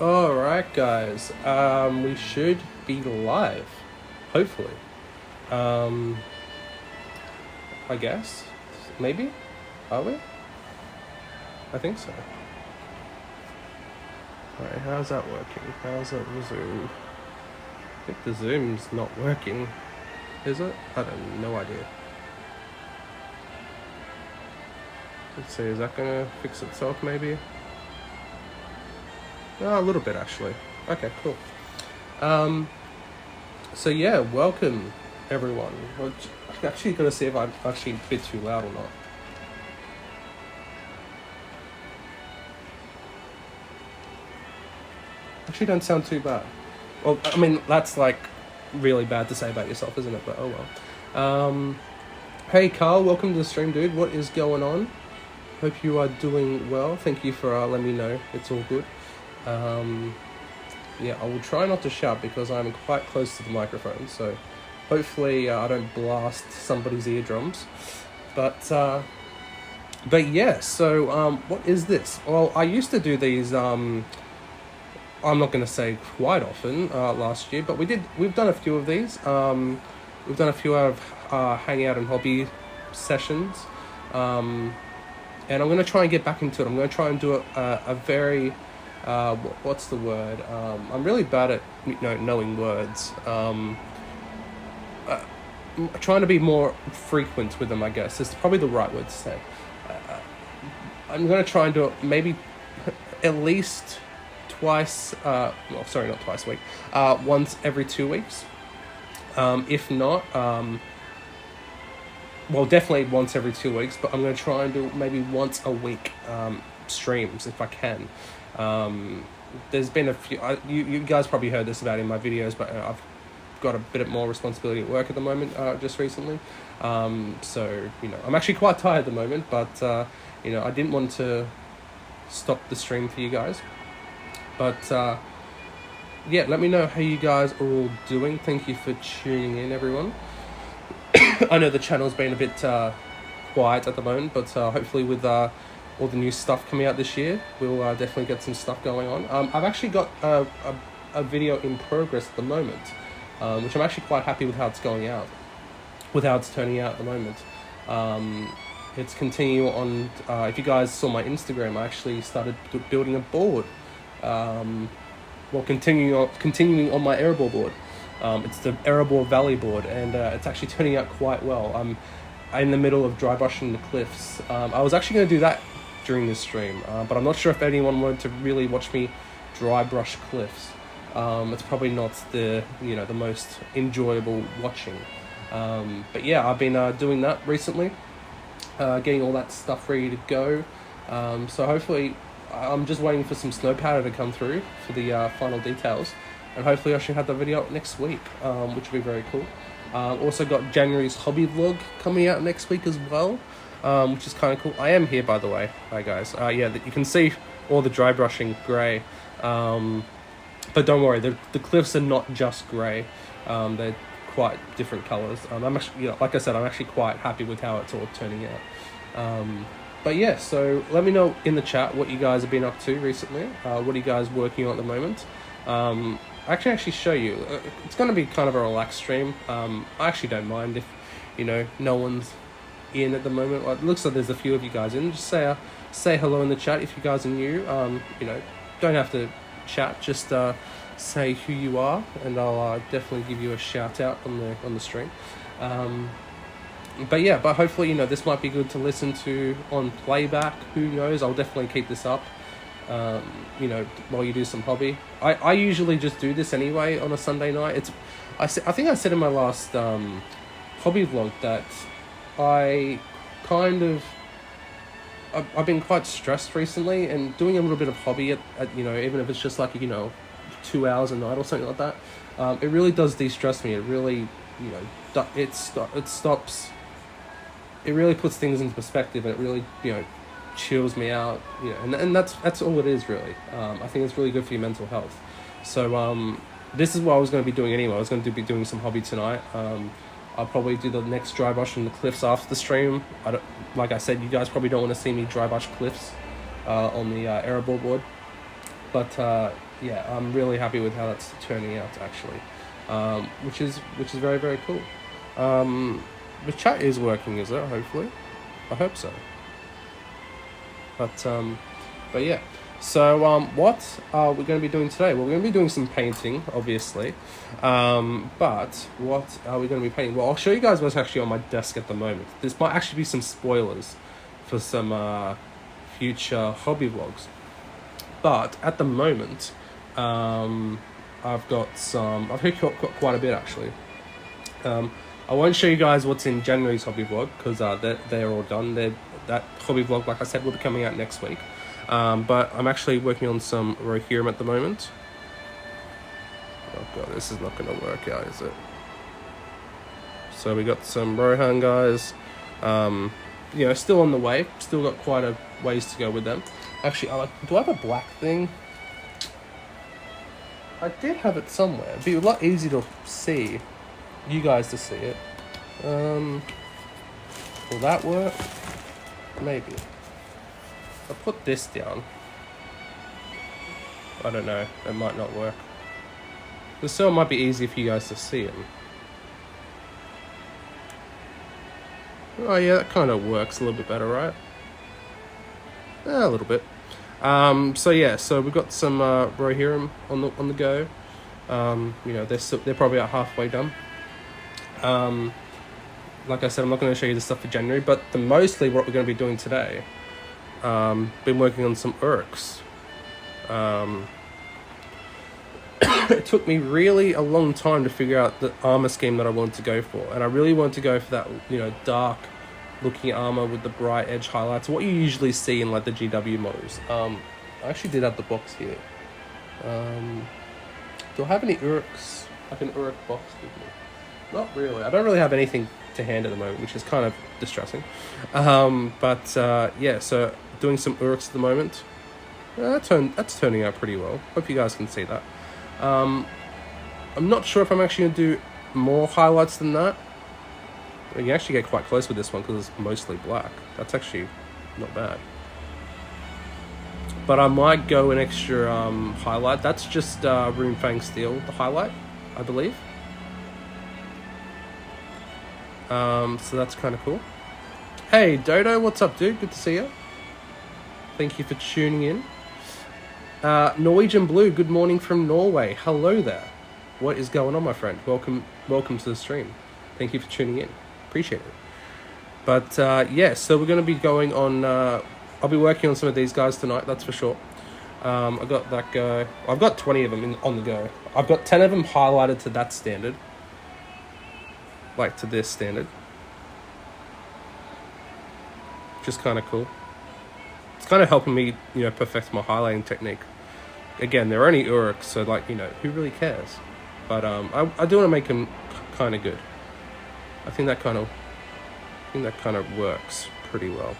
Alright guys, we should be live, hopefully. I guess, maybe? Are we? I think so. Alright, how's that working? How's that Zoom? I think the Zoom's not working, is it? I don't know, no idea. Let's see, is that gonna fix itself maybe? Oh, a little bit actually. Okay, cool. So yeah, welcome everyone. I'm actually gonna see if I'm actually a bit too loud or not. Actually don't sound too bad. Well, I mean, that's like really bad to say about yourself, isn't it? But oh well. Hey Carl, welcome to the stream, dude. What is going on? Hope you are doing well. Thank you for letting me know. It's all good. Yeah, I will try not to shout because I'm quite close to the microphone, so hopefully I don't blast somebody's eardrums. But yeah, so what is this? Well, I used to do these, I'm not going to say quite often last year, but we've done a few of these. We've done a few of hangout and hobby sessions, and I'm going to try and get back into it. I'm going to try and do a very what's the word? I'm really bad at knowing words. Trying to be more frequent with them, I guess, is probably the right word to say. I'm going to try and do it maybe at least twice. Well, sorry, not twice a week. Once every 2 weeks. If not, well, definitely once every 2 weeks. But I'm going to try and do maybe once a week streams if I can. There's been a few, you guys probably heard this about in my videos, but I've got a bit more responsibility at work at the moment, just recently. So, I'm actually quite tired at the moment, but, I didn't want to stop the stream for you guys. But, yeah, let me know how you guys are all doing. Thank you for tuning in, everyone. I know the channel's been a bit, quiet at the moment, but, hopefully with, all the new stuff coming out this year, we'll definitely get some stuff going on. I've actually got a video in progress at the moment, which I'm actually quite happy with how it's going out, with how it's turning out at the moment. It's continuing on, if you guys saw my Instagram, I actually started building a board. Well, continuing on my Erebor board. It's the Erebor Valley board, and it's actually turning out quite well. I'm in the middle of dry brushing the cliffs. I was actually going to do that during this stream, but I'm not sure if anyone wanted to really watch me dry brush cliffs. It's probably not the the most enjoyable watching, but yeah, I've been doing that recently, getting all that stuff ready to go. So hopefully I'm just waiting for some snow powder to come through for the final details, and hopefully I should have the video up next week, which will be very cool. Also got January's hobby vlog coming out next week as well, which is kind of cool. I am here, by the way. Hi guys. Yeah, you can see all the dry brushing grey, but don't worry, the cliffs are not just grey. They're quite different colours. I'm actually, like I said, I'm actually quite happy with how it's all turning out. But yeah, so let me know in the chat what you guys have been up to recently. What are you guys working on at the moment? I can actually show you. It's going to be kind of a relaxed stream. I actually don't mind if no one's in at the moment. It looks like there's a few of you guys in. Just say hello in the chat if you guys are new. Don't have to chat. Just say who you are, and I'll definitely give you a shout out on the stream. But yeah, hopefully this might be good to listen to on playback. Who knows? I'll definitely keep this up. While you do some hobby. I usually just do this anyway on a Sunday night. I think I said in my last hobby vlog that I've been quite stressed recently, and doing a little bit of hobby at even if it's just like 2 hours a night or something like that, it really does de-stress me. It really it stops. It really puts things into perspective, and it really chills me out, and that's all it is really. I think it's really good for your mental health. So this is what I was going to be doing anyway. I was going to be doing some hobby tonight. I'll probably do the next dry brush on the cliffs after the stream. Like I said, you guys probably don't want to see me dry brush cliffs on the Erebor board. But yeah, I'm really happy with how that's turning out actually, which is very, very cool. The chat is working, is it? Hopefully, I hope so. But yeah. So what are we going to be doing today? Well, we're going to be doing some painting, obviously. But what are we going to be painting? Well, I'll show you guys what's actually on my desk at the moment. This might actually be some spoilers for some future hobby vlogs. But at the moment, I've got quite a bit actually. I won't show you guys what's in January's hobby vlog because they're all done. That hobby vlog, like I said, will be coming out next week. But I'm actually working on some Rohirrim at the moment. Oh god, this is not going to work out, is it? So we got some Rohan guys. You know, still on the way. Still got quite a ways to go with them. Actually, do I have a black thing? I did have it somewhere. It'd be a lot easier to see. You guys to see it. Will that work? Maybe. I'll put this down. I don't know. It might not work. But still, it might be easier for you guys to see it. Oh yeah, that kind of works a little bit better, right? A little bit. So yeah, so we've got some Rohirrim on the go. You know, they're probably about halfway done. Like I said, I'm not going to show you the stuff for January, but mostly what we're going to be doing today. Been working on some Urks. It took me really a long time to figure out the armor scheme that I wanted to go for, and I really wanted to go for that, you know, dark looking armor with the bright edge highlights, what you usually see in like the GW models. I actually did have the box here. Do I have any Urks? Like an Urk box with me? Not really. I don't really have anything to hand at the moment, which is kind of distressing. Yeah, so doing some Urks at the moment. That's turning out pretty well. Hope you guys can see that. I'm not sure if I'm actually going to do more highlights than that. You can actually get quite close with this one because it's mostly black. That's actually not bad. But I might go an extra highlight. That's just Runefang Steel, the highlight, I believe. So that's kind of cool. Hey, Dodo, what's up, dude? Good to see you. Thank you for tuning in. Norwegian Blue, good morning from Norway. Hello there. What is going on, my friend? Welcome to the stream. Thank you for tuning in. Appreciate it. But yeah, so we're going to be going on. I'll be working on some of these guys tonight. That's for sure. I got that guy. I've got 20 of them on the go. I've got 10 of them highlighted to that standard. Like to this standard. Just kind of cool. It's kind of helping me, you know, perfect my highlighting technique. Again, they're only Urks, so like, you know, who really cares? But I do want to make them kind of good. I think that kind of works pretty well.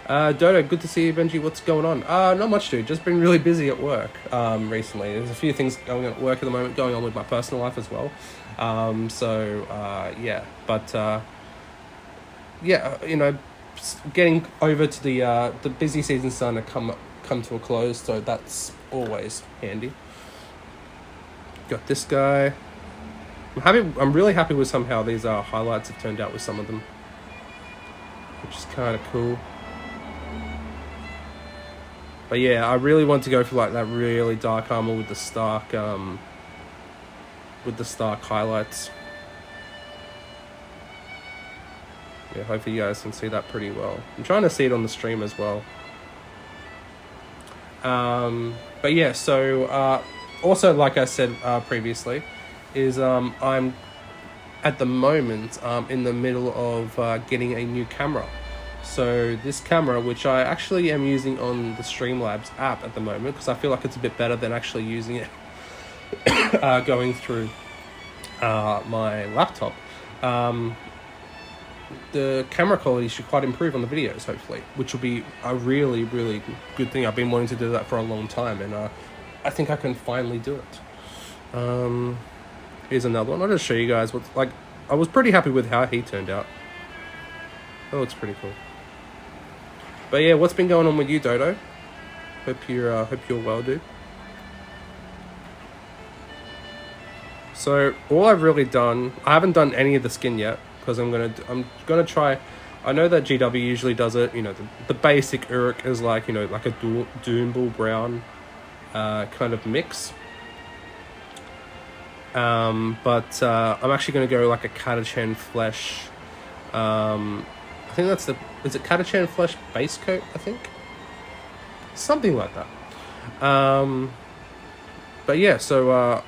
Dodo, good to see you, Benji. What's going on? Not much, dude. Just been really busy at work recently. There's a few things going on at work at the moment, going on with my personal life as well. Yeah. But yeah, you know, getting over to the busy season starting to come to a close, so that's always handy. Got this guy. I'm really happy with how these highlights have turned out with some of them, which is kind of cool. But yeah, I really want to go for like that really dark armor with the stark highlights. Yeah, hopefully you guys can see that pretty well. I'm trying to see it on the stream as well. But yeah, so also, like I said previously, is I'm at the moment in the middle of getting a new camera. So this camera, which I actually am using on the Streamlabs app at the moment, because I feel like it's a bit better than actually using it going through my laptop. The camera quality should quite improve on the videos, hopefully, which will be a really, really good thing. I've been wanting to do that for a long time, and I think I can finally do it. Here's another one. I'll just show you guys what's like. I was pretty happy with how he turned out. That looks pretty cool. But yeah, what's been going on with you, Dodo? Hope you're well, dude. So all I've really done, I haven't done any of the skin yet because I'm gonna try. I know that GW usually does it. You know, the basic Uruk is like, you know, like a Doombull brown kind of mix. But I'm actually going to go like a Catachan Flesh. I think that's is it Catachan Flesh base coat, I think? Something like that. But yeah, so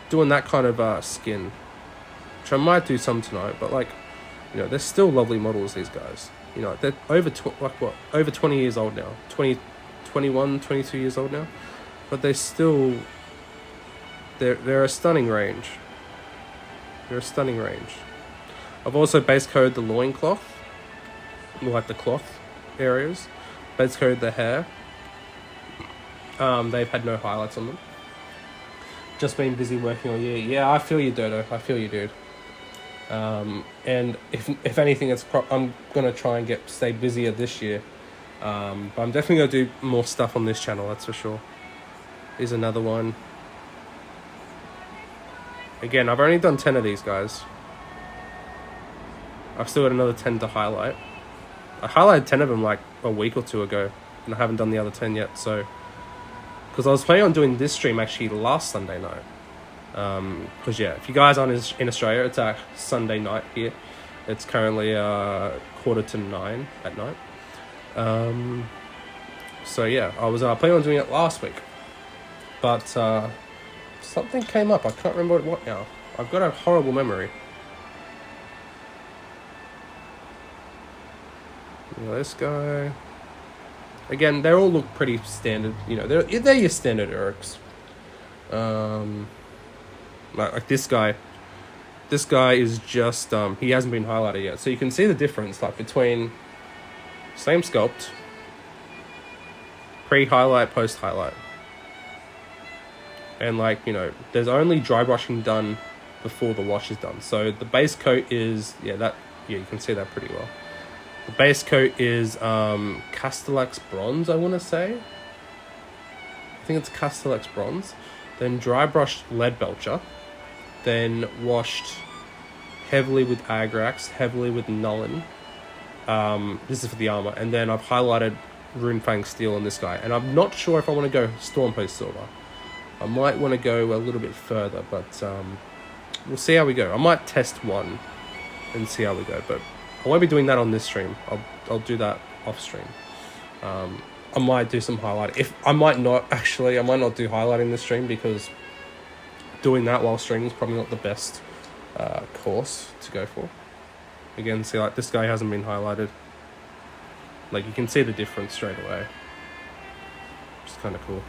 doing that kind of skin, which I might do some tonight, but like, you know, they're still lovely models, these guys. You know, they're over 20 years old now. 21, 22 years old now. But they still... They're a stunning range. They're a stunning range. I've also base coated the loincloth, like the cloth areas. Base coated the hair. They've had no highlights on them. Just been busy working all year. Yeah, I feel you, Dodo. I feel you, dude. And if anything, I'm gonna try and stay busier this year. But I'm definitely gonna do more stuff on this channel. That's for sure. Here's another one. Again, I've only done 10 of these guys. I've still got another 10 to highlight. I highlighted 10 of them like a week or two ago, and I haven't done the other 10 yet, so... Because I was planning on doing this stream actually last Sunday night. Because yeah, if you guys aren't in Australia, it's a Sunday night here. It's currently 8:45 at night. So yeah, I was planning on doing it last week. But... something came up. I can't remember what now. I've got a horrible memory. You know, this guy. Again, they all look pretty standard. You know, they're your standard Uruks. Like this guy. This guy is just he hasn't been highlighted yet, so you can see the difference like between same sculpt, pre-highlight, post-highlight. And like, you know, there's only dry brushing done before the wash is done. So the base coat is, you can see that pretty well. The base coat is Castellax Bronze, I want to say. I think it's Castellax Bronze. Then dry brushed Lead Belcher. Then washed heavily with Agrax, heavily with Nullen. This is for the armor. And then I've highlighted Runefang Steel on this guy. And I'm not sure if I want to go Stormpost Silver. I might want to go a little bit further, but we'll see how we go. I might test one and see how we go, but I won't be doing that on this stream. I'll do that off stream. I might do some highlighting. I might not do highlighting this stream because doing that while streaming is probably not the best course to go for. Again, see, like this guy hasn't been highlighted. Like you can see the difference straight away. Which is kind of cool.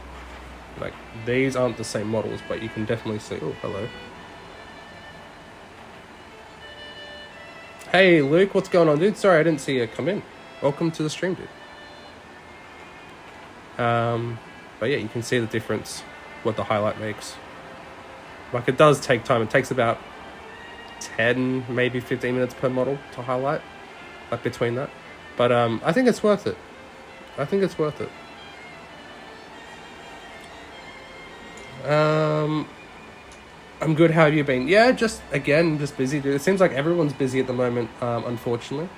Like, these aren't the same models, but you can definitely see... Oh, hello. Hey, Luke, what's going on, dude? Sorry, I didn't see you come in. Welcome to the stream, dude. But yeah, you can see the difference, what the highlight makes. Like, it does take time. It takes about 10, maybe 15 minutes per model to highlight. Like, between that. But I think it's worth it. I think it's worth it. I'm good. How have you been? Yeah, just busy, dude. It seems like everyone's busy at the moment, unfortunately.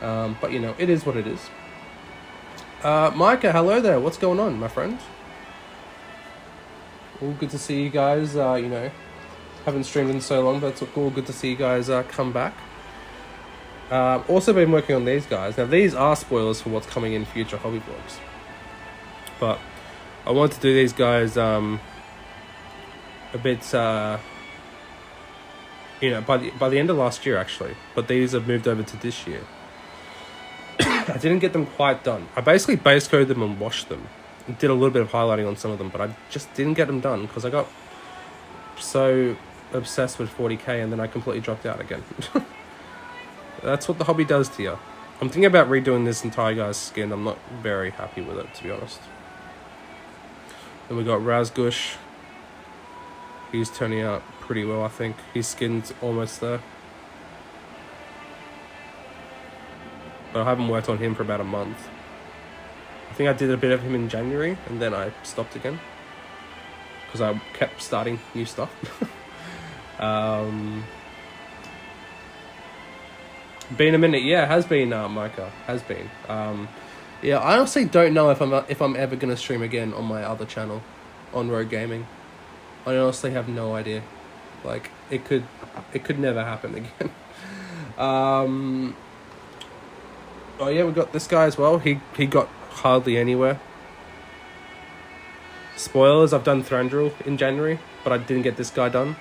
But you know, it is what it is. Micah, hello there. What's going on, my friend? All good to see you guys. You know, haven't streamed in so long, but it's all good to see you guys come back. Also been working on these guys. Now, these are spoilers for what's coming in future hobby vlogs. But I want to do these guys a bit, you know, by the end of last year, actually. But these have moved over to this year. I didn't get them quite done. I basically base coated them and washed them. And did a little bit of highlighting on some of them, but I just didn't get them done because I got so obsessed with 40k and then I completely dropped out again. That's what the hobby does to you. I'm thinking about redoing this entire guy's skin. I'm not very happy with it, to be honest. Then we got Razgush. He's turning out pretty well, I think. His skin's almost there. But I haven't worked on him for about a month. I think I did a bit of him in January, and then I stopped again. Because I kept starting new stuff. Been a minute, yeah, has been, Micah, has been. Yeah, I honestly don't know if I'm ever gonna stream again on my other channel, on Rogue Gaming. I honestly have no idea. Like, it could never happen again. Oh yeah, we got this guy as well. He got hardly anywhere. Spoilers, I've done Thranduil in January, but I didn't get this guy done.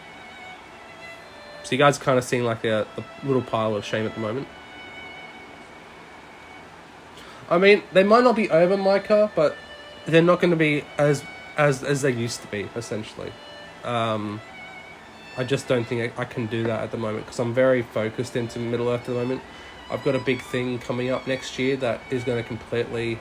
So you guys kind of seeing like a little pile of shame at the moment. I mean, they might not be over Micah, but they're not going to be as they used to be, essentially. I just don't think I can do that at the moment, because I'm very focused into Middle-earth at the moment. I've got a big thing coming up next year that is going to completely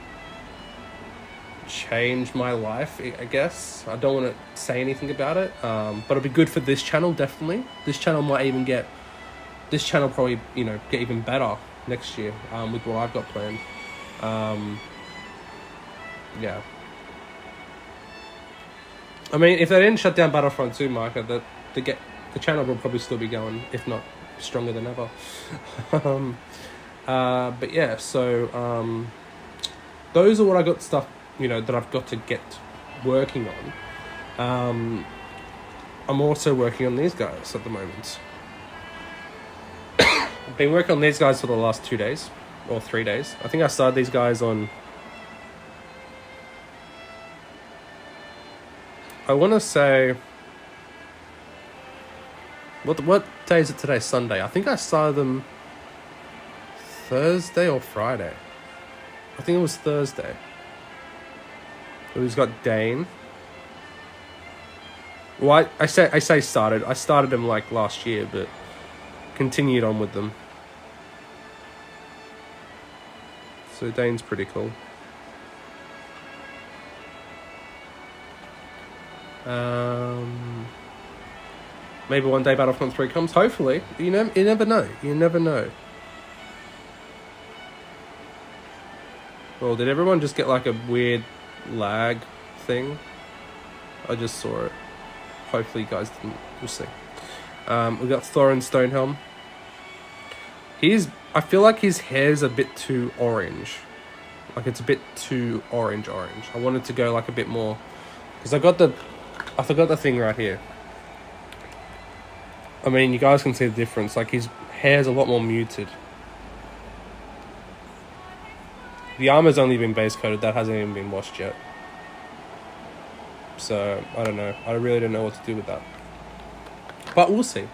change my life, I guess. I don't want to say anything about it, but it'll be good for this channel, definitely. This channel probably, get even better next year, with what I've got planned. Yeah. I mean, if they didn't shut down Battlefront 2, Micah, the channel will probably still be going, if not stronger than ever. But yeah, so those are what I got stuff, that I've got to get working on. I'm also working on these guys at the moment. I've been working on these guys for the last 2 days. Or 3 days. I think I started these guys on... I want to say... What day is it today? Sunday. I think I started them Thursday or Friday. I think it was Thursday. We've got Dane. Well, I say started. I started them like last year, but continued on with them. So Dane's pretty cool. Maybe one day Battlefront 3 comes. Hopefully. You never know. You never know. Well, did everyone just get like a weird lag thing? I just saw it. Hopefully you guys didn't. We'll see. We got Thorin Stonehelm. I feel like his hair's a bit too orange. Like, it's a bit too orange. I wanted to go like a bit more, because I forgot the thing right here. I mean, you guys can see the difference. Like, his hair's a lot more muted. The armor's only been base coated. That hasn't even been washed yet. So, I don't know. I really don't know what to do with that. But we'll see.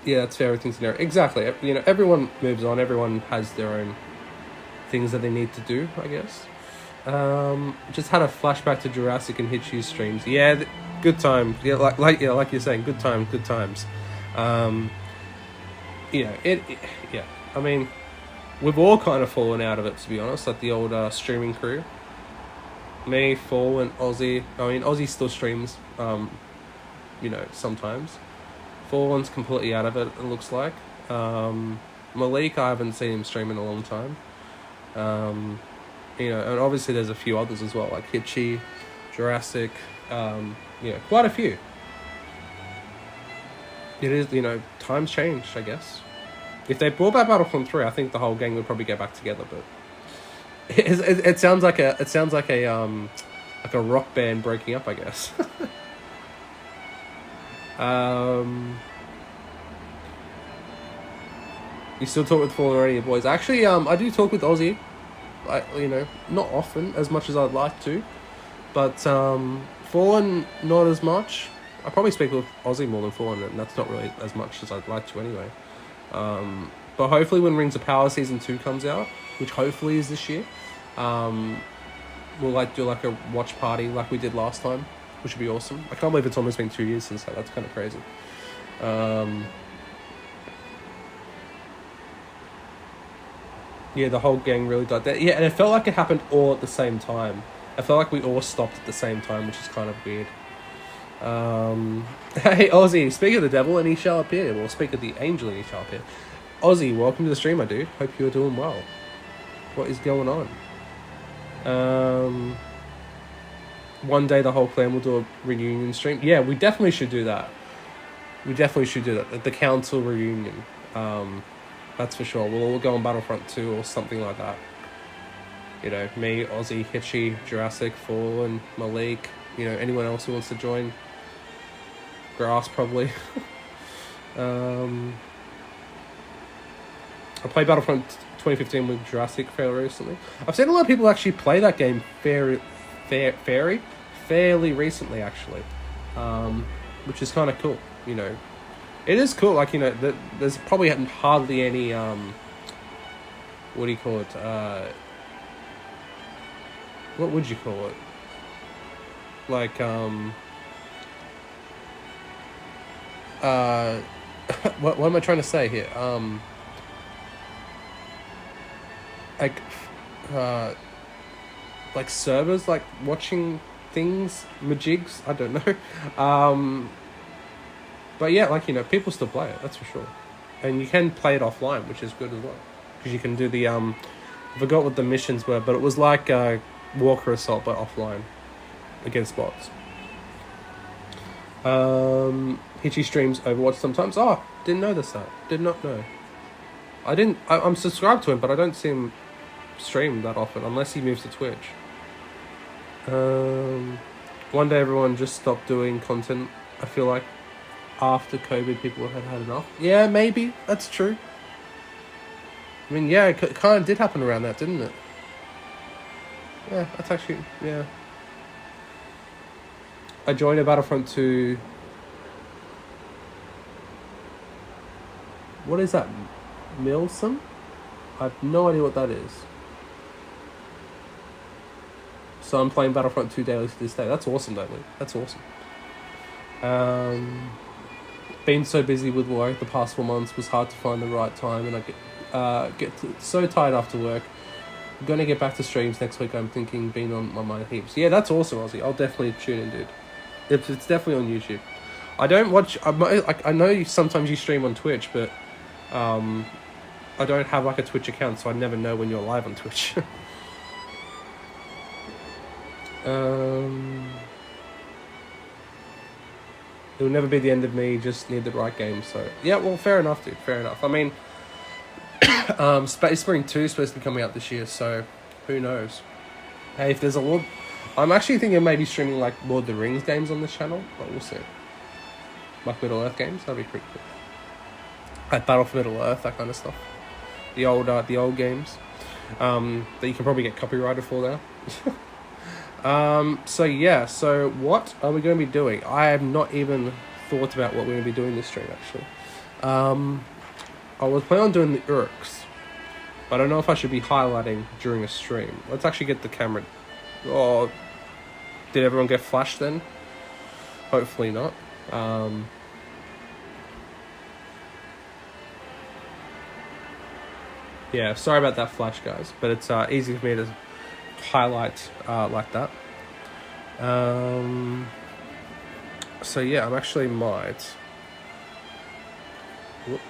Yeah, that's fair. Everything's there. Exactly. Everyone moves on. Everyone has their own things that they need to do, I guess. Just had a flashback to Jurassic and Hitchu's streams. Yeah, good time. Yeah, like you're saying, good times. Yeah. I mean, we've all kind of fallen out of it, to be honest. Like the old streaming crew. Me, Fall, and Aussie. I mean, Aussie still streams. Sometimes. Fallen's completely out of it, it looks like. Malik, I haven't seen him stream in a long time. And obviously there's a few others as well, like Hitchy, Jurassic, quite a few. It is, times changed, I guess. If they brought back Battlefront 3, I think the whole gang would probably get back together, but it sounds like a rock band breaking up, I guess. You still talk with Fallen already, boys? Actually, I do talk with Aussie. Not often, as much as I'd like to. But Fallen, not as much. I probably speak with Aussie more than Fallen, and that's not really as much as I'd like to anyway. But hopefully when Rings of Power Season 2 comes out, which hopefully is this year, we'll do a watch party like we did last time, which would be awesome. I can't believe it's almost been 2 years since that. That's kind of crazy. Yeah, the whole gang really died there. Yeah, and it felt like it happened all at the same time. I felt like we all stopped at the same time, which is kind of weird. Hey, Aussie, speak of the devil and he shall appear. Well, speak of the angel and he shall appear. Aussie, welcome to the stream, my dude. Hope you're doing well. What is going on? one day the whole clan will do a reunion stream. Yeah, we definitely should do that. We definitely should do that. The council reunion. That's for sure. We'll all go on Battlefront 2 or something like that. You know, me, Aussie, Hitchy, Jurassic, Fall, and Malik. You know, anyone else who wants to join. Grass, probably. I played Battlefront 2015 with Jurassic fairly recently. I've seen a lot of people actually play that game fairly recently, actually. Which is kind of cool, you know. It is cool, like, you know, there's probably hardly any, what do you call it? What would you call it? Like, what am I trying to say here? Like servers, like watching things, majigs, I don't know. But yeah, like, you know, people still play it, that's for sure. And you can play it offline, which is good as well. Because you can do the, I forgot what the missions were, but it was like Walker Assault, but offline. Against bots. Hitchy streams Overwatch sometimes. Oh, didn't notice that. Did not know. I'm subscribed to him, but I don't see him stream that often, unless he moves to Twitch. One day everyone just stopped doing content, I feel like. After COVID, people had enough. Yeah, maybe. That's true. I mean, yeah, it kind of did happen around that, didn't it? Yeah, that's actually, yeah. I joined a Battlefront 2. What is that? Milsom? I have no idea what that is. So I'm playing Battlefront 2 daily to this day. That's awesome, though, Luke. That's awesome. Been so busy with work the past 4 months, was hard to find the right time, and I get so tired after work. I'm going to get back to streams next week. I'm thinking, being on my mind heaps. Yeah, that's awesome, Aussie. I'll definitely tune in, dude. It's definitely on YouTube. I don't watch... I know sometimes you stream on Twitch, but I don't have like a Twitch account, so I never know when you're live on Twitch. It will never be the end of me, just need the right game. So yeah, well, fair enough, dude. Fair enough. I mean, Space Marine 2 is supposed to be coming out this year, so who knows? Hey, if there's a Lord... I'm actually thinking of maybe streaming like Lord of the Rings games on this channel, but we'll see. Like Middle Earth games, that'd be pretty cool. Like Battle for Middle Earth, that kind of stuff. The old games that you can probably get copyrighted for now. So yeah, so what are we going to be doing? I have not even thought about what we're going to be doing this stream, actually. I was planning on doing the Urks, but I don't know if I should be highlighting during a stream. Let's actually get the camera. Oh, did everyone get flashed then? Hopefully not. Yeah, sorry about that flash, guys, but it's easy for me to highlight like that. So yeah, I'm actually might. Whoop.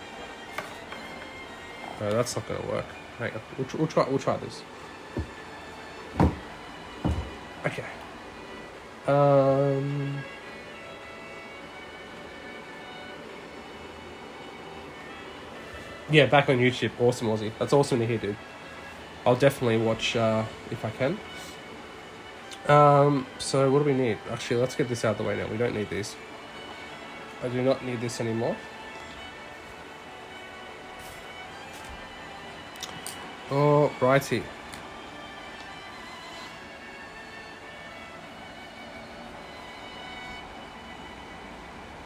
No, that's not gonna work. Hang on, we'll try this. Okay. Yeah, back on YouTube. Awesome, Aussie. That's awesome to hear, dude. I'll definitely watch if I can. So what do we need? Actually, let's get this out of the way now. We don't need these. I do not need this anymore. Alrighty.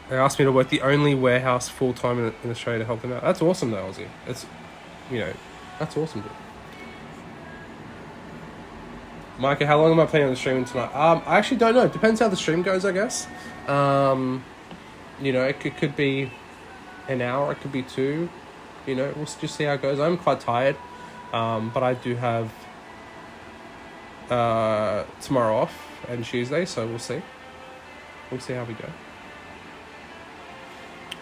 They asked me to work the only warehouse full-time in Australia to help them out. That's awesome though, Aussie. It's, you know, that's awesome, dude. Micah, how long am I planning on streaming tonight? I actually don't know. It depends how the stream goes, I guess. You know, it could be an hour, it could be 2. You know, we'll just see how it goes. I'm quite tired, but I do have tomorrow off and Tuesday, so we'll see. We'll see how we go.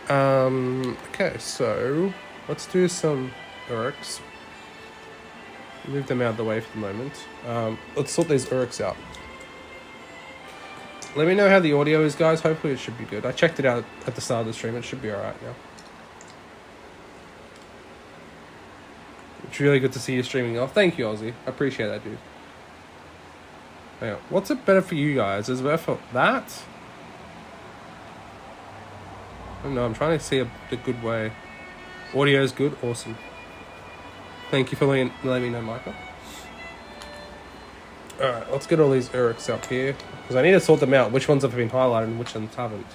Okay, so let's do some Urks. Move them out of the way for the moment. Let's sort these Urks out. Let me know how the audio is, guys. Hopefully it should be good. I checked it out at the start of the stream. It should be alright now. It's really good to see you streaming off. Thank you, Aussie. I appreciate that, dude. Yeah. What's it better for you guys? Is it better for that? I don't know. I'm trying to see the good way. Audio is good. Awesome. Thank you for letting me know, Michael. Alright, let's get all these Uruks up here. Because I need to sort them out. Which ones have been highlighted and which ones haven't.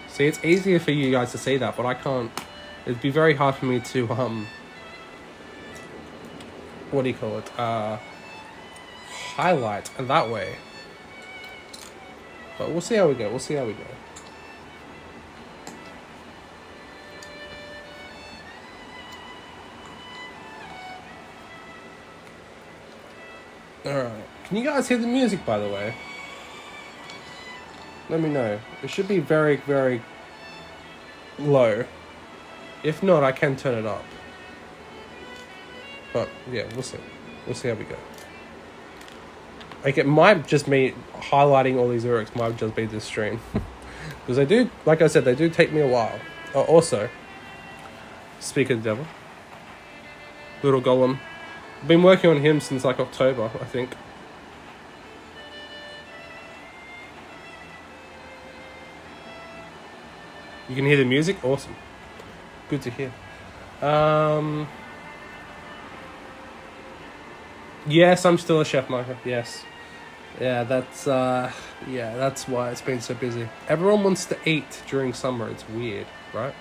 See, it's easier for you guys to see that, but I can't. It'd be very hard for me to, what do you call it? Highlight that way. But we'll see how we go. We'll see how we go. Alright. Can you guys hear the music, by the way? Let me know. It should be very, very low. If not, I can turn it up. But, yeah, we'll see. We'll see how we go. Like, it might just be highlighting all these lyrics might just be this stream. Because they do, like I said, they do take me a while. Oh, also, speak of the devil. Little Golem. I've been working on him since like October, I think. You can hear the music? Awesome. Good to hear. Yes, I'm still a chef, Michael. Yes. Yeah, that's why it's been so busy. Everyone wants to eat during summer. It's weird, right?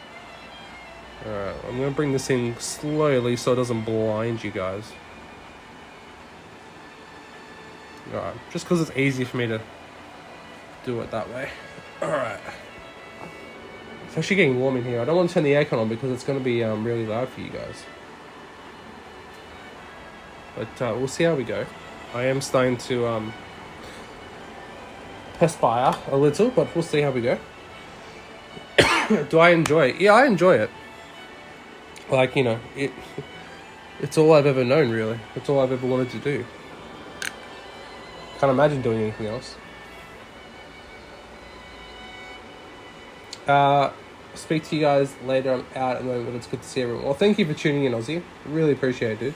Alright, I'm going to bring this in slowly so it doesn't blind you guys. Alright, just because it's easy for me to do it that way. Alright. It's actually getting warm in here. I don't want to turn the aircon on because it's going to be really loud for you guys. But we'll see how we go. I am starting to perspire a little, but we'll see how we go. Do I enjoy it? Yeah, I enjoy it. Like, you know, it's all I've ever known, really. It's all I've ever wanted to do. Can't imagine doing anything else. Speak to you guys later. I'm out at the moment, but it's good to see everyone. Well, thank you for tuning in, Aussie. Really appreciate it, dude.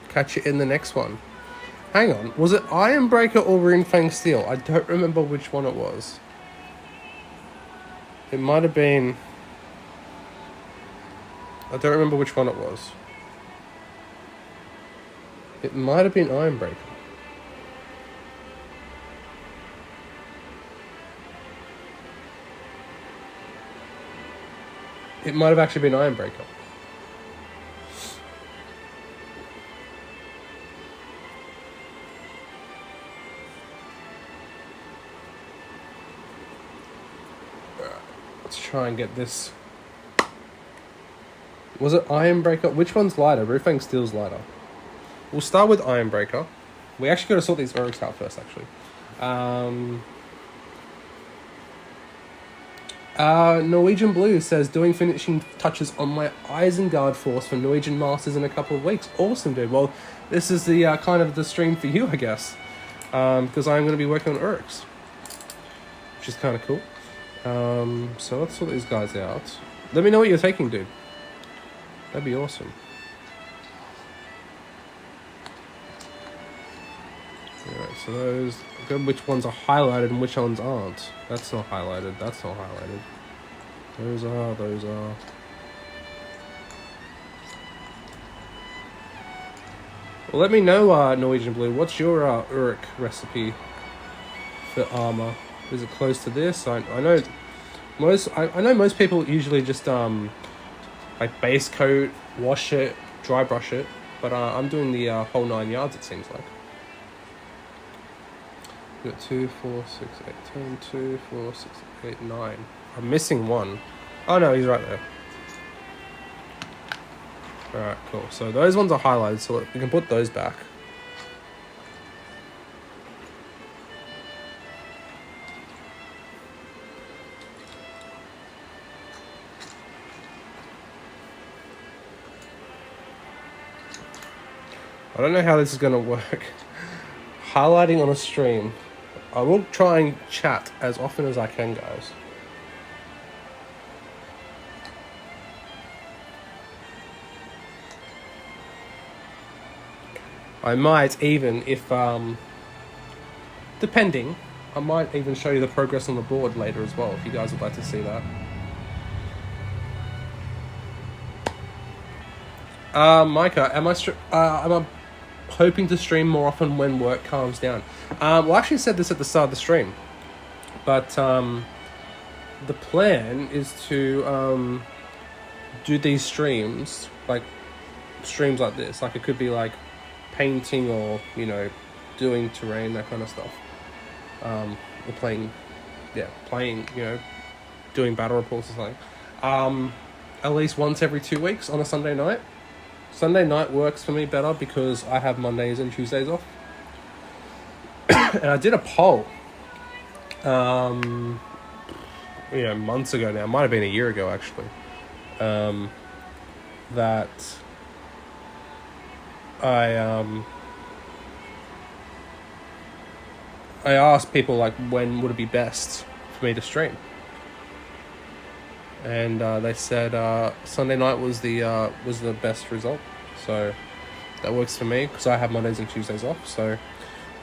Catch you in the next one. Hang on. Was it Ironbreaker or Runefang Steel? I don't remember which one it was. It might have been... I don't remember which one it was. It might have been Ironbreaker. It might have actually been Ironbreaker. Let's try and get this. Was it Ironbreaker? Which one's lighter? Runefang Steel's lighter. We'll start with Ironbreaker. We actually got to sort these orcs out first, actually. Norwegian Blue says, doing finishing touches on my Isengard force for Norwegian Masters in a couple of weeks. Awesome, dude. Well, this is the kind of the stream for you, I guess. Because I'm going to be working on orcs. Which is kind of cool. So let's sort these guys out. Let me know what you're taking, dude. That'd be awesome. Alright, so those, which ones are highlighted and which ones aren't. That's not highlighted, that's not highlighted. Those are. Well, let me know, Norwegian Blue, what's your Uruk recipe for armor? Is it close to this? I know most people usually just like base coat, wash it, dry brush it, but I'm doing the whole 9 yards, it seems like. We've got 2, 4, 6, 8, 10, 2, 4, 6, 8, 9. I'm missing one. Oh no, he's right there. Alright, cool. So those ones are highlighted, so we can put those back. I don't know how this is going to work. Highlighting on a stream. I will try and chat as often as I can, guys. I might even, if depending, I might even show you the progress on the board later as well, if you guys would like to see that. Micah, am I hoping to stream more often when work calms down? Well, I actually said this at the start of the stream, but the plan is to do these streams like this. Like, it could be like painting or, you know, doing terrain, that kind of stuff. Or playing, you know, doing battle reports or something. At least once every 2 weeks on a Sunday night. Sunday night works for me better because I have Mondays and Tuesdays off. And I did a poll, you know, months ago now. It might have been a year ago, actually. That I asked people, like, when would it be best for me to stream, and they said Sunday night was the best result. So that works for me because I have Mondays and Tuesdays off. So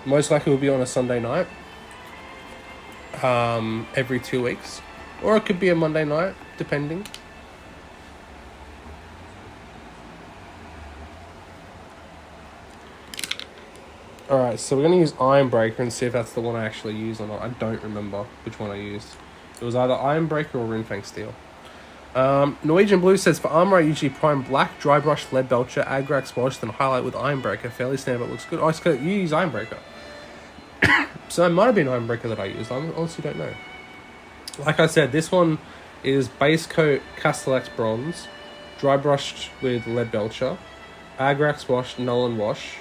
most likely will be on a Sunday night every 2 weeks, or it could be a Monday night, depending. Alright, so we're going to use Ironbreaker and see if that's the one I actually used or not. I don't remember which one I used. It was either Ironbreaker or Runefang Steel. Norwegian Blue says, for armor I usually prime black, dry brush, lead belcher, agrax wash, then highlight with Ironbreaker. Fairly standard, but looks good. Oh, so you use Ironbreaker. So it might have been Ironbreaker that I used. I honestly don't know. Like I said, this one is base coat Castellax Bronze, dry brushed with lead belcher, agrax wash, null and wash,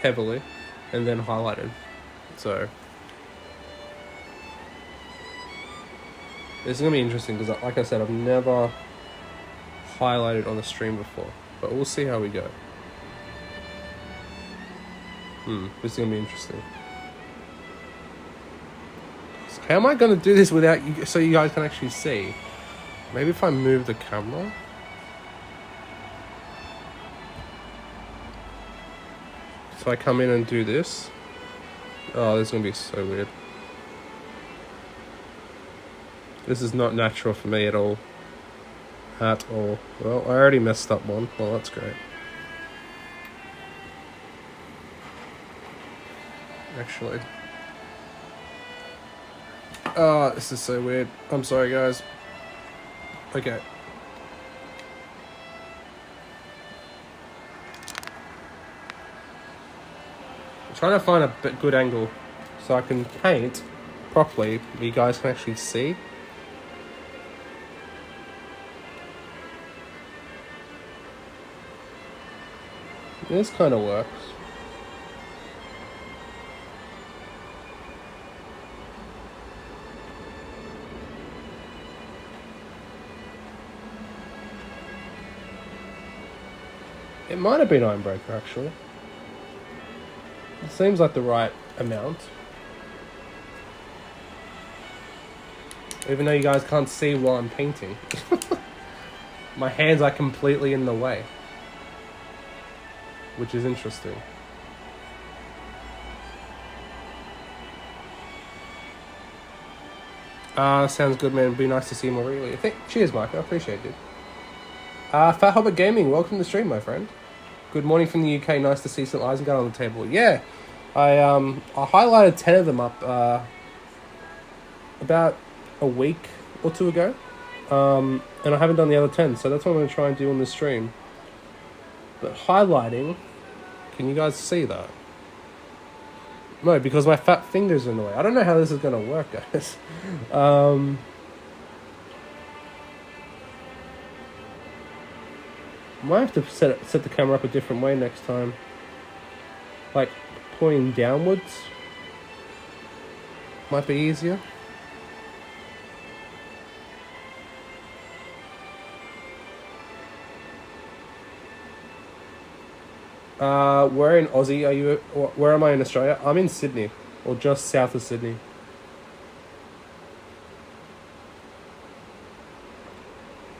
heavily, and then highlighted. So this is going to be interesting because, like I said, I've never highlighted on a stream before. But we'll see how we go. This is going to be interesting. So how am I going to do this without you, so you guys can actually see? Maybe if I move the camera. So I come in and do this. Oh, this is going to be so weird. This is not natural for me at all. At all. Well, I already messed up one. Well, that's great. Actually. Oh, this is so weird. I'm sorry, guys. Okay. I'm trying to find a good angle so I can paint properly, you guys can actually see. This kind of works. It might have been Ironbreaker, actually. It seems like the right amount. Even though you guys can't see while I'm painting. My hands are completely in the way. Which is interesting. Sounds good, man. It'd be nice to see you more regularly. Cheers, Mike. I appreciate it. Fat Hobbit Gaming, welcome to the stream, my friend. Good morning from the UK. Nice to see some Isengard on the table. Yeah, I highlighted 10 of them up about a week or two ago, and I haven't done the other 10, so that's what I'm going to try and do on this stream. But highlighting, can you guys see that? No, because my fat fingers are in the way. I don't know how this is going to work, guys. Might have to set the camera up a different way next time. Like, pointing downwards might be easier. Where in Aussie are you? Where am I in Australia? I'm in Sydney, or just south of Sydney.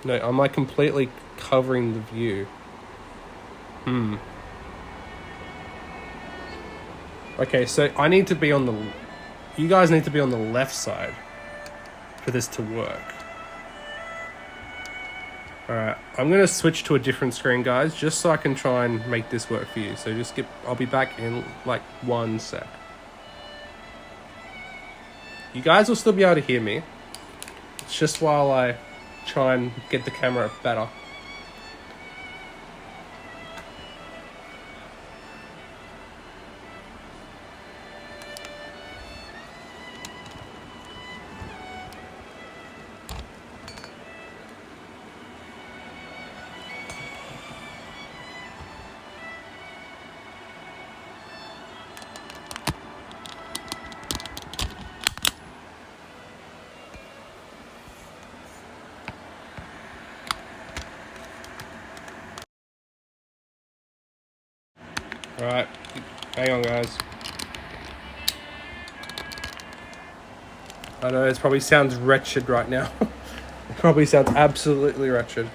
No, am I completely covering the view? Okay, so I need to be on the... You guys need to be on the left side for this to work. Alright, I'm going to switch to a different screen, guys, just so I can try and make this work for you. So just I'll be back in like 1 sec. You guys will still be able to hear me. It's just while I try and get the camera better. Alright, hang on, guys. I know it probably sounds wretched right now. It probably sounds absolutely wretched.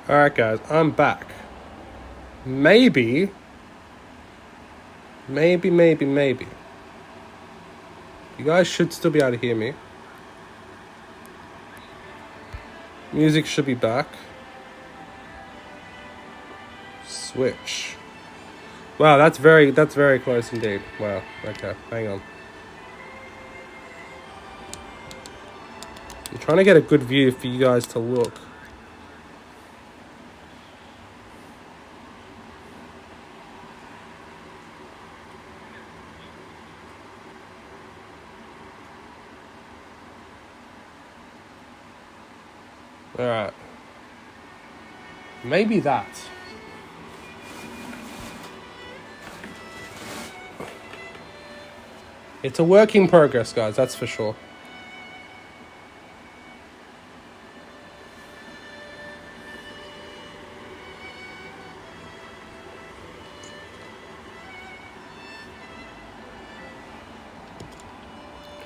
Alright, guys, I'm back. Maybe. You guys should still be able to hear me. Music should be back. Switch. Wow, that's very close indeed. Wow, okay, hang on. I'm trying to get a good view for you guys to look. Alright. Maybe that. It's a work in progress, guys, that's for sure.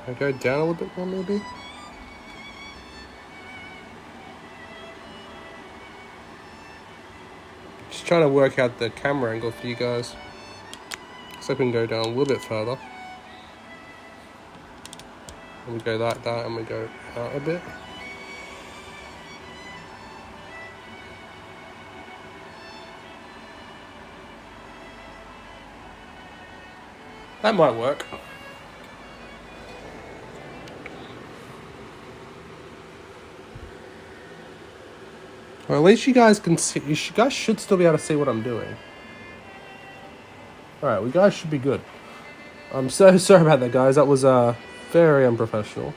Can I go down a little bit more, maybe? Just trying to work out the camera angle for you guys. So I can go down a little bit further. And we go like that, and we go out a bit. That might work. Well, at least you guys can see. You guys should still be able to see what I'm doing. Alright, we guys should be good. I'm so sorry about that, guys. That was very unprofessional.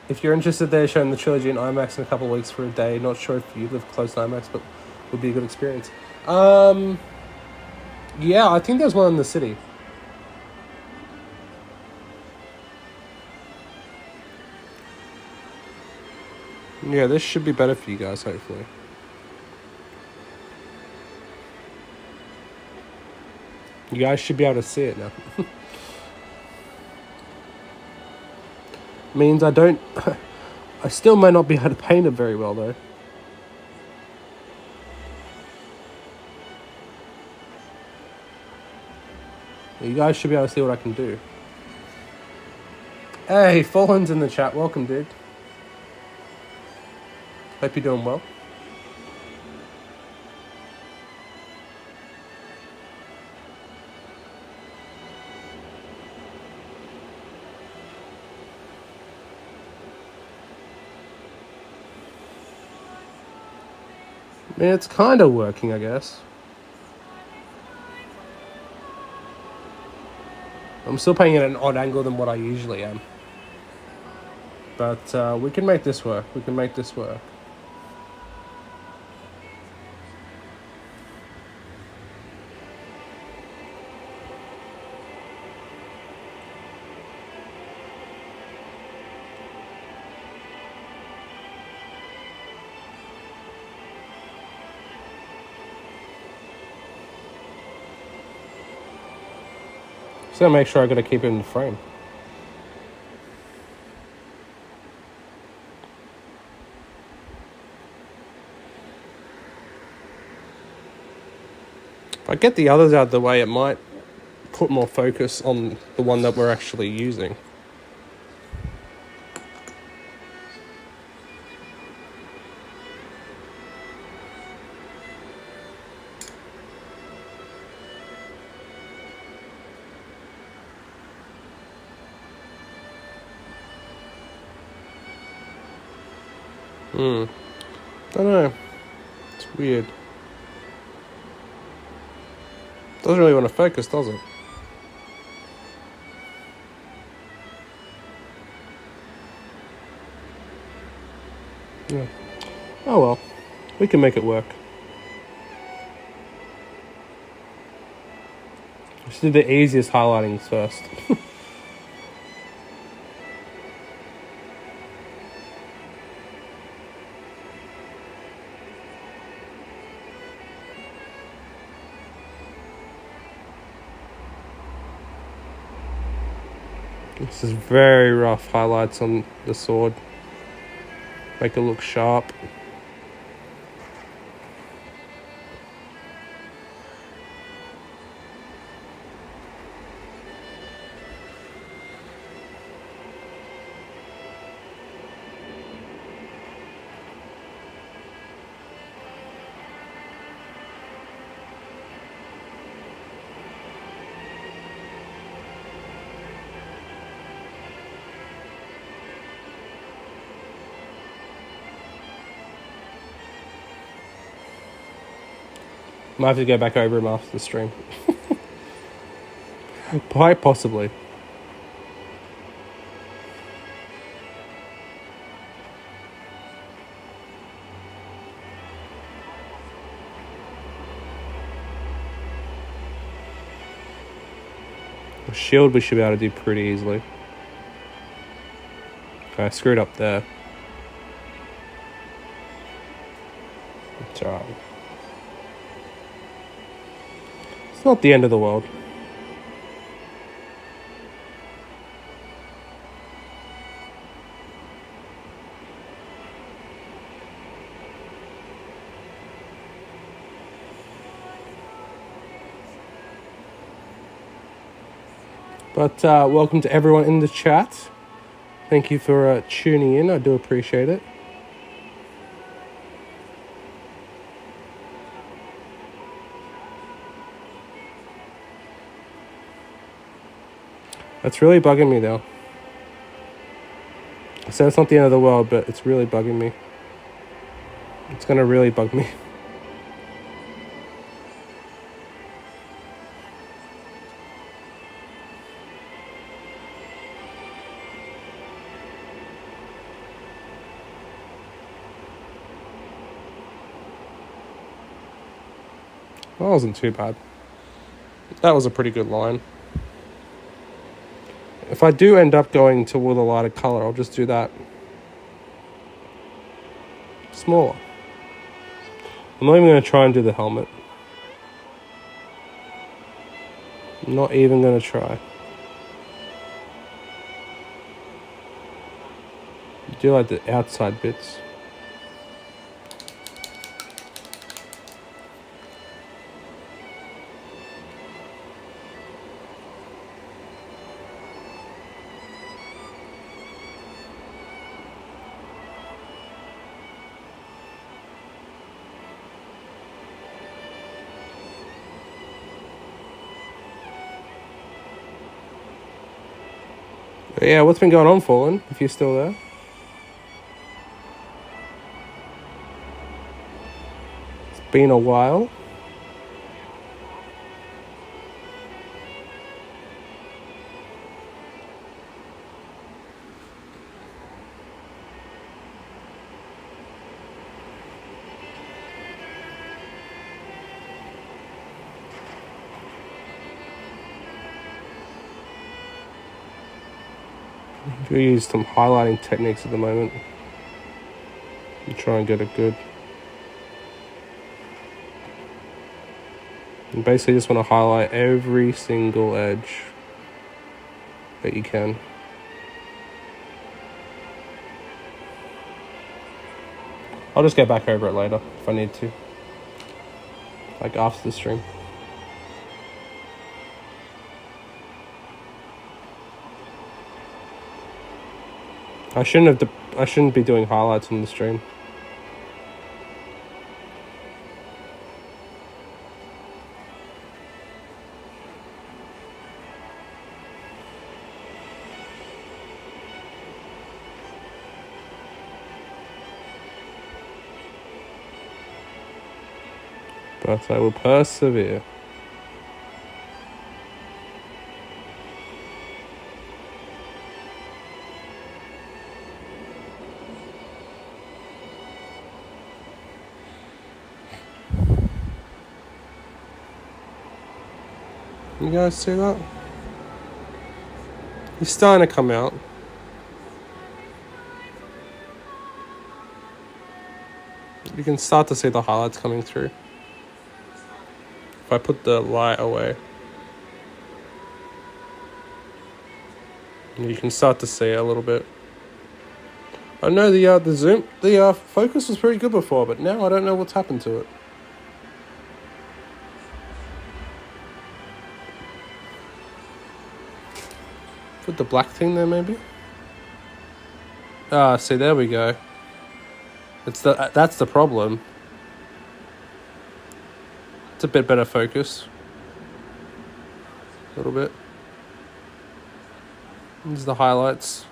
if you're interested, they're showing the trilogy in IMAX in a couple of weeks for a day. Not sure if you live close to IMAX, but would be a good experience. Yeah, I think there's one in the city. Yeah, this should be better for you guys, hopefully. You guys should be able to see it now. Means I don't... I still might not be able to paint it very well, though. You guys should be able to see what I can do. Hey, Fallen's in the chat. Welcome, dude. Hope you're doing well. I mean, it's kind of working, I guess. I'm still painting at an odd angle than what I usually am. But we can make this work. We can make this work. Just gotta make sure I gotta keep it in the frame. If I get the others out of the way, it might put more focus on the one that we're actually using. Don't know. It's weird. Doesn't really want to focus, does it? Yeah. Oh well. We can make it work. Let's do the easiest highlightings first. This is very rough highlights on the sword. Make it look sharp. Might have to go back over him after the stream. Quite possibly. The shield we should be able to do pretty easily. Okay, I screwed up there. It's alright. It's not the end of the world. But welcome to everyone in the chat. Thank you for tuning in. I do appreciate it. That's really bugging me, though. I said it's not the end of the world, but it's really bugging me. It's gonna really bug me. That wasn't too bad. That was a pretty good line. If I do end up going toward a lighter color, I'll just do that. Smaller. I'm not even going to try and do the helmet. I'm not even going to try. I do like the outside bits. But yeah, what's been going on, Fallen, if you're still there? It's been a while. We use some highlighting techniques at the moment and try and get it good. And basically just want to highlight every single edge that you can. I'll just get back over it later if I need to. Like after the stream. I shouldn't be doing highlights on the stream. But I will persevere. You guys see that? He's starting to come out. You can start to see the highlights coming through. If I put the light away, you can start to see it a little bit. I know the focus was pretty good before, but now I don't know what's happened to it. Put the black thing there, maybe. See, there we go. That's the problem. It's a bit better focus. A little bit. These are the highlights.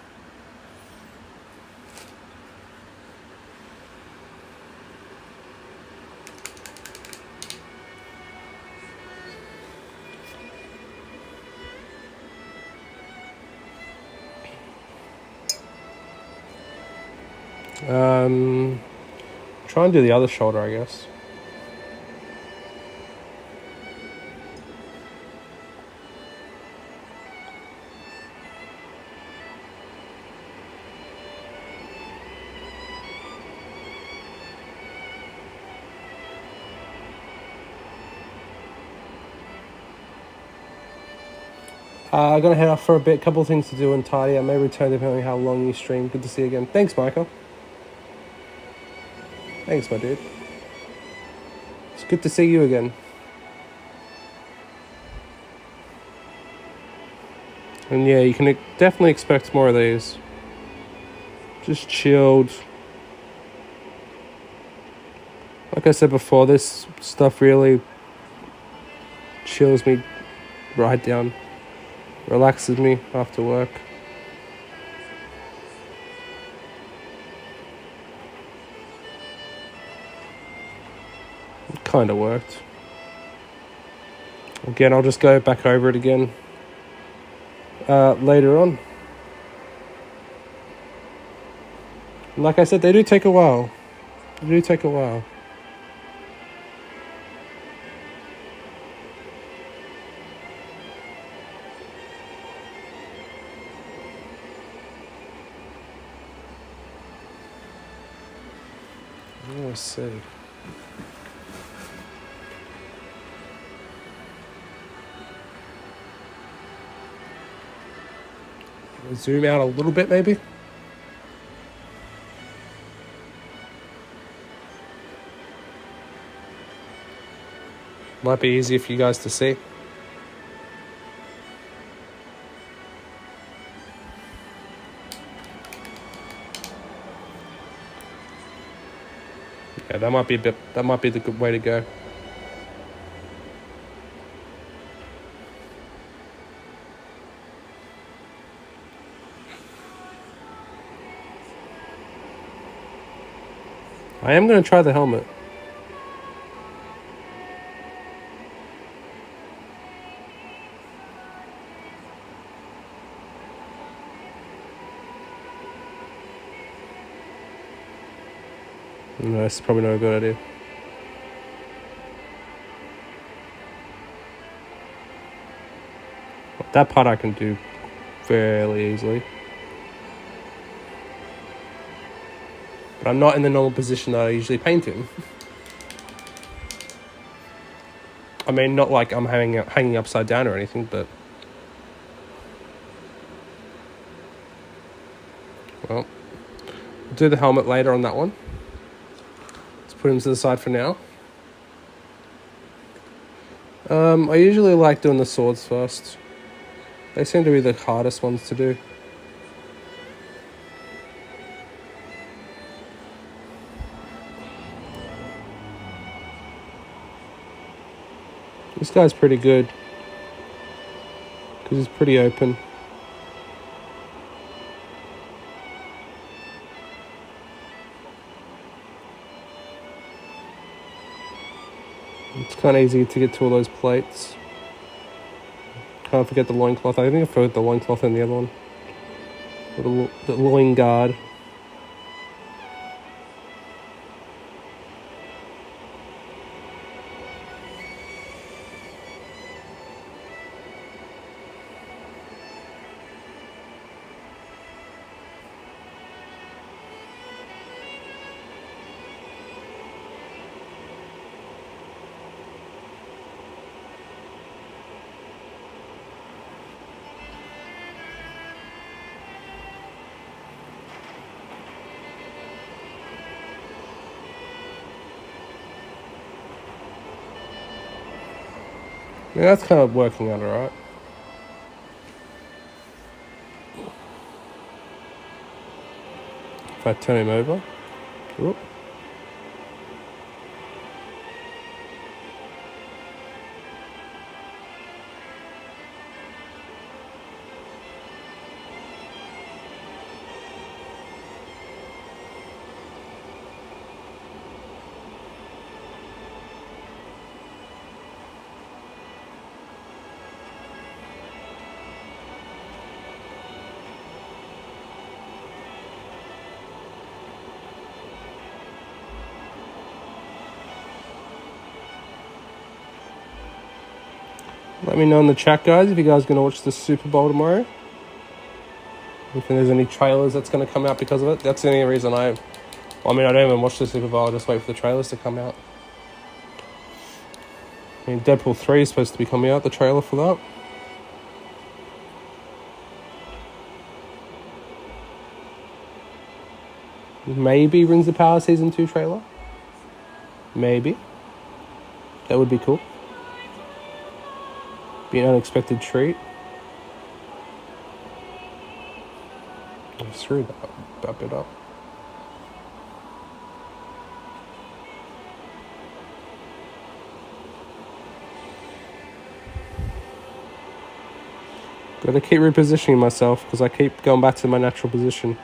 Try and do the other shoulder, I guess. I'm going to head off for a bit. Couple of things to do and tidy. I may return depending on how long you stream. Good to see you again. Thanks, Michael. Thanks, my dude. It's good to see you again. And yeah, you can definitely expect more of these. Just chilled. Like I said before, this stuff really chills me right down. Relaxes me after work. It kind of worked. Again, I'll just go back over it again later on. And like I said, they do take a while. They do take a while. Let's see. Zoom out a little bit, maybe. Might be easier for you guys to see. Yeah, that might be the good way to go. I am going to try the helmet. No, it's probably not a good idea. That part I can do fairly easily. But I'm not in the normal position that I usually paint in. I mean, not like I'm hanging upside down or anything, but... Well, we'll do the helmet later on that one. Let's put him to the side for now. I usually like doing the swords first. They seem to be the hardest ones to do. This guy's pretty good because he's pretty open. It's kind of easy to get to all those plates. Can't forget the loincloth. I think I forgot the loincloth in the other one. The loin guard. Yeah, that's kind of working out alright. If I turn him over. Whoop. Let me know in the chat, guys, if you guys are going to watch the Super Bowl tomorrow. If there's any trailers that's going to come out because of it. That's the only reason I don't even watch the Super Bowl. I just wait for the trailers to come out. I mean, Deadpool 3 is supposed to be coming out, the trailer for that. Maybe Rings of Power Season 2 trailer. Maybe. That would be cool. Be an unexpected treat. I screwed that bit up. Gotta keep repositioning myself because I keep going back to my natural position.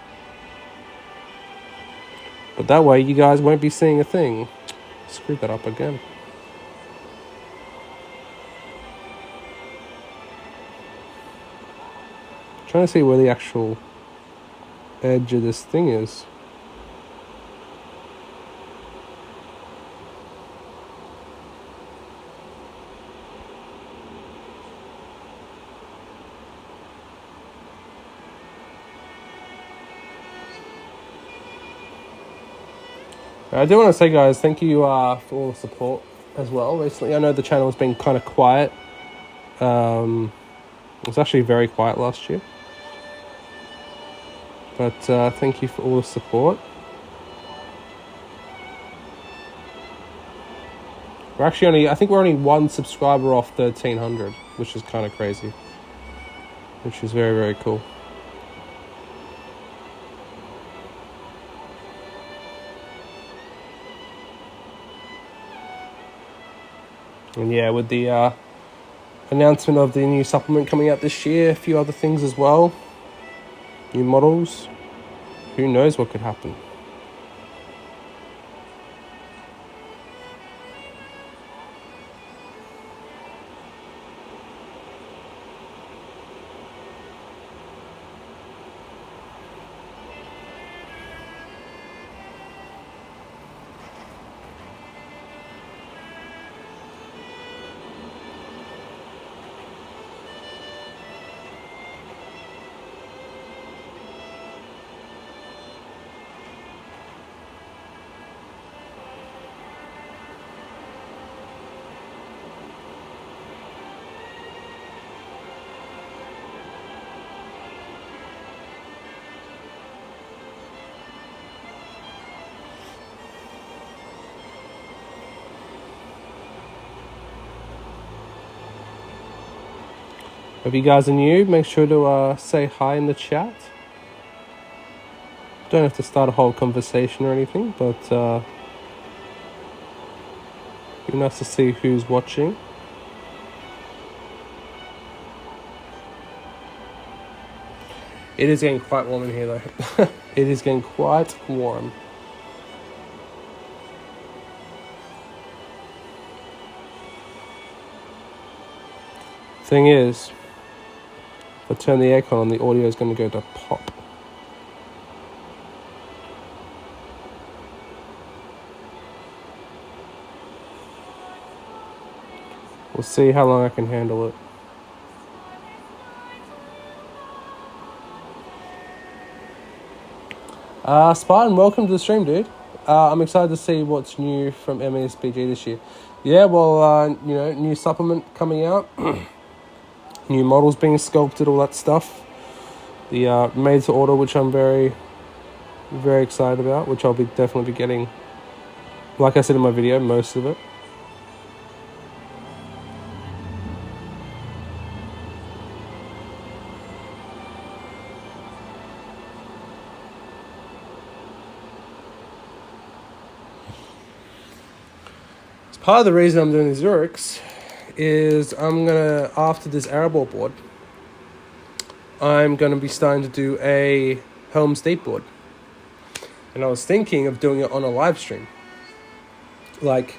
But that way you guys won't be seeing a thing. Screwed that up again. Trying to see where the actual edge of this thing is. I do want to say, guys, thank you for all the support as well recently. I know the channel has been kind of quiet. It was actually very quiet last year. But thank you for all the support. I think we're only one subscriber off 1,300, which is kind of crazy. Which is very, very cool. And yeah, with the announcement of the new supplement coming out this year, a few other things as well, new models, who knows what could happen. If you guys are new, make sure to say hi in the chat. Don't have to start a whole conversation or anything, but it'd be nice to see who's watching. It is getting quite warm in here though. It is getting quite warm. Thing is, if I turn the aircon on, the audio is going to go to pop. We'll see how long I can handle it. Spartan, welcome to the stream, dude. I'm excited to see what's new from MASBG this year. Yeah, well, new supplement coming out. New models being sculpted, all that stuff. The made to order, which I'm very, very excited about, which I'll be definitely be getting, like I said in my video, most of it. Part of the reason I'm doing these Zurichs is I'm gonna, after this Arable board, I'm gonna be starting to do a Helm's Deep board. And I was thinking of doing it on a live stream. Like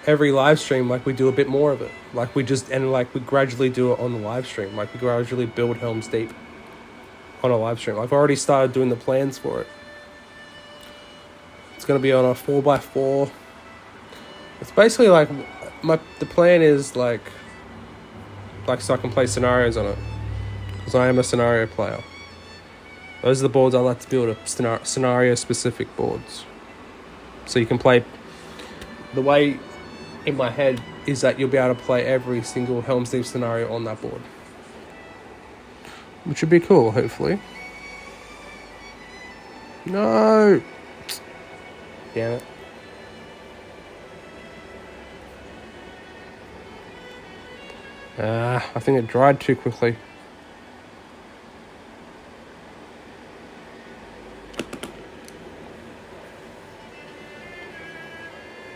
every live stream, like we do a bit more of it. Like we gradually do it on the live stream. Like we gradually build Helm's Deep on a live stream. I've already started doing the plans for it. It's gonna be on a 4x4. It's basically like the plan is like so I can play scenarios on it, because I am a scenario player. Those are the boards I like to build, scenario specific boards. So you can play, the way in my head is that you'll be able to play every single Helm's Deep scenario on that board, which would be cool, hopefully. No! Damn it. I think it dried too quickly.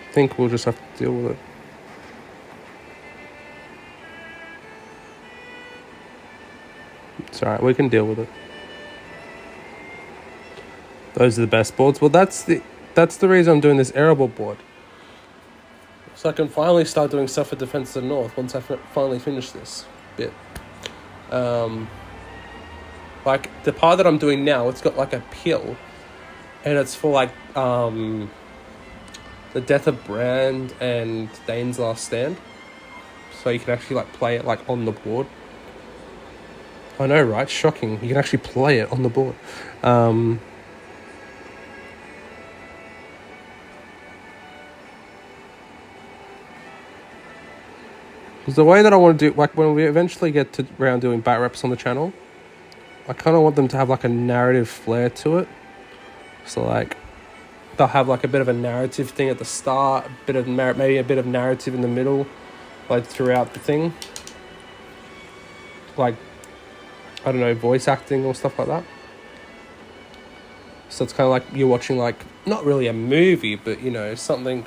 I think we'll just have to deal with it. It's alright, we can deal with it. Those are the best boards. Well, that's the reason I'm doing this Arable board. So I can finally start doing stuff for Defense of the North once I finally finish this bit. Like, the part that I'm doing now, it's got like a pill. And it's for like, the Death of Brand and Dane's Last Stand. So you can actually like play it like on the board. I know, right? Shocking. You can actually play it on the board. Because the way that I want to do, like when we eventually get to around doing bat reps on the channel, I kind of want them to have like a narrative flair to it. So like, they'll have like a bit of a narrative thing at the start, a bit of maybe a bit of narrative in the middle, like throughout the thing. Like, I don't know, voice acting or stuff like that. So it's kind of like you're watching like, not really a movie, but you know, something,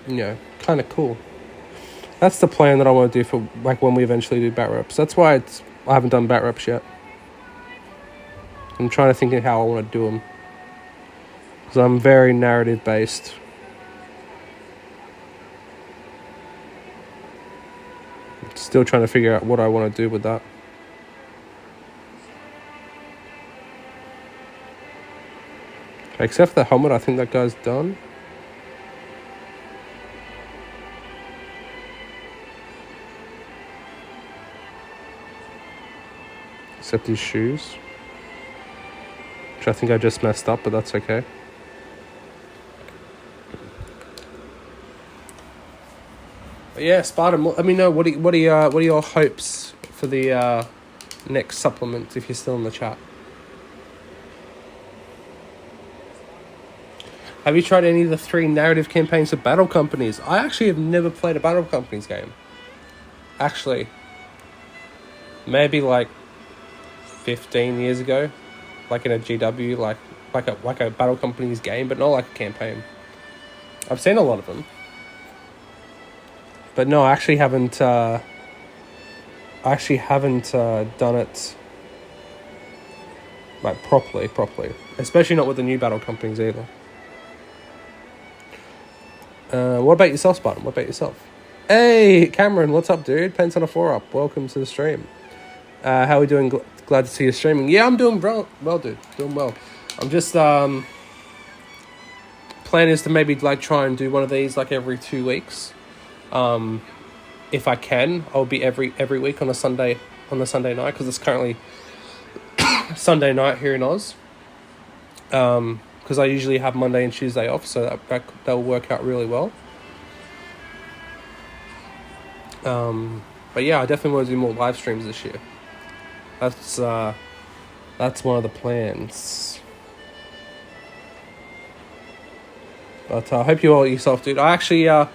you know, kind of cool. That's the plan that I want to do for like when we eventually do bat reps. That's why I haven't done bat reps yet. I'm trying to think of how I want to do them. Because I'm very narrative based. Still trying to figure out what I want to do with that. Okay, except for the helmet, I think that guy's done. Except his shoes. Which I think I just messed up, but that's okay. But yeah, Spartan, let me know what are your hopes for the next supplement if you're still in the chat. Have you tried any of the 3 narrative campaigns of Battle Companies? I actually have never played a Battle Companies game. Actually, maybe like 15 years ago, like in a GW, like a Battle Companies game, but not like a campaign. I've seen a lot of them, but no, I actually haven't done it like properly, especially not with the new Battle Companies either. What about yourself, Spartan? What about yourself? Hey, Cameron, what's up, dude? Pence on a 4-up. Welcome to the stream. How are we doing? Glad to see you streaming. Yeah, I'm doing well, dude. Doing well. I'm just plan is to maybe like try and do one of these like every 2 weeks. If I can, I'll be every week on the Sunday night, because it's currently Sunday night here in Oz. Because I usually have Monday and Tuesday off, so that'll work out really well. But yeah, I definitely want to do more live streams this year. That's one of the plans. But I hope you all yourself, dude. I actually I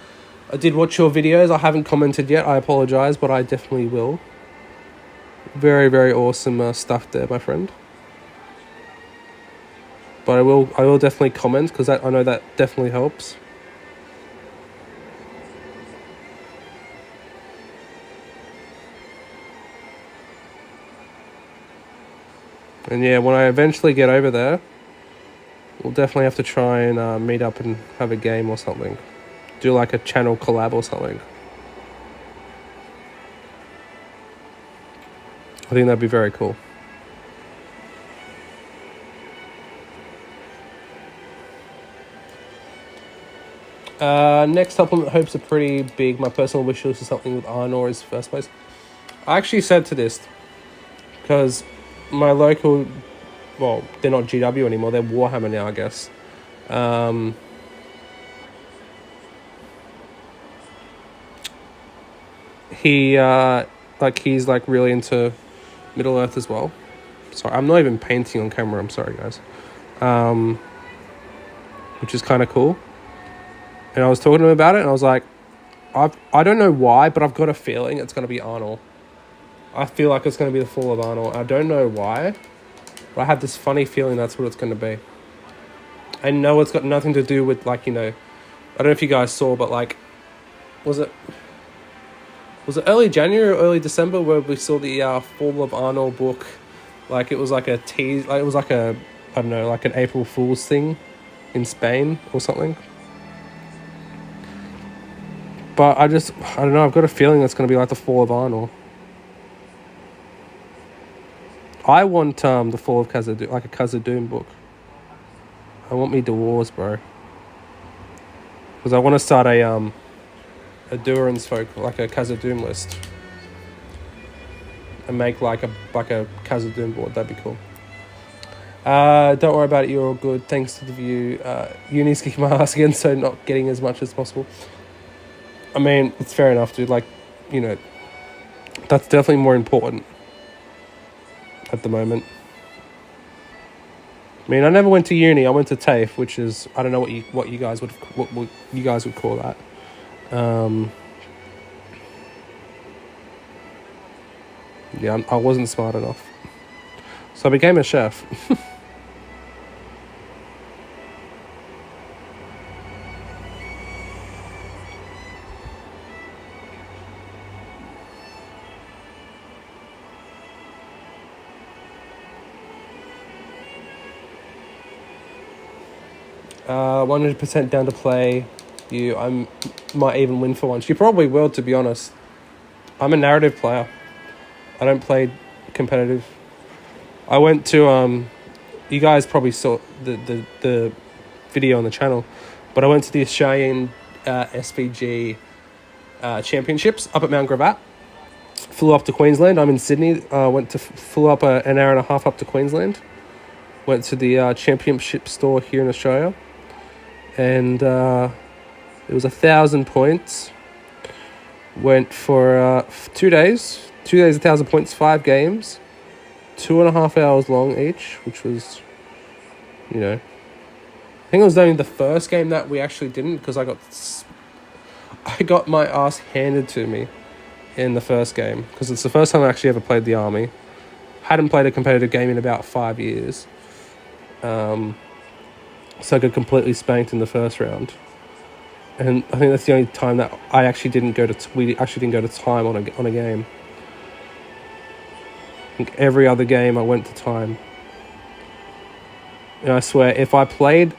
did watch your videos. I haven't commented yet. I apologize, but I definitely will. Very, very awesome stuff there, my friend. But I will definitely comment, because I know that definitely helps. And yeah, when I eventually get over there, we'll definitely have to try and meet up and have a game or something. Do like a channel collab or something. I think that'd be very cool. Next supplement hopes are pretty big. My personal wish list is something with Arnor as first place. I actually said to this because my local, well, they're not GW anymore, they're Warhammer now, I guess. He's like really into Middle Earth as well. Sorry, I'm not even painting on camera, I'm sorry guys. Which is kind of cool. And I was talking to him about it, and I was like, I don't know why, but I've got a feeling it's going to be Arnold. I feel like it's going to be the fall of Arnold. I don't know why, but I have this funny feeling that's what it's going to be. I know it's got nothing to do with, like, you know, I don't know if you guys saw, but, like, was it early January or early December where we saw the Fall of Arnold book? Like, it was like a tease, like, it was like a, I don't know, like an April Fool's thing in Spain or something. But I don't know, I've got a feeling it's going to be like the Fall of Arnold. I want the Fall of Khazad-dûm, like a Khazad-dûm book. I want me Dwarves, bro. Because I want to start a Durance folk, like a Khazad-dûm list. And make like a Khazad-dûm board, that'd be cool. Don't worry about it, you're all good. Thanks to the view. Uni's kicking my ass again, so not getting as much as possible. I mean, it's fair enough, dude. Like, you know, that's definitely more important at the moment. I mean, I never went to uni. I went to TAFE, which is, I don't know what you guys would call that. Yeah, I wasn't smart enough, so I became a chef. 100% down to play you. I might even win for once. You probably will, to be honest. I'm a narrative player. I don't play competitive. I went to you guys probably saw the video on the channel, but I went to the Australian SPG championships up at Mount Gravatt. Flew up to Queensland. I'm in Sydney. Flew up an hour and a half up to Queensland. Went to the championship store here in Australia, and it was 1,000 points. Went for 2 days. 2 days, 1,000 points, 5 games, 2.5 hours long each, which was, you know, I think it was only the first game that we actually didn't, because I got my ass handed to me in the first game, because it's the first time I actually ever played the army. Hadn't played a competitive game in about 5 years. So I got completely spanked in the first round. And I think that's the only time that I actually didn't go to, we actually didn't go to time on a game. I think every other game I went to time. And I swear, if I played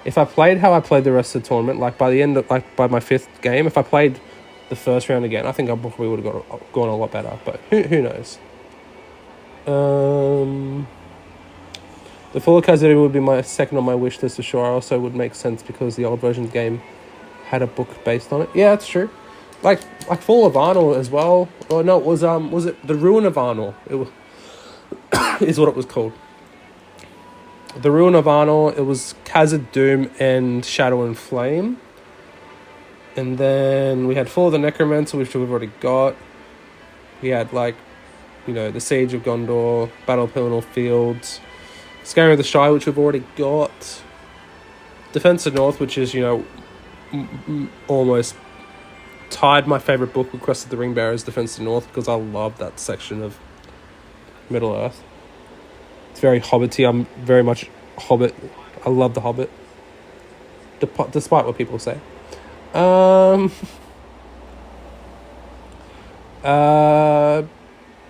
how I played the rest of the tournament, like by the end of, like by my 5th game, if I played the first round again, I think I probably would have gone a lot better. But who knows? The Full Khazad would be my second on my wish list for sure. I also would make sense because the old version game had a book based on it. Yeah, that's true. Like Fall of Arnor as well. Oh no, it was it the Ruin of Arnor? It was, is what it was called. The Ruin of Arnor. It was Khazad Doom and Shadow and Flame. And then we had Fall of the Necromancer, which we've already got. We had the Siege of Gondor, Battle of Pelennor Fields, Scaring of the Shire, which we've already got. Defense of North, which is almost tied my favourite book with Crest of the Ring Bearers, Defense of North, because I love that section of Middle Earth. It's very hobbity. I'm very much Hobbit. I love the Hobbit, despite what people say.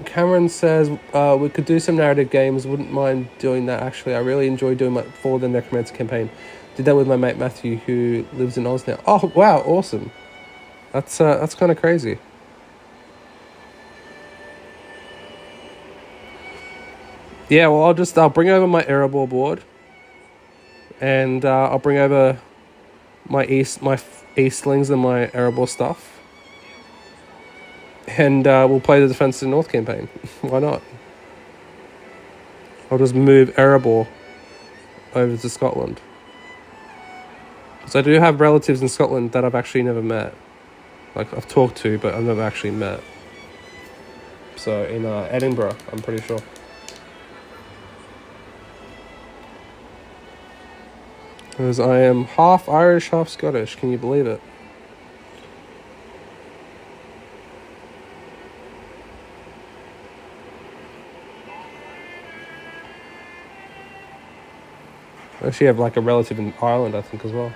Cameron says we could do some narrative games. Wouldn't mind doing that, actually. I really enjoy doing my For the Necromancer campaign. Did that with my mate Matthew, who lives in Oz now. Oh wow, awesome. That's kind of crazy. Yeah, well, I'll bring over my Erebor board, and I'll bring over my Eastlings and my Erebor stuff, and we'll play the Defense of the North campaign. Why not? I'll just move Erebor over to Scotland. So I do have relatives in Scotland that I've actually never met. Like, I've talked to, but I've never actually met. So, in Edinburgh, I'm pretty sure. Because I am half Irish, half Scottish. Can you believe it? I actually have, a relative in Ireland, I think, as well.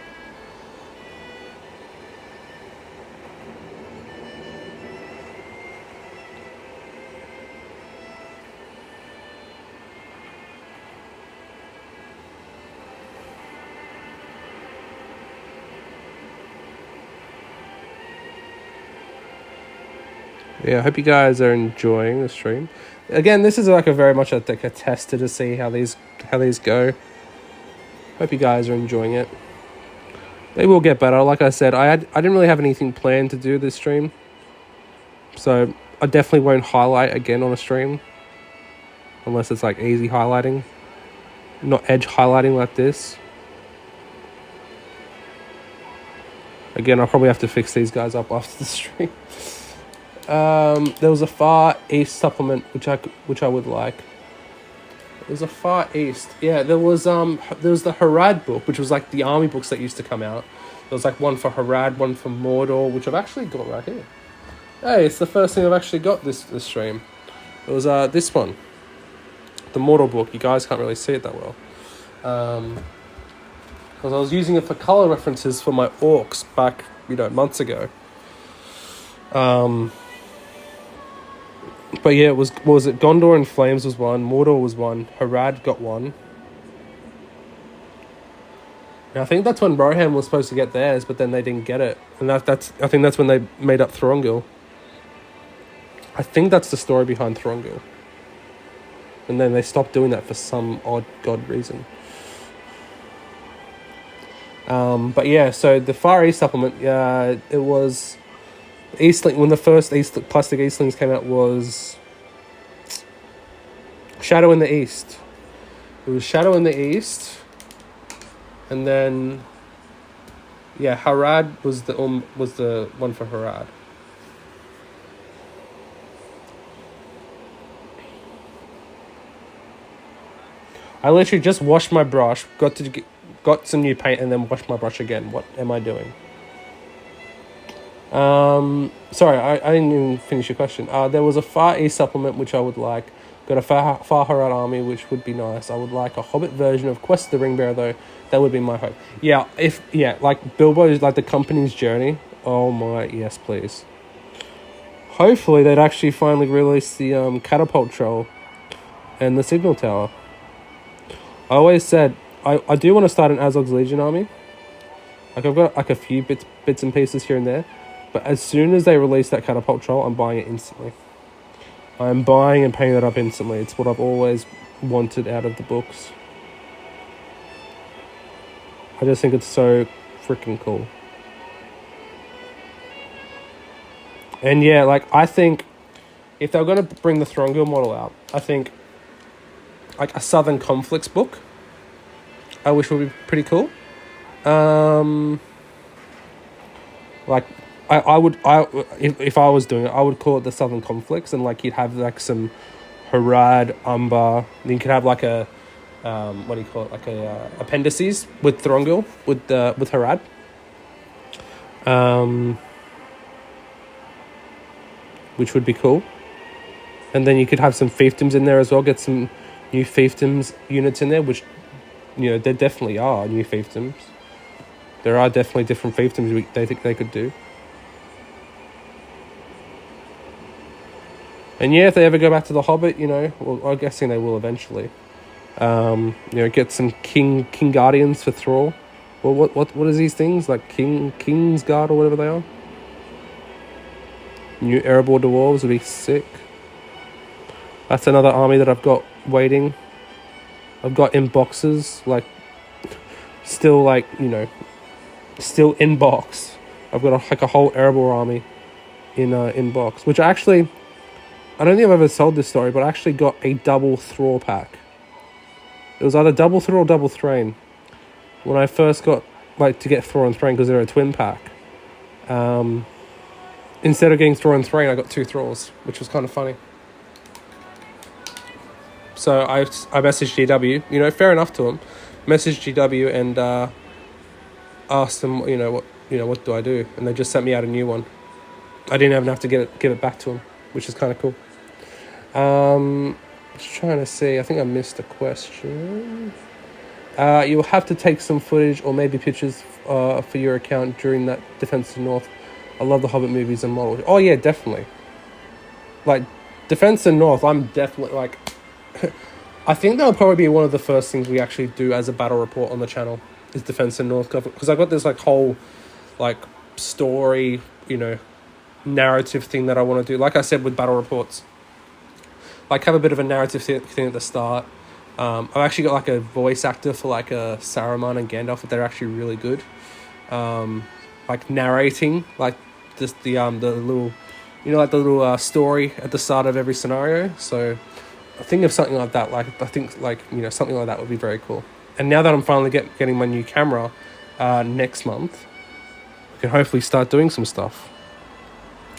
Yeah, I hope you guys are enjoying the stream. Again, this is a very much a tester to see how these go. Hope you guys are enjoying it. They will get better. Like I said, I didn't really have anything planned to do this stream, so I definitely won't highlight again on a stream unless it's easy highlighting, not edge highlighting like this. Again, I'll probably have to fix these guys up after the stream. There was a Far East supplement which I would like. There's a Far East. Yeah, there was the Harad book, which was like the army books that used to come out. There was like one for Harad, one for Mordor, which I've actually got right here. Hey, it's the first thing I've actually got this stream. It was this one, the Mordor book. You guys can't really see it that well, because I was using it for color references for my orcs back, months ago. But yeah, what was it? Gondor in Flames was one. Mordor was one. Harad got one. And I think that's when Rohan was supposed to get theirs, but then they didn't get it. And I think that's when they made up Thorongil. I think that's the story behind Thorongil. And then they stopped doing that for some odd god reason. But yeah, so the Far East supplement, it was Eastling. When the first plastic Eastlings came out, was Shadow in the East. It was Shadow in the East, and then Harad was the one for Harad. I literally just washed my brush, got some new paint, and then washed my brush again. What am I doing? Sorry, I didn't even finish your question. There was a Far East supplement which I would like. Got a Far Harad army, which would be nice. I would like a Hobbit version of Quest of the Ringbearer, though. That would be my hope. Yeah, like Bilbo's, like the company's journey. Oh my, yes, please. Hopefully they'd actually finally release the catapult troll and the signal tower. I always said I do want to start an Azog's Legion army. Like I've got like a few bits and pieces here and there, but as soon as they release that catapult troll, I'm buying it instantly. I'm buying and paying that up instantly. It's what I've always wanted out of the books. I just think it's so freaking cool. And yeah, like I think if they're going to bring the Thorongil model out, I think like a Southern Conflicts book, I wish would be pretty cool. Like if I was doing it, I would call it the Southern Conflicts, and like you'd have like some Harad, Umbar, then you could have like a what do you call it, like a appendices with Thorongil with Harad. Which would be cool. And then you could have some fiefdoms in there as well, get some new fiefdoms units in there, which, there definitely are new fiefdoms. There are definitely different fiefdoms they think they could do. And yeah, if they ever go back to the Hobbit, well, I'm guessing they will eventually. Get some King Guardians for Thrall. Well, what is these things? Like King's Guard or whatever they are? New Erebor Dwarves would be sick. That's another army that I've got waiting. I've got in boxes, like, still like, still in box. I've got a whole Erebor army in box, which I don't think I've ever sold this story, but I actually got a double Thrall pack. It was either double Thrall or double Thrain. When I first got, to get Thrall and Thrain, because they're a twin pack. Instead of getting Thrall and Thrain, I got 2 Thralls, which was kind of funny. So I messaged GW, fair enough to him. Messaged GW and asked them, what do I do? And they just sent me out a new one. I didn't even have to give it back to him, which is kind of cool. Just trying to see. I think I missed a question. You'll have to take some footage or maybe pictures for your account during that Defense of the North. I love the Hobbit movies and models. Oh yeah, definitely. Like Defense of the North, I'm definitely like. I think that'll probably be one of the first things we actually do as a battle report on the channel is Defense of the North, because I've got this whole story, narrative thing that I want to do. Like I said with battle reports, have a bit of a narrative thing at the start. I've actually got a voice actor for a Saruman and Gandalf, but they're actually really good. Narrating just the little, the little story at the start of every scenario. So I think of something like that. Something like that would be very cool. And now that I'm finally getting my new camera next month, can hopefully start doing some stuff.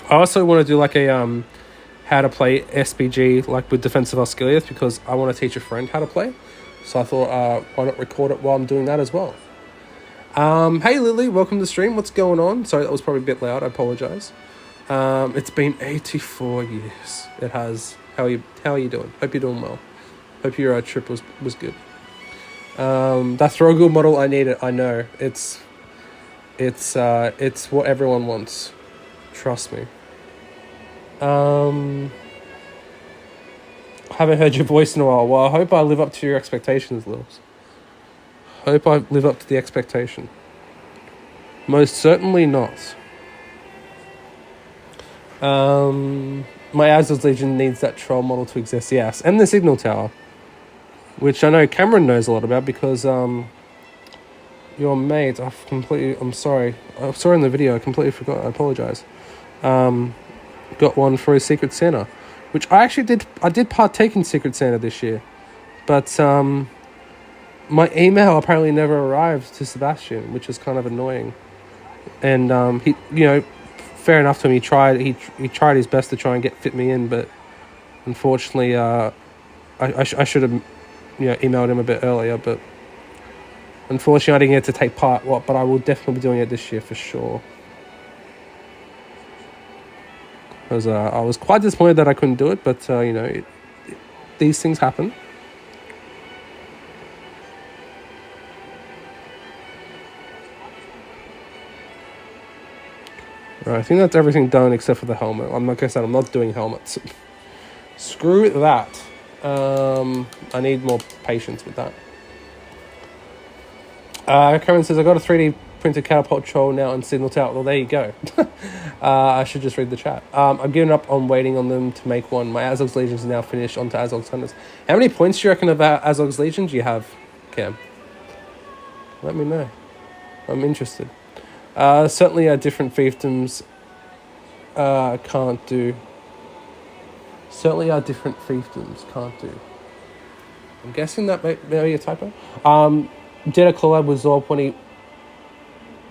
I also want to do like a how to play SPG like with Defense of Osgiliath, because I want to teach a friend how to play. So I thought, why not record it while I'm doing that as well. Hey Lily, welcome to the stream. What's going on? Sorry, that was probably a bit loud. I apologize. It's been 84 years. It has. How are you doing? Hope you're doing well. Hope your trip was good. That Throggle model, I need it. I know. It's what everyone wants. Trust me. Haven't heard your voice in a while. Well, I hope I live up to your expectations, Lils. Hope I live up to the expectation. Most certainly not. My Azul's Legion needs that troll model to exist, yes. And the Signal Tower, which I know Cameron knows a lot about, because your mate, I'm sorry. I saw in the video, I completely forgot. I apologize. Got one for his Secret Santa, which I did partake in Secret Santa this year, but my email apparently never arrived to Sebastian, which is kind of annoying. And he, fair enough to him. He tried his best to try and fit me in, but unfortunately, I should have emailed him a bit earlier. But unfortunately, I didn't get to take part. But I will definitely be doing it this year for sure. Because I was quite disappointed that I couldn't do it, but these things happen. Right, I think that's everything done except for the helmet. Like I said, I'm not doing helmets. Screw that. I need more patience with that. Karen says, I got a 3D printed catapult troll now in Signal Tower. Well, there you go. I should just read the chat. I'm giving up on waiting on them to make one. My Azog's Legions is now finished. On to Azog's Hunters. How many points do you reckon of Azog's Legions you have, Cam? Let me know. I'm interested. Certainly different fiefdoms can't do. Certainly different fiefdoms can't do. I'm guessing that may be a typo. Did a collab with Zorb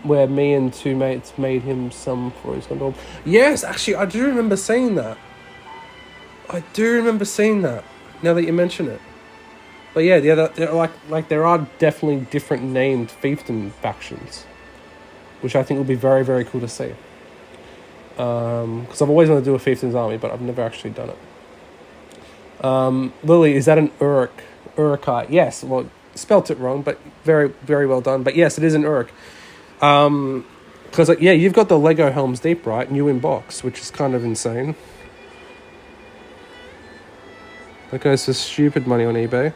where me and two mates made him some for his condom. Yes, actually, I do remember seeing that. Now that you mention it. But yeah, there are definitely different named fiefdom factions, which I think will be very, very cool to see. Because I've always wanted to do a fiefdom's army, but I've never actually done it. Lily, is that an Urukite? Yes, well, spelt it wrong, but very, very well done. But yes, it is an Uruk. Because, you've got the Lego Helm's Deep, right? New in box, which is kind of insane. That goes for stupid money on eBay.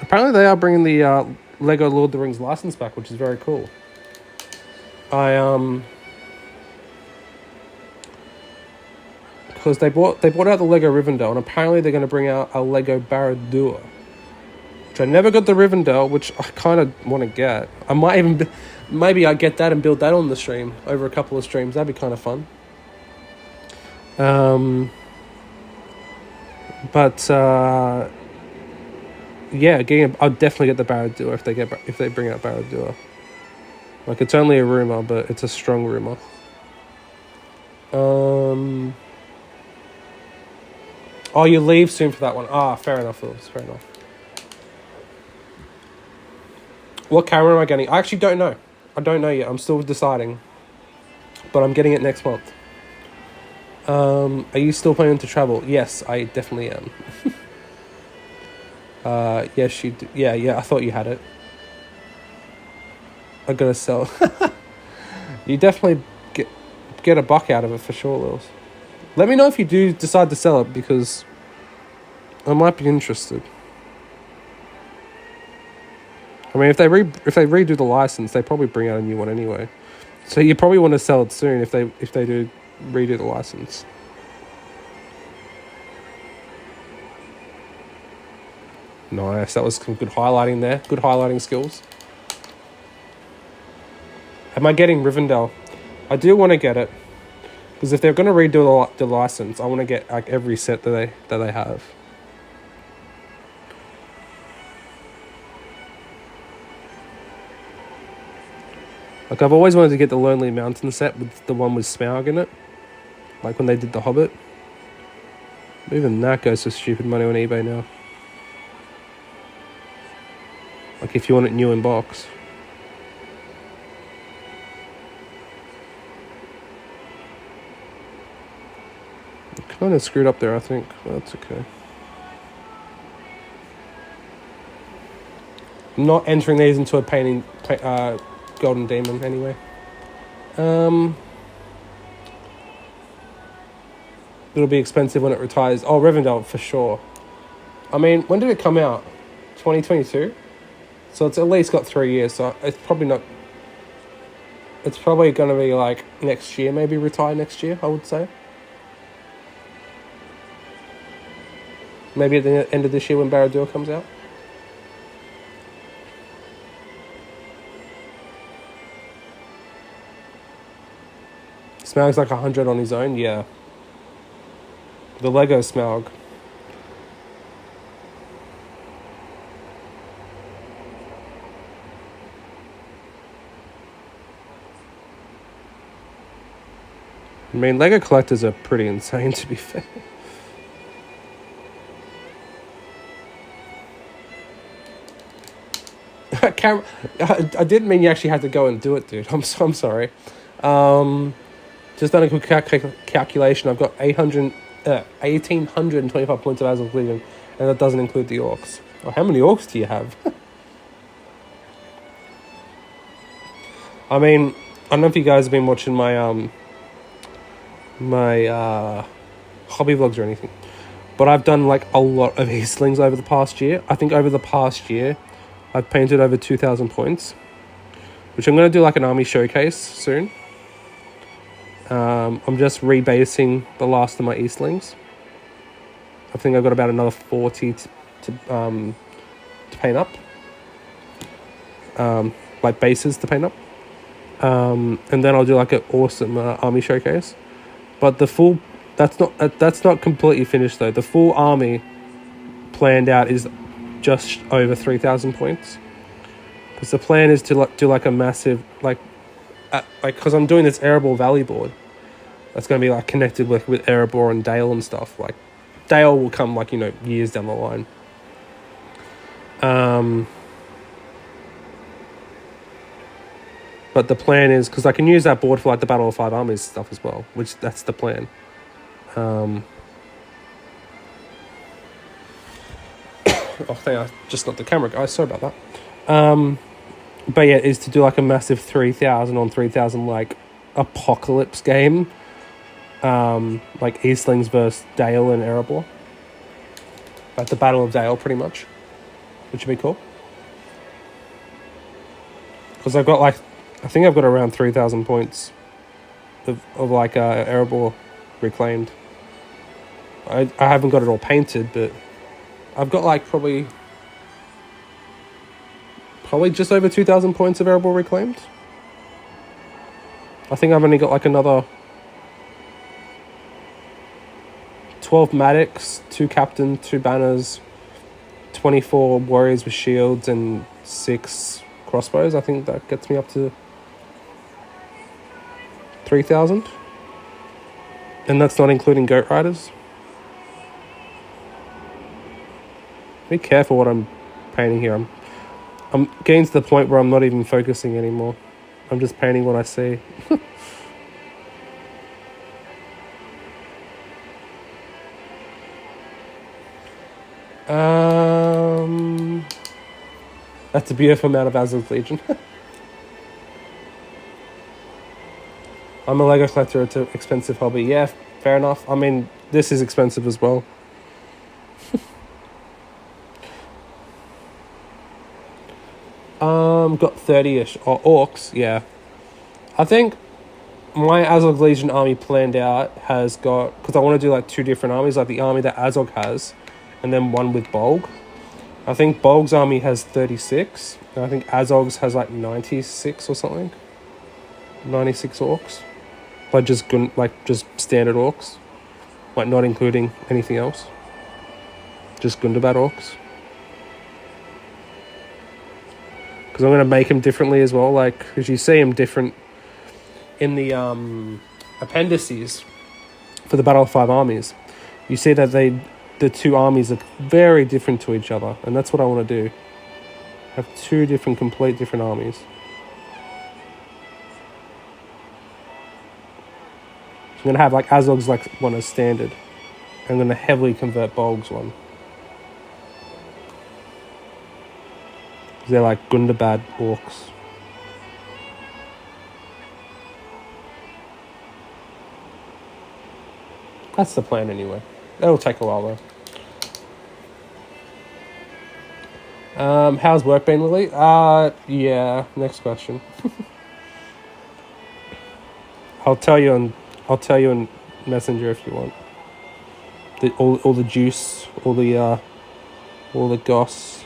Apparently they are bringing the Lego Lord of the Rings license back, which is very cool. Because they bought out the Lego Rivendell, and apparently they're going to bring out a Lego Barad-dûr, which I never got the Rivendell, which I kind of want to get. I might even maybe I get that and build that on the stream over a couple of streams. That'd be kind of fun. I'll definitely get the Barad-dûr if they bring out Barad-dûr. Like, it's only a rumor, but it's a strong rumor. Oh, you leave soon for that one. Fair enough, Phillips. Fair enough. What camera am I getting? I actually don't know. I don't know yet. I'm still deciding. But I'm getting it next month. Are you still planning to travel? Yes, I definitely am. Yes, you do. Yeah, I thought you had it. I gotta sell. You definitely get a buck out of it for sure, Lils. Let me know if you do decide to sell it, because I might be interested. I mean, if they redo the license, they probably bring out a new one anyway. So you probably want to sell it soon if they do redo the license. Nice, that was some good highlighting there. Good highlighting skills. Am I getting Rivendell? I do want to get it, because if they're going to redo the license, I want to get like every set that they have. Like, I've always wanted to get the Lonely Mountain set with the one with Smaug in it. Like when they did The Hobbit. Even that goes for stupid money on eBay now. Like if you want it new in box. Kind of screwed up there, I think. That's okay. I'm not entering these into a painting, Golden Demon anyway. It'll be expensive when it retires. Oh, Rivendell, for sure. I mean, when did it come out? 2022? So it's at least got 3 years, so it's probably not... It's probably going to be like next year, maybe retire next year, I would say. Maybe at the end of this year when Barad-dûr comes out. Smaug's like 100 on his own, yeah. The Lego Smaug. I mean, Lego collectors are pretty insane, to be fair. I didn't mean you actually had to go and do it, dude. I'm sorry. Just done a quick calculation. I've got 1,825 points of Azul Legion, and that doesn't include the orcs. Well, how many orcs do you have? I mean, I don't know if you guys have been watching my hobby vlogs or anything, but I've done like a lot of Eastlings over the past year. I think over the past year, I've painted over 2,000 points, which I'm going to do like an army showcase soon. I'm just rebasing the last of my Eastlings. I think I've got about another 40 to paint up. Like bases to paint up. And then I'll do like an awesome army showcase. But the full... That's not completely finished though. The full army planned out is just over 3,000 points. Because the plan is to do like a massive... because I'm doing this Erebor Valley board. That's going to be like connected with Erebor and Dale and stuff. Like Dale will come like, years down the line. But the plan is, because I can use that board for like the Battle of Five Armies stuff as well, which that's the plan. Oh, thank I just knocked the camera, guys. Sorry about that. But yeah, is to do like a massive 3,000 on 3,000 like apocalypse game. Like Eastlings versus Dale and Erebor. Like the Battle of Dale, pretty much. Which would be cool. Because I've got like, I think I've got around 3,000 points of like Erebor reclaimed. I haven't got it all painted, but I've got like probably just over 2,000 points of Erebor reclaimed. I think I've only got like another 12 Maddox, 2 Captain, 2 Banners, 24 Warriors with Shields, and 6 Crossbows. I think that gets me up to 3,000. And that's not including Goat Riders. Be careful what I'm painting here. I'm getting to the point where I'm not even focusing anymore. I'm just painting what I see. That's a beautiful amount of Azul's Legion. I'm a Lego collector. It's an expensive hobby. Yeah, fair enough. I mean, this is expensive as well. Got 30-ish. Orcs, yeah. I think my Azog Legion army planned out has got... Because I want to do like 2 different armies, like the army that Azog has, and then one with Bolg. I think Bolg's army has 36, and I think Azog's has like 96 or something. 96 orcs. Like just standard orcs. Like not including anything else. Just Gundabad orcs. because I'm going to make them differently as well. Like, because you see them different in the appendices for the Battle of Five Armies. You see that the two armies are very different to each other, and that's what I want to do. Have two complete different armies. So I'm going to have like Azog's like one as standard. I'm going to heavily convert Bolg's one. They're like Gundabad orcs. That's the plan anyway. That'll take a while though. How's work been, Lily? Yeah. Next question. I'll tell you in Messenger if you want. All the juice, all the goss.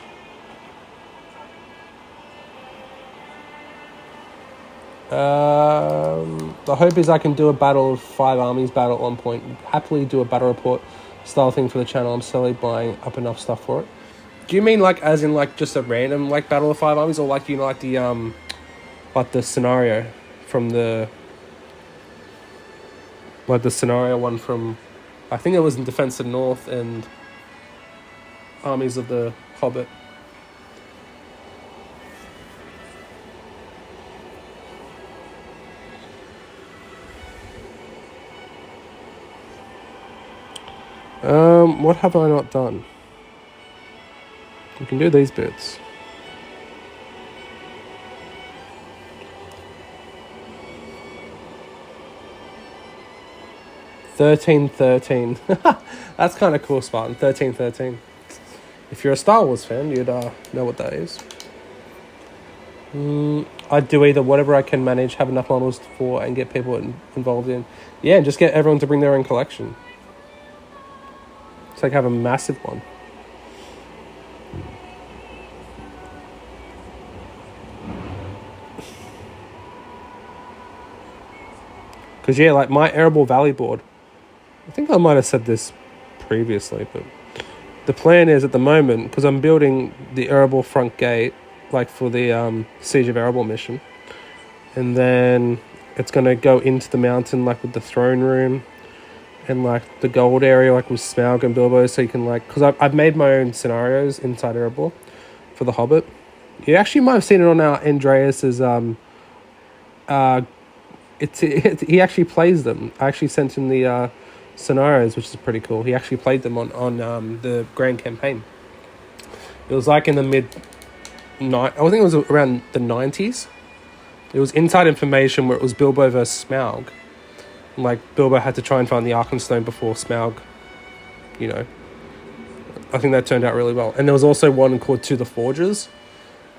The hope is I can do a Battle of Five Armies battle at one point. Happily do a battle report style thing for the channel. I'm slowly buying up enough stuff for it. Do you mean like as in like just a random like Battle of Five Armies, or like, you know, like the scenario from the scenario one from, I think it was in Defense of the North and Armies of the Hobbit. What have I not done? You can do these bits. $13.13. That's kind of cool, Spartan. $13.13. If you're a Star Wars fan, you'd know what that is. I'd do either whatever I can manage, have enough models for, and get people involved in. Yeah, and just get everyone to bring their own collection. It's like have a massive one. Because, yeah, like my Erebor Valley board, I think I might have said this previously, but the plan is at the moment, because I'm building the Erebor front gate, like for the Siege of Erebor mission, and then it's going to go into the mountain, like with the throne room, and like the gold area, like with Smaug and Bilbo, so you can like, because I've made my own scenarios inside Erebor for the Hobbit. You actually might have seen it on our Andreas's he actually plays them. I actually sent him the scenarios, which is pretty cool. He actually played them on the Grand Campaign. It was like in the I think it was around the 90s. It was inside information where it was Bilbo versus Smaug. Like, Bilbo had to try and find the Arkenstone before Smaug, you know. I think that turned out really well. And there was also one called To the Forges,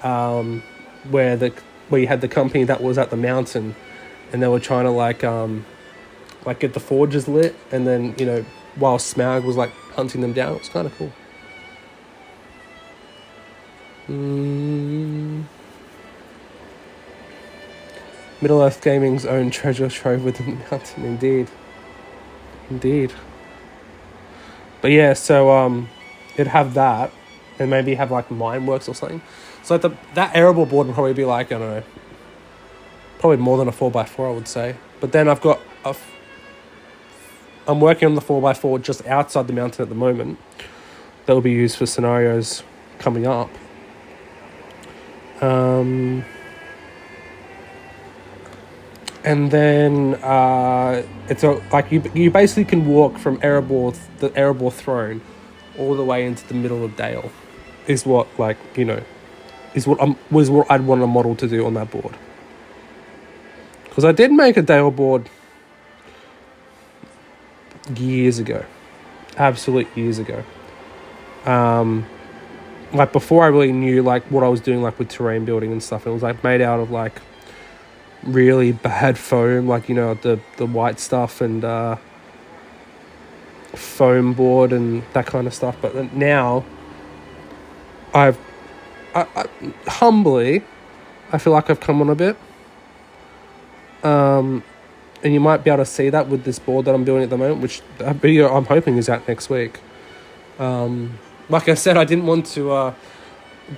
where you had the company that was at the mountain, and they were trying to like get the forges lit, and then, you know, while Smaug was like hunting them down. It was kind of cool. Middle-earth Gaming's own treasure trove within the mountain, indeed. But yeah, so it'd have that, and maybe have like Mineworks or something. So that Erebor board would probably be like, I don't know, probably more than a 4x4, I would say. But then I've got I'm working on the 4x4 just outside the mountain at the moment. That will be used for scenarios coming up. And then it's like you basically can walk from the Erebor throne all the way into the middle of Dale. Is what, like, you know, was what I'd want a model to do on that board. Because I did make a Dale board years ago, absolute years ago. Like before I really knew like what I was doing, like with terrain building and stuff. It was like made out of like really bad foam, like, you know, the white stuff and foam board and that kind of stuff. But now I humbly, I feel like I've come on a bit. And you might be able to see that with this board that I'm doing at the moment, which that video I'm hoping is out next week. Like I said, I didn't want to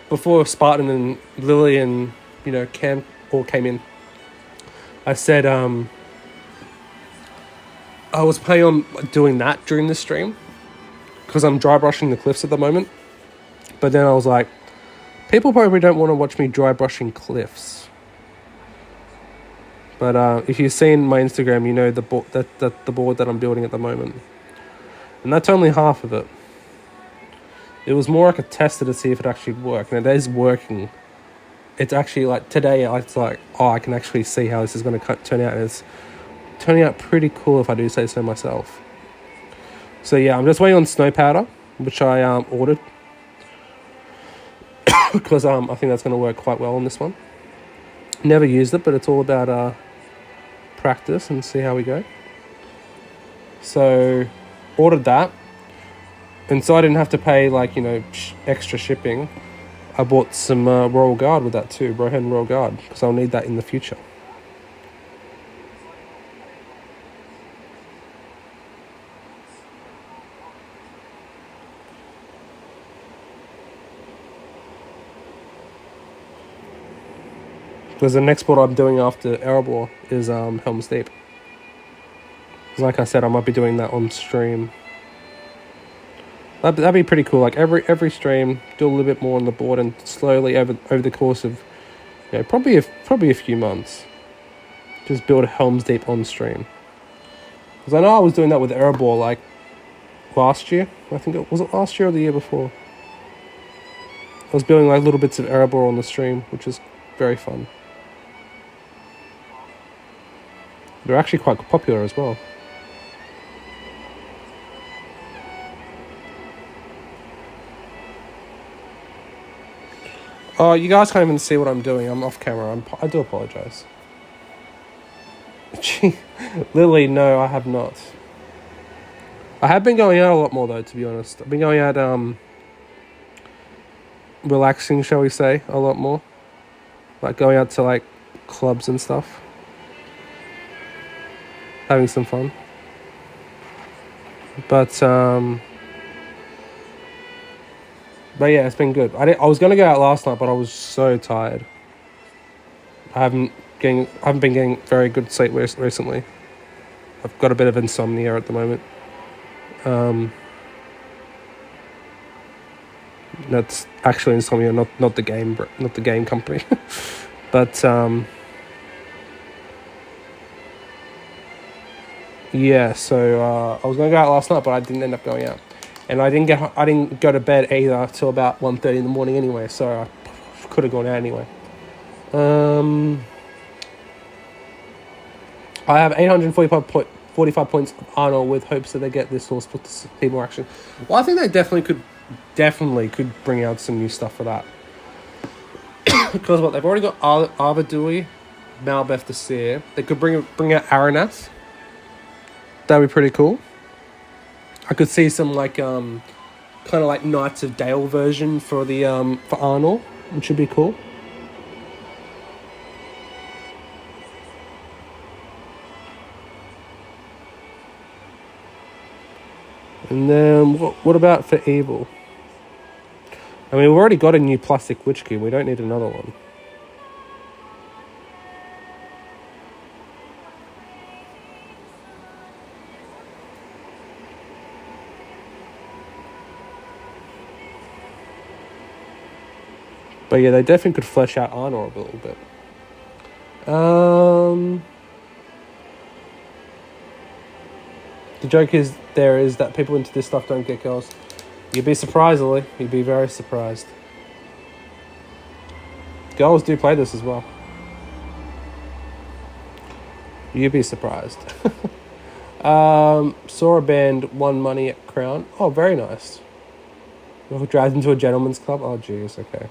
before Spartan and Lily and Cam all came in, I said I was planning on doing that during the stream because I'm dry brushing the cliffs at the moment. But then I was like, people probably don't want to watch me dry brushing cliffs. But if you've seen my Instagram, you know the board that I'm building at the moment, and that's only half of it. It was more like a tester to see if it actually worked, and it is working. It's actually like today, it's like, oh, I can actually see how this is going to turn out, and it's turning out pretty cool if I do say so myself. So yeah, I'm just waiting on snow powder, which I ordered because I think that's going to work quite well on this one. Never used it, but it's all about practice and see how we go. So ordered that, and so I didn't have to pay extra shipping. I bought some Royal Guard with that too, Brohen Royal Guard, because I'll need that in the future. Because the next board I'm doing after Erebor is Helm's Deep. Like I said, I might be doing that on stream. That'd be pretty cool. Like every stream, do a little bit more on the board, and slowly over the course of probably a few months, just build a Helm's Deep on stream. Because I know I was doing that with Erebor like last year. I think it was last year or the year before. I was building like little bits of Erebor on the stream, which was very fun. They're actually quite popular as well. Oh, you guys can't even see what I'm doing. I'm off camera. I do apologise. Gee, Lily, no, I have not. I have been going out a lot more though, to be honest. I've been going out relaxing, shall we say, a lot more. Like going out to like clubs and stuff. Having some fun. But yeah, it's been good. I was going to go out last night, but I was so tired. I haven't been getting very good sleep recently. I've got a bit of insomnia at the moment. That's actually insomnia, not the game company. But yeah, so I was going to go out last night, but I didn't end up going out. And I didn't go to bed either till about 1:30 in the morning anyway, so I could have gone out anyway. I have 845 points of Arnold with hopes that they get this or split to see more action. Well, I think they definitely could bring out some new stuff for that. Because they've already got Arvidui, Malbeth the Seer. They could bring out Aranath. That'd be pretty cool. I could see some kind of like Knights of Dale version for the for Arnold, which would be cool. And then what about for Evil? I mean, we've already got a new plastic Witch Cube. We don't need another one. But yeah, they definitely could flesh out Arnor a little bit. The joke is that people into this stuff don't get girls. You'd be surprised, Lily. You'd be very surprised. Girls do play this as well. You'd be surprised. Saw a band, won money at Crown. Oh, very nice. Dragged into a gentleman's club. Oh, jeez. Okay.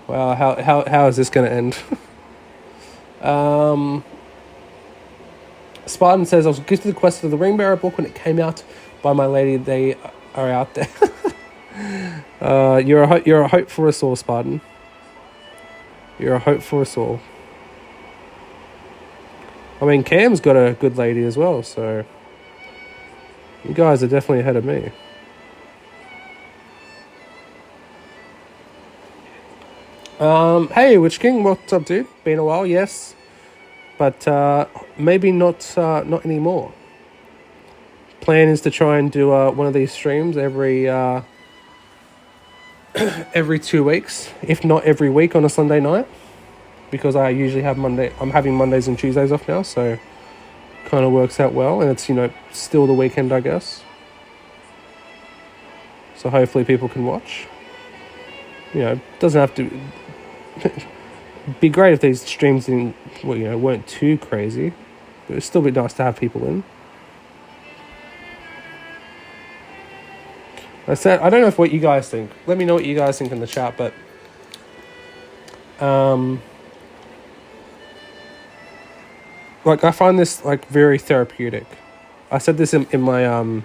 Wow, how is this going to end? Spartan says, I was gifted the Quest of the Ringbearer book when it came out by my lady. They are out there. You're a hope for us all, Spartan. You're a hope for us all. I mean, Cam's got a good lady as well, so you guys are definitely ahead of me. Hey, Witch King, what's up, dude? Been a while, yes, but maybe not anymore. Plan is to try and do one of these streams every 2 weeks, if not every week on a Sunday night, because I usually have I'm having Mondays and Tuesdays off now, so kind of works out well, and it's still the weekend, I guess. So hopefully people can watch. Doesn't have to be great if these streams weren't too crazy, but it'd still be nice to have people in. I don't know what you guys think. Let me know what you guys think in the chat, but I find this very therapeutic. I said this in my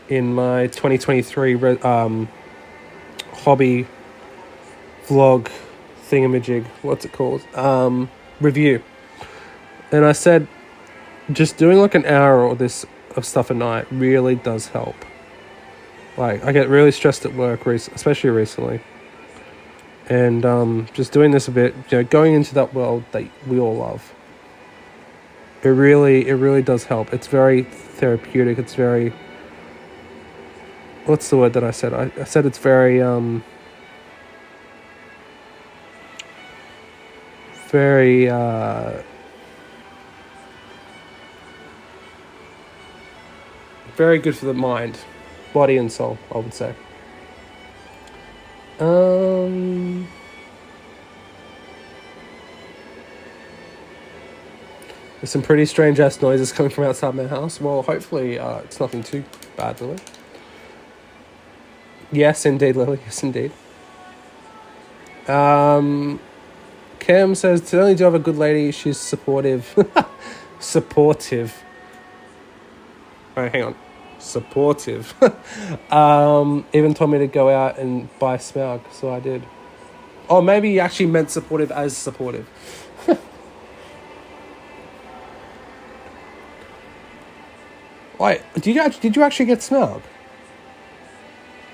2023 hobby vlog thingamajig, what's it called, review, and I said just doing an hour of stuff a night really does help. I get really stressed at work, especially recently, and just doing this a bit, going into that world that we all love, it really does help. It's very therapeutic. It's very, what's the word that I said? I said it's very very very good for the mind, body and soul, I would say. There's some pretty strange ass noises coming from outside my house. Well, hopefully it's nothing too bad, Lily. Yes, indeed, Lily. Yes, indeed. Cam says, to only do have a good lady, she's supportive. Supportive. Alright, hang on. Supportive. Even told me to go out and buy Smaug, so I did. Oh, maybe he actually meant supportive as supportive. Wait, did you actually get Smaug?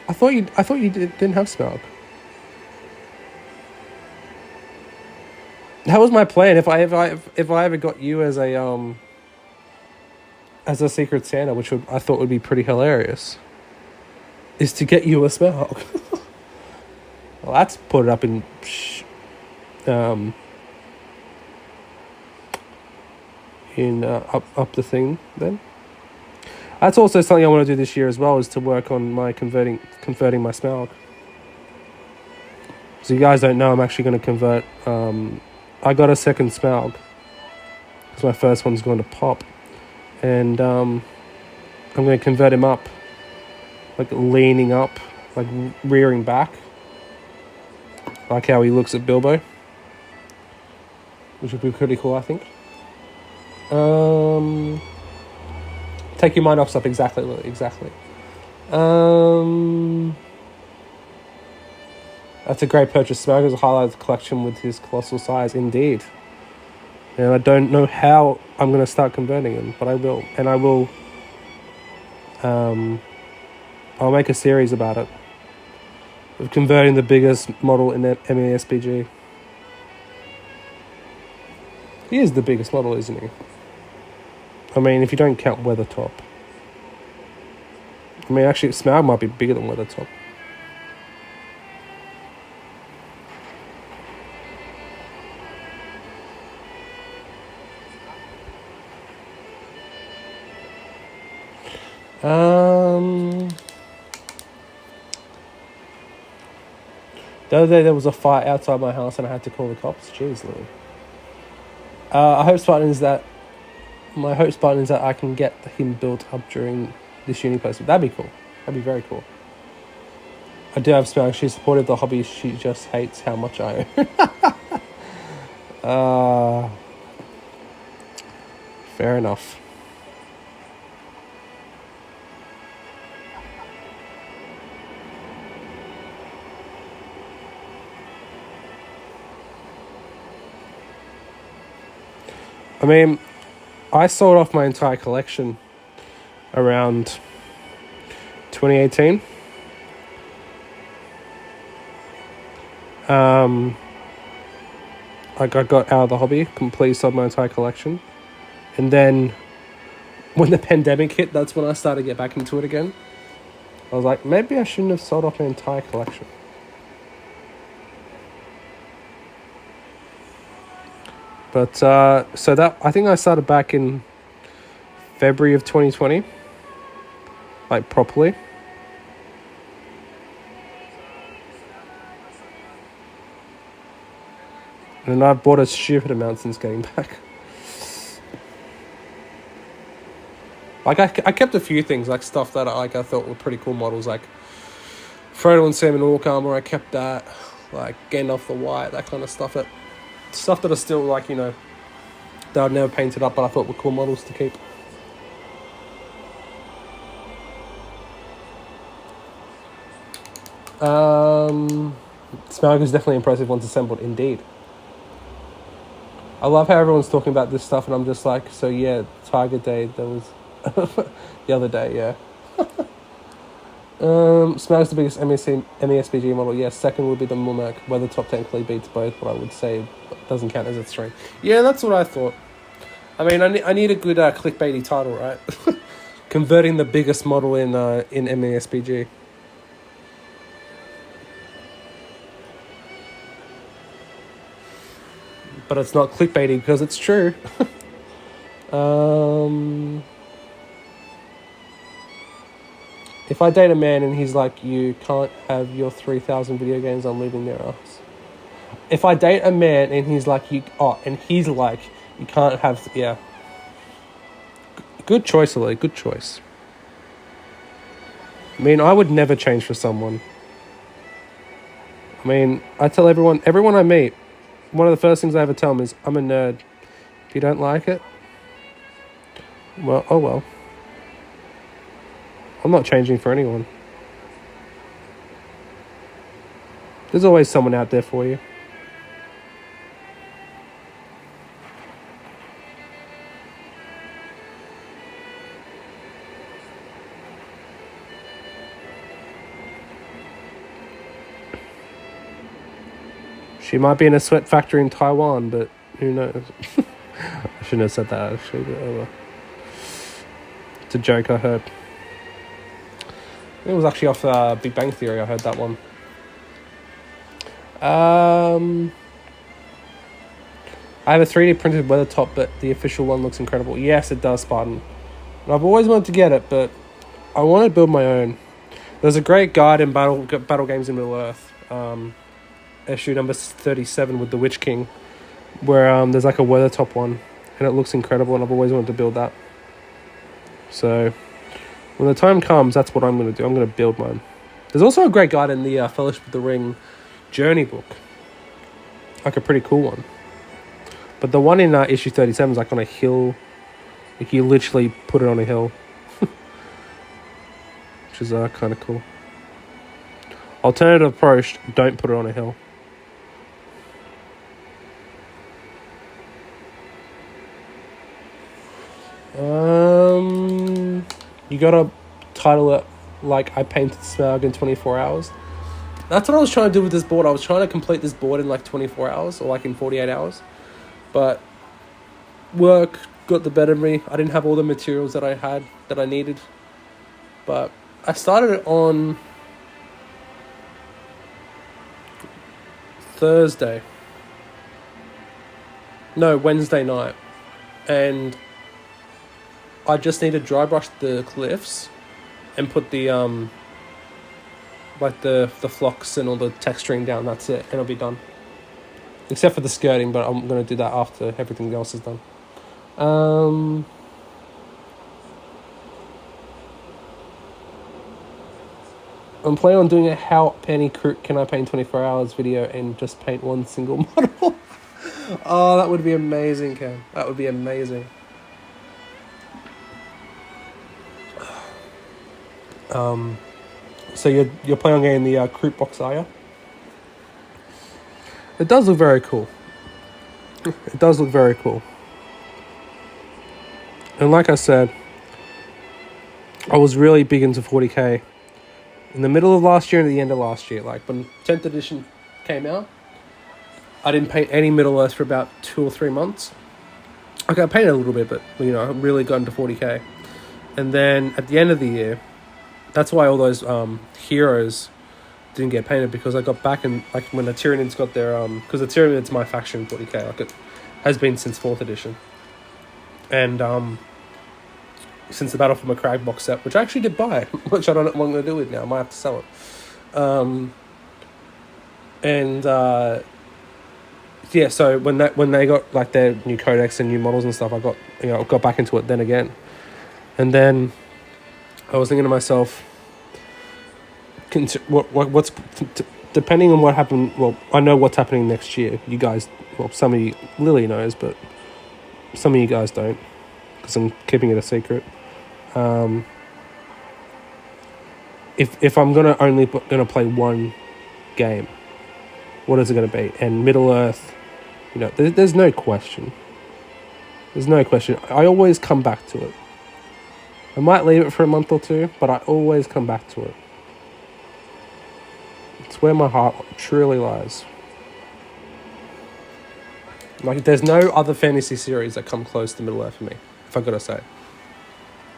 I thought you didn't have Smaug. That was my plan. If I ever got you as a Secret Santa, which I thought would be pretty hilarious, is to get you a Smaug. Well, that's put it up in up the thing then. That's also something I want to do this year as well, is to work on my converting my Smaug. So you guys don't know, I'm actually going to convert. I got a second Smaug because my first one's going to pop, and I'm going to convert him up, leaning up, rearing back, like how he looks at Bilbo, which would be pretty cool, I think. Take your mind off stuff, exactly. That's a great purchase. Smaug has highlighted the collection with his colossal size, indeed. And I don't know how I'm going to start converting him, but I will. And I will... I'll make a series about it, of converting the biggest model in the MESPG. He is the biggest model, isn't he? I mean, if you don't count Weathertop. I mean, actually, Smaug might be bigger than Weathertop. The other day there was a fight outside my house and I had to call the cops. Jeez, Lou. My hopes button is that I can get him built up during this uni placement. That'd be cool. That'd be very cool. I do have Smaug. She's supportive of the hobby. She just hates how much I own. Fair enough. I mean, I sold off my entire collection around 2018. I got out of the hobby, completely sold my entire collection. And then when the pandemic hit, that's when I started to get back into it again. I was like, maybe I shouldn't have sold off my entire collection. But, so that, I think I started back in February of 2020. Like, properly. And I've bought a stupid amount since getting back. Like, I kept a few things, like stuff that I thought were pretty cool models, like Frodo and Sam in Orc armor. I kept that, like Gandalf the White, that kind of stuff. Stuff that are still, like, you know, that I'd never painted up, but I thought were cool models to keep. Smaug is definitely impressive once assembled, indeed. I love how everyone's talking about this stuff, and I'm just like, so yeah, Tiger Day, that was the other day, yeah. Smaug's the biggest MESBG model. Yes, second would be the Mulmurk, where the top technically beats both, but I would say doesn't count as a stream. Yeah, that's what I thought. I mean, I need a good clickbaity title, right? Converting the biggest model in MESBG. But it's not clickbaity because it's true. If I date a man and he's like, you can't have your 3,000 video games, I'm leaving their ass. If I date a man and he's like, you can't have, yeah. Good choice, Ali, good choice. I mean, I would never change for someone. I mean, I tell everyone I meet, one of the first things I ever tell them is, I'm a nerd. If you don't like it, well, oh well. I'm not changing for anyone. There's always someone out there for you. She might be in a sweat factory in Taiwan, but who knows? I shouldn't have said that, actually. But, oh well. It's a joke I heard. It was actually off Big Bang Theory. I heard that one. I have a 3D printed weather top, but the official one looks incredible. Yes, it does, Spartan. And I've always wanted to get it, but I want to build my own. There's a great guide in Battle Games in Middle Earth. Issue number 37 with the Witch King, where there's like a weather top one, and it looks incredible, and I've always wanted to build that. So when the time comes, that's what I'm going to do. I'm going to build mine. There's also a great guide in the Fellowship of the Ring Journey book, like a pretty cool one. But the one in issue 37 is like on a hill. Like you literally put it on a hill, which is kind of cool. Alternative approach: don't put it on a hill. You gotta title it like I painted Smaug in 24 hours. That's what I was trying to do with this board. I was trying to complete this board in like 24 hours or like in 48 hours. But work got the better of me. I didn't have all the materials that I needed. But I started it on Wednesday night. And I just need to dry brush the cliffs and put the like the flocks and all the texturing down. That's it, and it'll be done. Except for the skirting, but I'm going to do that after everything else is done. I'm planning on doing a how many can I paint 24 hours video and just paint one single model. Oh, that would be amazing, Cam. That would be amazing. So you're planning on getting the Croup box, are you? It does look very cool. It does look very cool. And like I said, I was really big into 40k in the middle of last year and at the end of last year. Like when 10th edition came out, I didn't paint any Middle Earth for about 2 or 3 months. Okay, I painted a little bit, but I really got into 40k. And then at the end of the year, that's why all those heroes didn't get painted, because I got back and like when the Tyranids got their because the Tyranids my faction in 40k, like it has been since 4th edition, and since the Battle for Macragge box set, which I actually did buy, which I don't know what I'm going to do with now. I might have to sell it. Yeah, so when they got like their new codex and new models and stuff, I got back into it then again, and then I was thinking to myself, what's depending on what happened. Well, I know what's happening next year. You guys, well, some of you, Lily knows, but some of you guys don't, because I'm keeping it a secret. If I'm only gonna play one game, what is it gonna be? And Middle Earth, there's no question. There's no question. I always come back to it. I might leave it for a month or two, but I always come back to it. It's where my heart truly lies. Like, there's no other fantasy series that come close to Middle Earth for me, if I've got to say.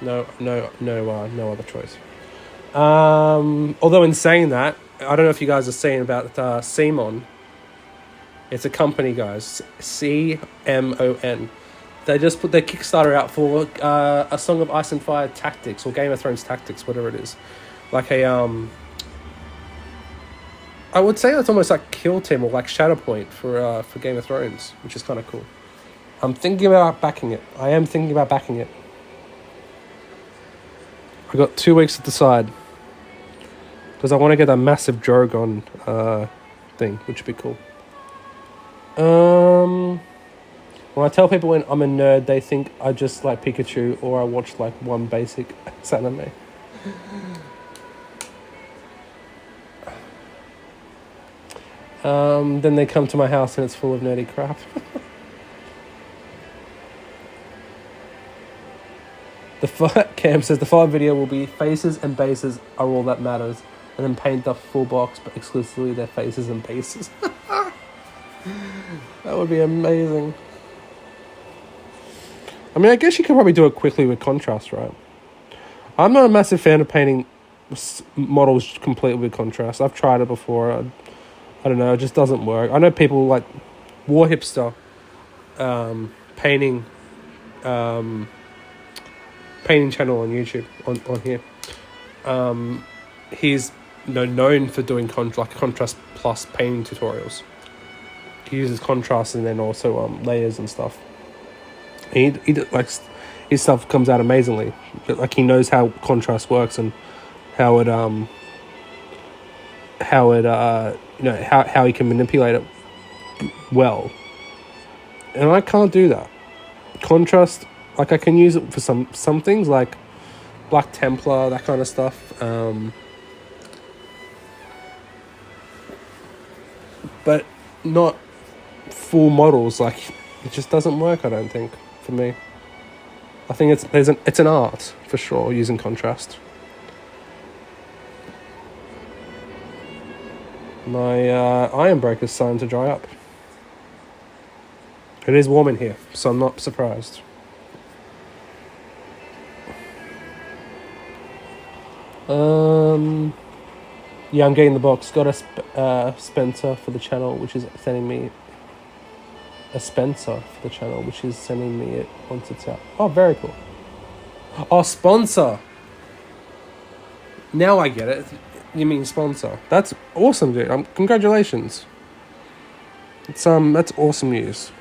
No other choice. Although in saying that, I don't know if you guys are seeing about CMON. It's a company, guys. CMON. They just put their Kickstarter out for a Song of Ice and Fire Tactics, or Game of Thrones Tactics, whatever it is. Like I would say it's almost like Kill Team or like Shatterpoint for Game of Thrones, which is kind of cool. I'm thinking about backing it. I am thinking about backing it. I got 2 weeks to decide, because I want to get a massive Drogon thing, which would be cool. When I tell people when I'm a nerd, they think I just like Pikachu or I watch like one basic anime. Then they come to my house and it's full of nerdy crap. Cam says the following video will be faces and bases are all that matters, and then paint the full box, but exclusively their faces and bases. That would be amazing. I mean, I guess you could probably do it quickly with contrast, right? I'm not a massive fan of painting models completely with contrast. I've tried it before. I don't know, it just doesn't work. I know people like War Hipster painting channel on YouTube on here. He's known for doing contrast plus painting tutorials. He uses contrast and then also layers and stuff. He like his stuff comes out amazingly. But, like, he knows how contrast works and how he can manipulate it well. And I can't do that. Contrast, like, I can use it for some things like Black Templar, that kind of stuff. But not full models. Like, it just doesn't work, I don't think, for me. I think it's an art for sure, using contrast. My iron breaker's starting to dry up. It is warm in here, so I'm not surprised. Yeah, I'm getting the box. Got a Spencer for the channel, which is sending me it once it's out. Oh, very cool. Oh, sponsor. Now I get it. You mean sponsor? That's awesome, dude. Congratulations. It's that's awesome news.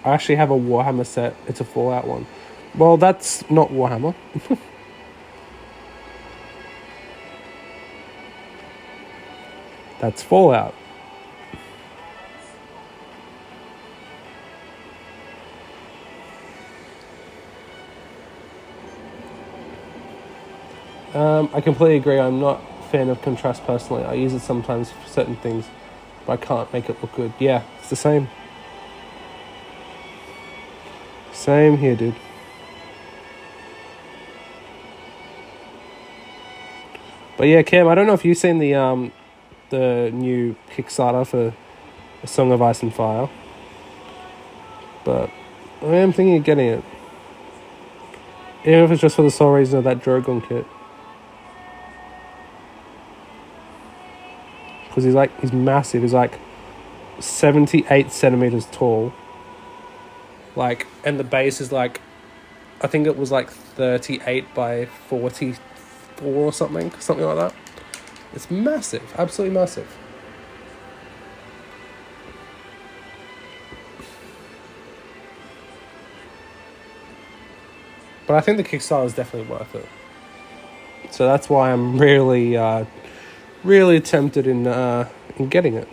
I actually have a Warhammer set. It's a Fallout one. Well, that's not Warhammer. That's Fallout. I completely agree. I'm not a fan of contrast personally. I use it sometimes for certain things, but I can't make it look good. Yeah, it's the same. Same here, dude. But yeah, Cam, I don't know if you've seen the new Kickstarter for A Song of Ice and Fire, but I am thinking of getting it, even if it's just for the sole reason of that Drogon kit. Because he's massive. He's like 78 centimeters tall. Like, and the base is like, I think it was like 38 by 44 or something like that. It's massive, absolutely massive. But I think the Kickstarter is definitely worth it. So that's why I'm really tempted in getting it.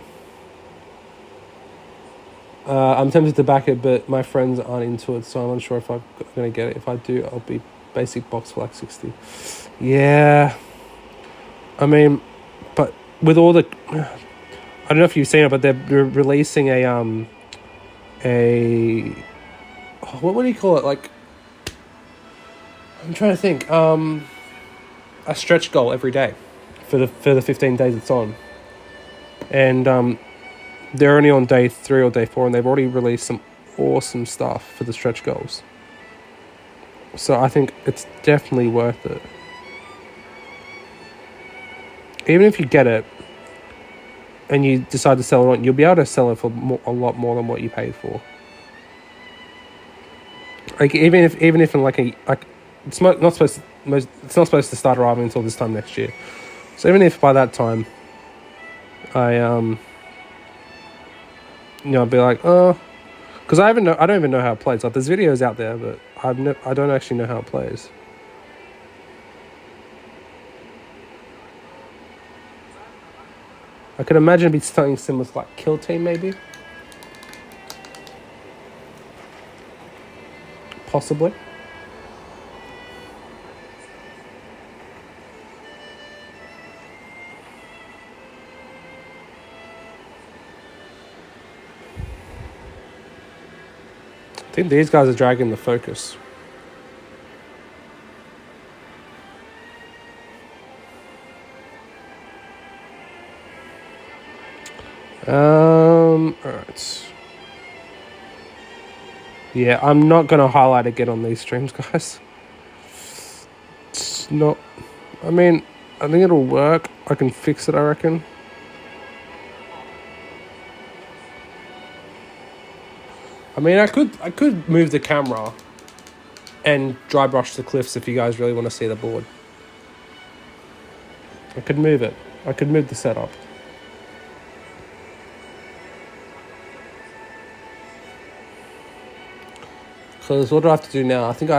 I'm tempted to back it, but my friends aren't into it, so I'm unsure if I'm going to get it. If I do, I'll be basic box for like 60. Yeah. I mean, but with all the... I don't know if you've seen it, but they're releasing what do you call it? Like, I'm trying to think. A stretch goal every day for the 15 days it's on. And they're only on day 3 or day 4, and they've already released some awesome stuff for the stretch goals. So I think it's definitely worth it. Even if you get it and you decide to sell it on, you'll be able to sell it for a lot more than what you paid for. Like even if in it's not supposed to start arriving until this time next year. So even if by that time I'd be like, oh, because I don't even know how it plays. Like, there's videos out there, but I don't actually know how it plays. I could imagine it'd be something similar to like Kill Team, maybe. Possibly. I think these guys are dragging the focus. Alright. Yeah, I'm not going to highlight again on these streams, guys. It's not... I mean, I think it'll work. I can fix it, I reckon. I mean, I could move the camera and dry brush the cliffs if you guys really want to see the board. I could move it. I could move the setup. Because what do I have to do now? I think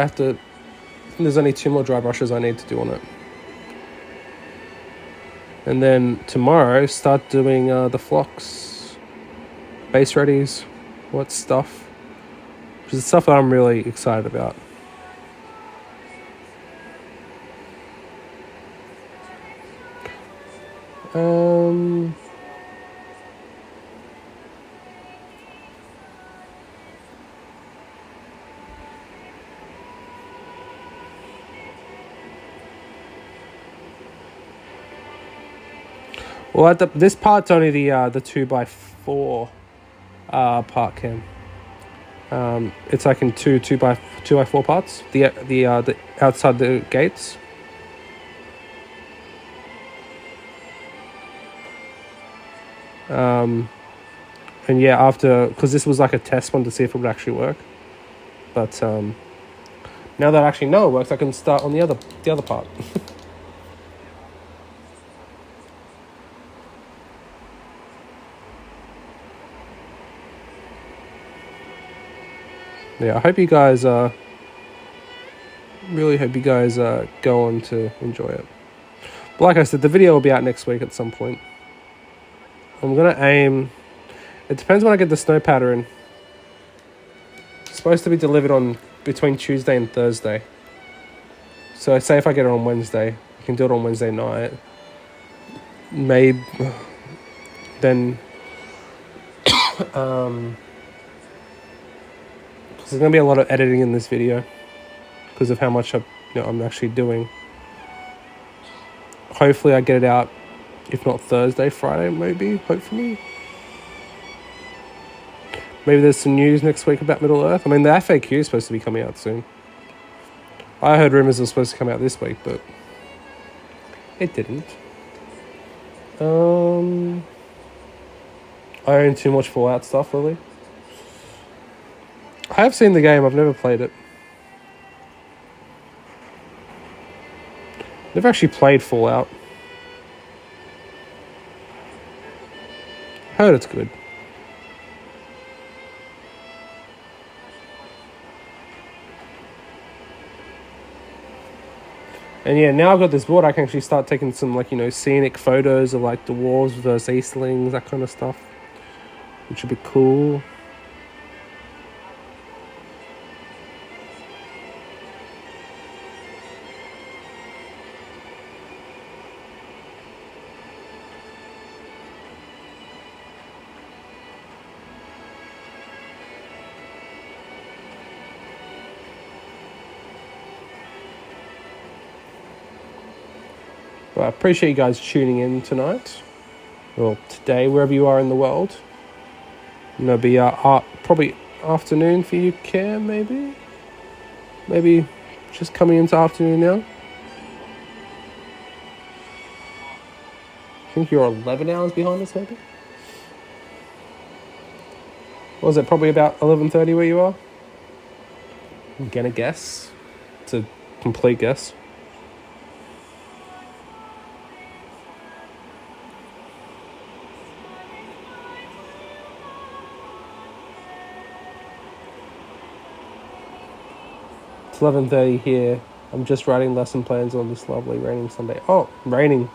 there's only 2 more dry brushes I need to do on it. And then tomorrow, start doing the flocks, base readies, what stuff. Which is stuff that I'm really excited about. Well, this part's only the 2x4 part, Cam. It's like in 2x4 parts. The outside the gates. And yeah, because this was like a test one to see if it would actually work. But now that I actually know it works, I can start on the other part. Yeah, I hope you guys really hope you guys go on to enjoy it. But like I said, the video will be out next week at some point. I'm gonna aim. It depends when I get the snow powder in. It's supposed to be delivered on between Tuesday and Thursday. So say if I get it on Wednesday, I can do it on Wednesday night. Maybe then. There's going to be a lot of editing in this video because of how much I'm actually doing. hopefully I get it out, if not Thursday, Friday, maybe, hopefully. Maybe there's some news next week about Middle-earth. I mean, the FAQ is supposed to be coming out soon. I heard rumours it was supposed to come out this week, but it didn't. I own too much Fallout stuff, really. I have seen the game, I've never played it. Never actually played Fallout. Heard it's good. And yeah, now I've got this board, I can actually start taking some, like, you know, scenic photos of, like, dwarves versus Eastlings, that kind of stuff. Which would be cool. But I appreciate you guys tuning in tonight. Or today, wherever you are in the world. And it'll be probably afternoon for you, Cam, maybe? Maybe just coming into afternoon now? I think you're 11 hours behind us, maybe? What was it, probably about 11:30 where you are? I'm gonna guess. It's a complete guess. It's 11:30 here. I'm just writing lesson plans on this lovely raining Sunday. Oh, raining.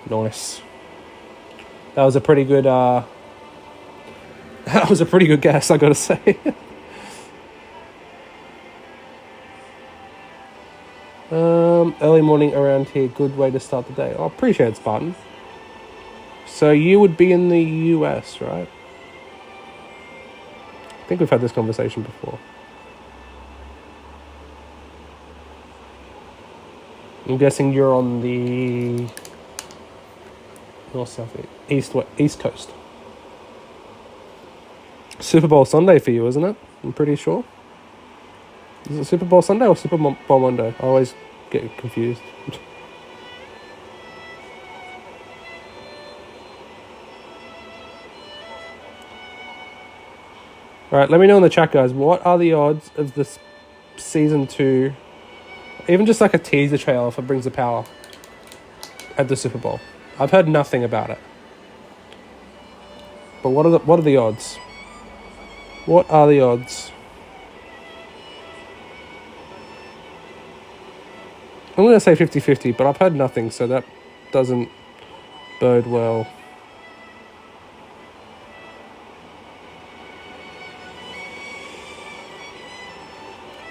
Nice. That was a pretty good that was a pretty good guess, I gotta say. Early morning around here, good way to start the day. I appreciate it, Spartan. So you would be in the US, right? I think we've had this conversation before. I'm guessing you're on the north, south, east coast. Super Bowl Sunday for you, isn't it? I'm pretty sure. Is it Super Bowl Sunday or Super Bowl Monday? I always get confused. Alright, let me know in the chat, guys. What are the odds of this season 2, even just like a teaser trailer if it brings the power at the Super Bowl? I've heard nothing about it. But what are the odds? What are the odds? I'm going to say 50-50, but I've heard nothing, so that doesn't bode well.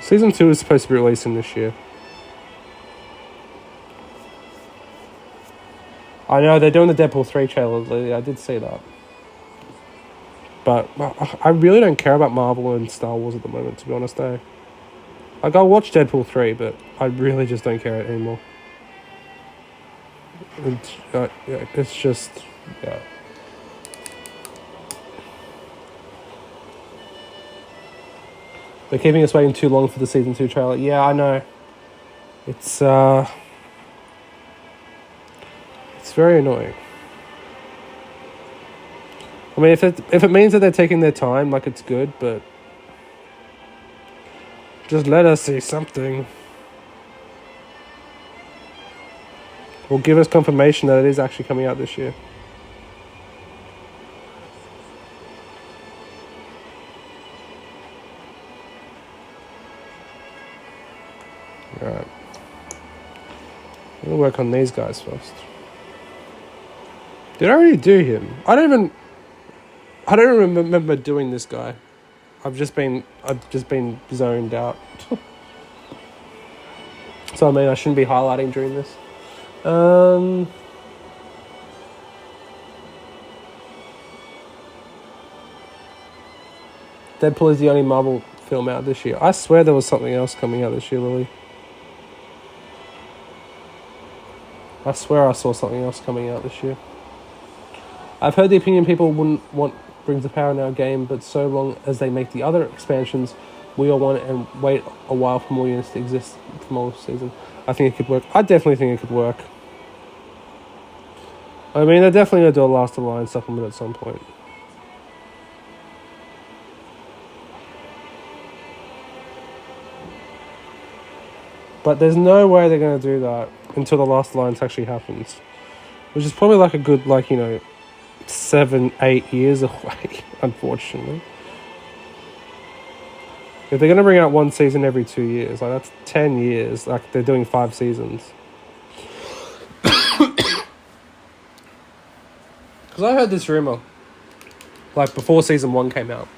Season 2 is supposed to be releasing this year. I know, they're doing the Deadpool 3 trailer. I did see that. But I really don't care about Marvel and Star Wars at the moment, to be honest, though. Like, I'll watch Deadpool 3, but I really just don't care anymore. It's just... yeah. They're keeping us waiting too long for the Season 2 trailer. Yeah, I know. It's very annoying. I mean, if it means that they're taking their time, like, it's good, but... just let us see something. Or give us confirmation that it is actually coming out this year. Alright. I'm gonna work on these guys first. Did I already do him? I don't remember doing this guy. I've just been zoned out. So I mean, I shouldn't be highlighting during this. Deadpool is the only Marvel film out this year. I swear there was something else coming out this year, Lily. I swear I saw something else coming out this year. I've heard the opinion people wouldn't want Rings of Power in our game, but so long as they make the other expansions, we all want it and wait a while for more units to exist from all season. I think it could work. I definitely think it could work. I mean, they're definitely going to do a Last Alliance supplement at some point. But there's no way they're going to do that until the Last Alliance actually happens. Which is probably like a good, 7-8 years away, unfortunately. If they're going to bring out one season every 2 years, that's 10 years. They're doing 5 seasons. Because I heard this rumor, before season 1 came out,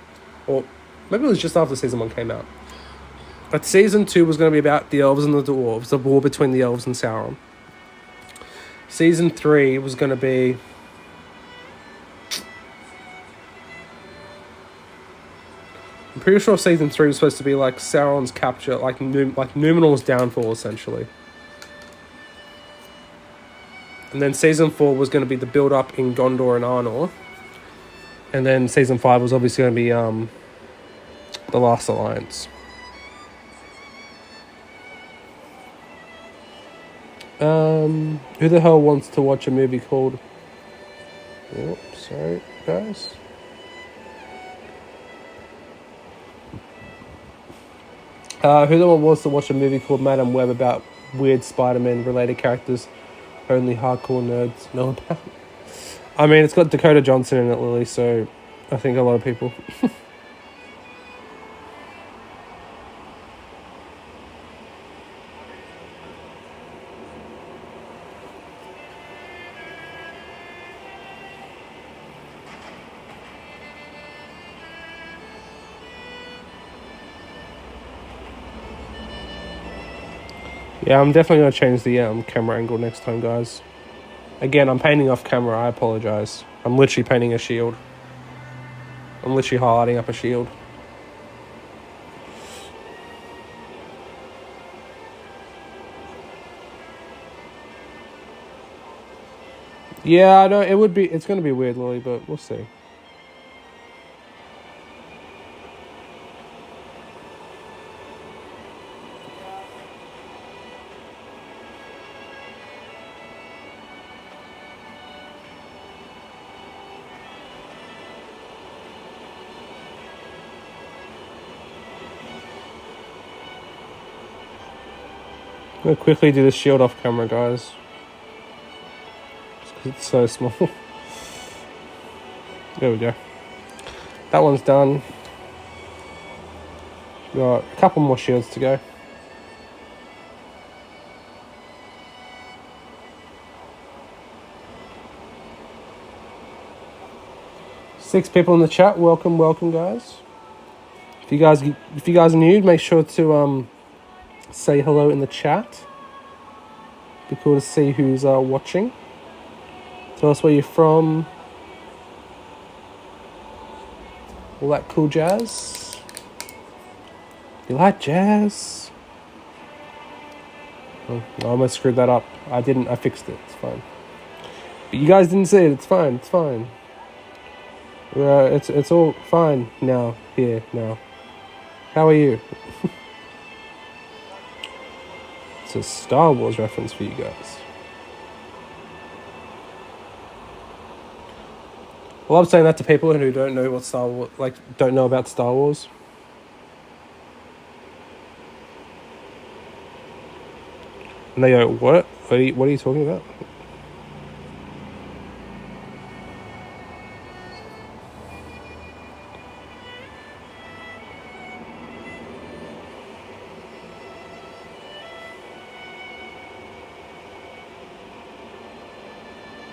or maybe it was just after season 1 came out, that season 2 was going to be about the elves and the dwarves, the war between the elves and Sauron. Season 3 was going to be... I'm pretty sure season 3 was supposed to be Sauron's capture, Numenor's downfall, essentially. And then season 4 was going to be the build-up in Gondor and Arnor. And then season 5 was obviously going to be the Last Alliance. Who the hell wants to watch a movie called... Oh, sorry, guys. Who the one wants to watch a movie called Madam Web about weird Spider-Man related characters only hardcore nerds know about? I mean, it's got Dakota Johnson in it, Lily, so I think a lot of people... Yeah, I'm definitely going to change the camera angle next time, guys. Again, I'm painting off camera. I apologise. I'm literally painting a shield. I'm literally highlighting up a shield. Yeah, I know. It's going to be weird, Lily, but we'll see. I'm going to quickly do this shield off camera, guys. Just 'cause it's so small. There we go. That one's done. Got a couple more shields to go. Six people in the chat. Welcome, guys. If you guys are new, make sure to say hello in the chat. Be cool to see who's watching. Tell us where you're from. All that cool jazz. You like jazz? Oh, I almost screwed that up. I didn't. I fixed it. It's fine. But you guys didn't see it. It's fine. It's fine. It's all fine now. Here now. How are you? It's a Star Wars reference for you guys. Well, I'm saying that to people who don't know what Star Wars, don't know about Star Wars. And they go, what? What are you talking about?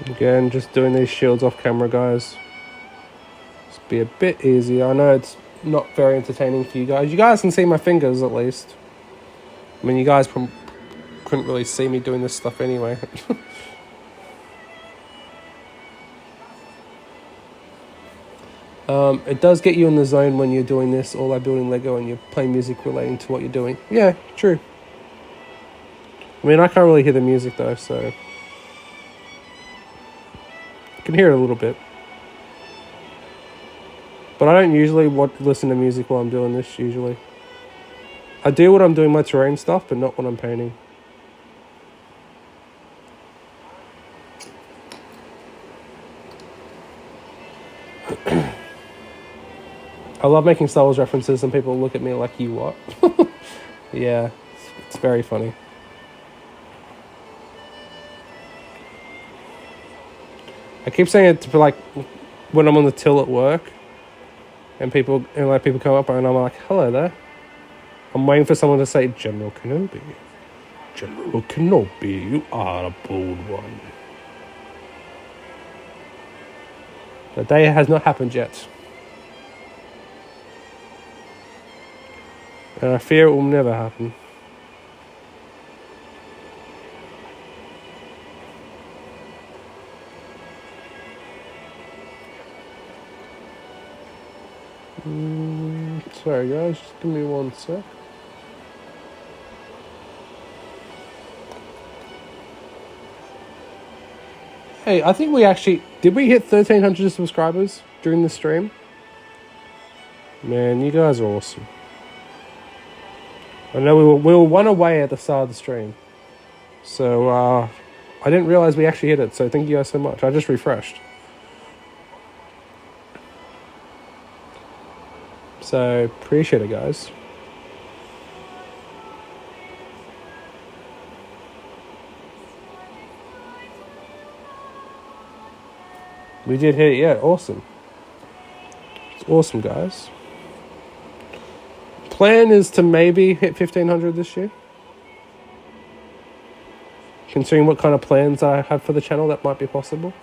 Again, just doing these shields off camera, guys. Just be a bit easier. I know it's not very entertaining for you guys. You guys can see my fingers at least. I mean, you guys couldn't really see me doing this stuff anyway. It does get you in the zone when you're doing this, or like building Lego and you're playing music relating to what you're doing. Yeah, true. I mean, I can't really hear the music though, so can hear it a little bit. But I don't usually listen to music while I'm doing this, usually. I do when I'm doing my terrain stuff, but not when I'm painting. I love making Star Wars references and people look at me like, you what? Yeah, it's very funny. I keep saying it for like when I'm on the till at work and people come up and I'm like, hello there. I'm waiting for someone to say, General Kenobi. General Kenobi, you are a bold one. The day has not happened yet. And I fear it will never happen. Sorry guys, just give me 1 sec. Hey, I think did we hit 1,300 subscribers during the stream? Man, you guys are awesome. I know we were 1 away at the start of the stream. So, I didn't realize we actually hit it, so thank you guys so much. I just refreshed. So, appreciate it, guys. We did hit it, yeah, awesome. It's awesome, guys. Plan is to maybe hit 1,500 this year. Considering what kind of plans I have for the channel, that might be possible.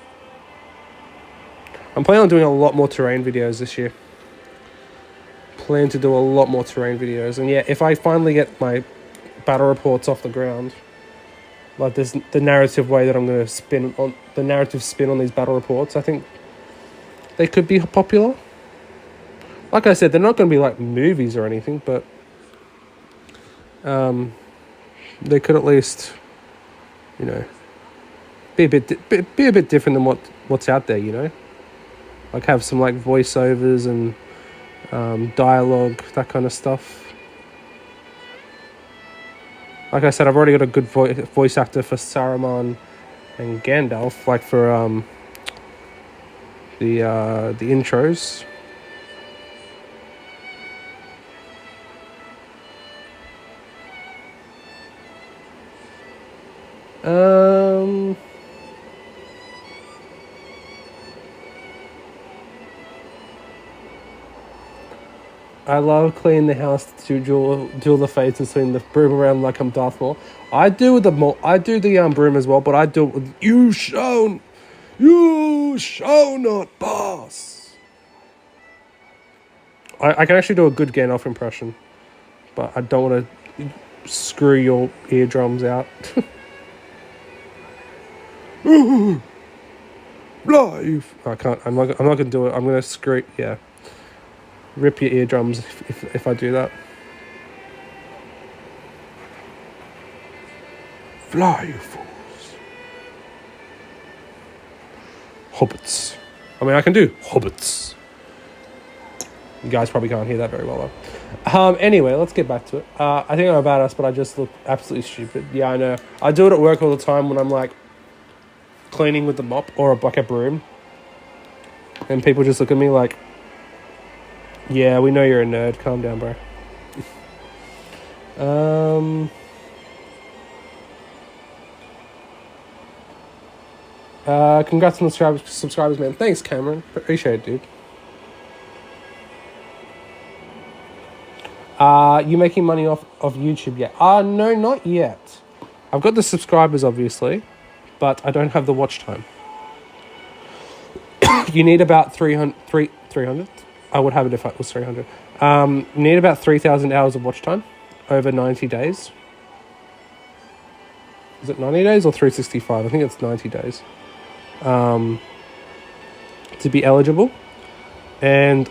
I'm planning on doing a lot more terrain videos this year. Plan to do a lot more terrain videos. And yeah, if I finally get my battle reports off the ground, like this, the narrative way that I'm going to spin on these battle reports, I think they could be popular. Like I said, they're not going to be like movies or anything, but they could at least, you know, be a bit different than what's out there, you know, like have some like voiceovers and dialogue, that kind of stuff. Like I said, I've already got a good voice actor for Saruman and Gandalf, like for the intros. I love cleaning the house to duel the fates and swing the broom around like I'm Darth Maul. I do the broom as well, but I do it with you shall not pass. I can actually do a good Gandalf impression, but I don't want to screw your eardrums out. Live. I can't. I'm not gonna do it. I'm gonna screw. Yeah. Rip your eardrums if I do that. Fly, you fools. Hobbits. I mean, I can do hobbits. You guys probably can't hear that very well, though. Anyway, let's get back to it. I think I'm a badass, but I just look absolutely stupid. Yeah, I know. I do it at work all the time when I'm, like, cleaning with the mop or a broom. And people just look at me like, yeah, we know you're a nerd. Calm down, bro. Congrats on the subscribers, man. Thanks, Cameron. Appreciate it, dude. You making money off of YouTube yet? No, not yet. I've got the subscribers, obviously, but I don't have the watch time. You need about 300? I would have it if it was 300. You need about 3,000 hours of watch time over 90 days. Is it 90 days or 365? I think it's 90 days. To be eligible. And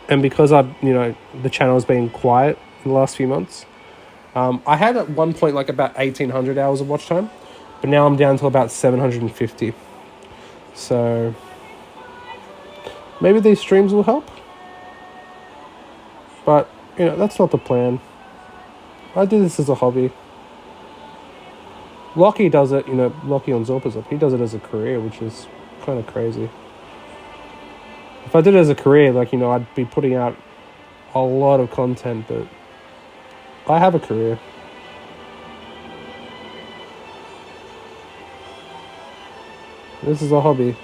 because the channel's been quiet in the last few months, I had at one point like about 1,800 hours of watch time, but now I'm down to about 750. So maybe these streams will help. But, that's not the plan. I do this as a hobby. Lockie does it, Lockie on Zorpazip, he does it as a career, which is kind of crazy. If I did it as a career, I'd be putting out a lot of content, but I have a career. This is a hobby.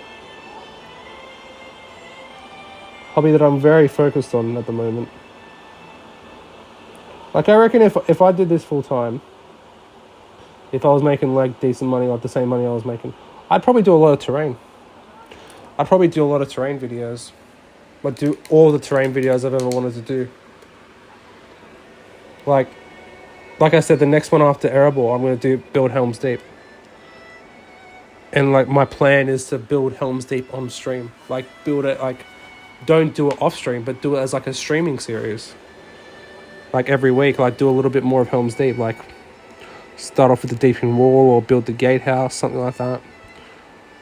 Hobby that I'm very focused on at the moment. I reckon if I did this full time, if I was making decent money, the same money I was making, I'd probably do a lot of terrain. I'd probably do a lot of terrain videos. I'd do all the terrain videos I've ever wanted to do. Like I said, the next one after Erebor, I'm going to build Helm's Deep. And my plan is to build Helm's Deep on stream. Build it don't do it off stream, but do it as a streaming series. Every week, do a little bit more of Helm's Deep. Start off with the Deeping Wall or build the Gatehouse, something like that.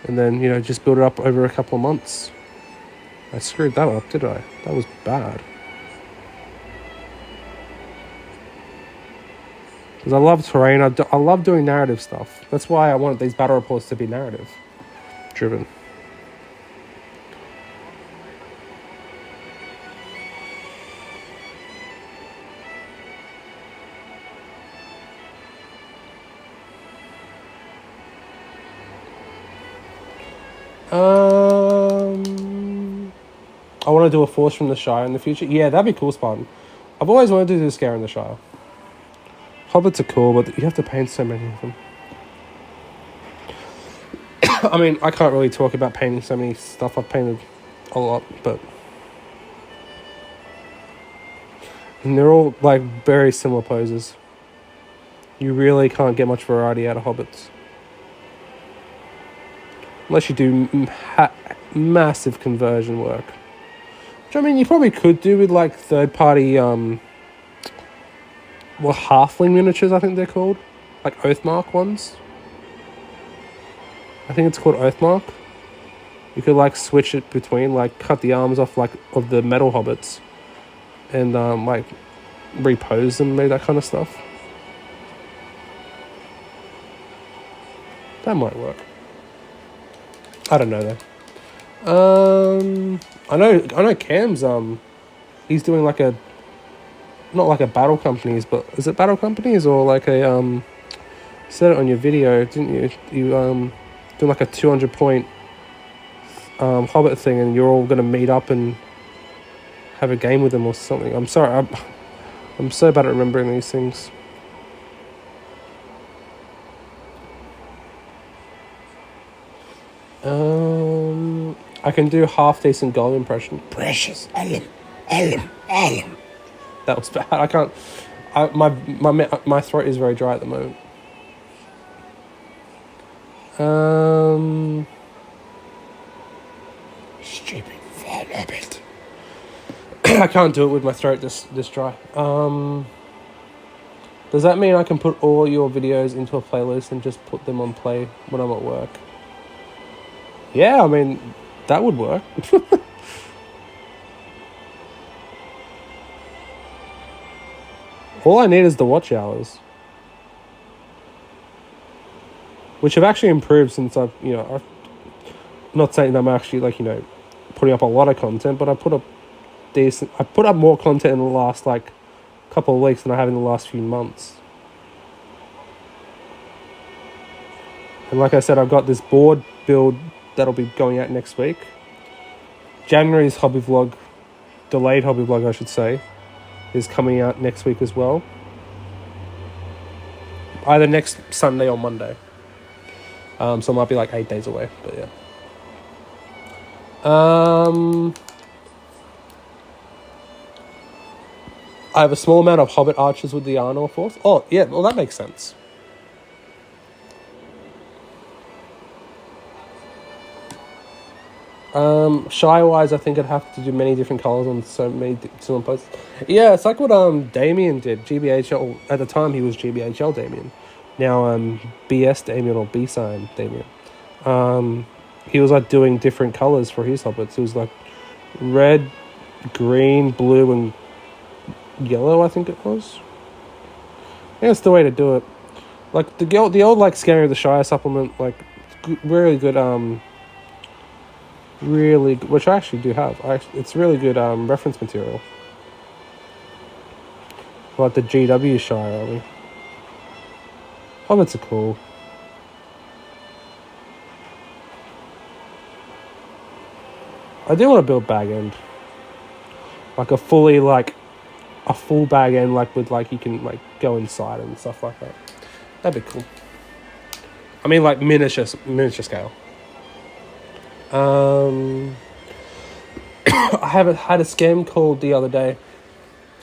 And then, just build it up over a couple of months. I screwed that up, did I? That was bad. Because I love terrain. I love doing narrative stuff. That's why I wanted these battle reports to be narrative driven. I want to do a Force from the Shire in the future. Yeah, that'd be cool, Spartan. I've always wanted to do a Scare in the Shire. Hobbits are cool, but you have to paint so many of them. I mean, I can't really talk about painting so many stuff. I've painted a lot, but... And they're all, very similar poses. You really can't get much variety out of Hobbits. Unless you do massive conversion work. Which, I mean, you probably could do with, third-party, halfling miniatures, I think they're called. Oathmark ones. I think it's called Oathmark. You could, switch it between, cut the arms off, of the metal hobbits. And, repose them, maybe that kind of stuff. That might work. I don't know, though. I know Cam's, he's doing, not a Battle Companies, but is it Battle Companies or you said it on your video, didn't you? You doing a 200-point Hobbit thing, and you're all gonna meet up and have a game with him or something. I'm sorry, I'm so bad at remembering these things. I can do half decent Gollum impression. Precious Ellen. That was bad. I can't. My throat is very dry at the moment. Stupid fat rabbit. I can't do it with my throat this dry. Does that mean I can put all your videos into a playlist and just put them on play when I'm at work? Yeah, I mean, that would work. All I need is the watch hours, which have actually improved since I'm not saying that I'm actually putting up a lot of content, but I put up more content in the last couple of weeks than I have in the last few months. And like I said, I've got this board build that'll be going out next week. January's hobby vlog, delayed hobby vlog, I should say, is coming out next week as well. Either next Sunday or Monday. So it might be 8 days away, but yeah. I have a small amount of Hobbit archers with the Arnor Force. Oh, yeah, well, that makes sense. Shy-wise, I think I'd have to do many different colours on so many similar posts. Yeah, it's like what Damien did. GBHL, at the time he was GBHL Damien. Now BS Damien or B-Sign Damien. he was like doing different colors for his hobbits. It was like red, green, blue, and yellow, I think it was. I think that's the way to do it. Like the old like Scanner of the Shire supplement, like really good. Really, which I actually do have. It's really good reference material. Like the GW Shire army. Hobbits are cool. I do want to build bag end. Like a full bag end, like with like you can like go inside and stuff like that. That'd be cool. I mean, like miniature scale. I had a scam called the other day,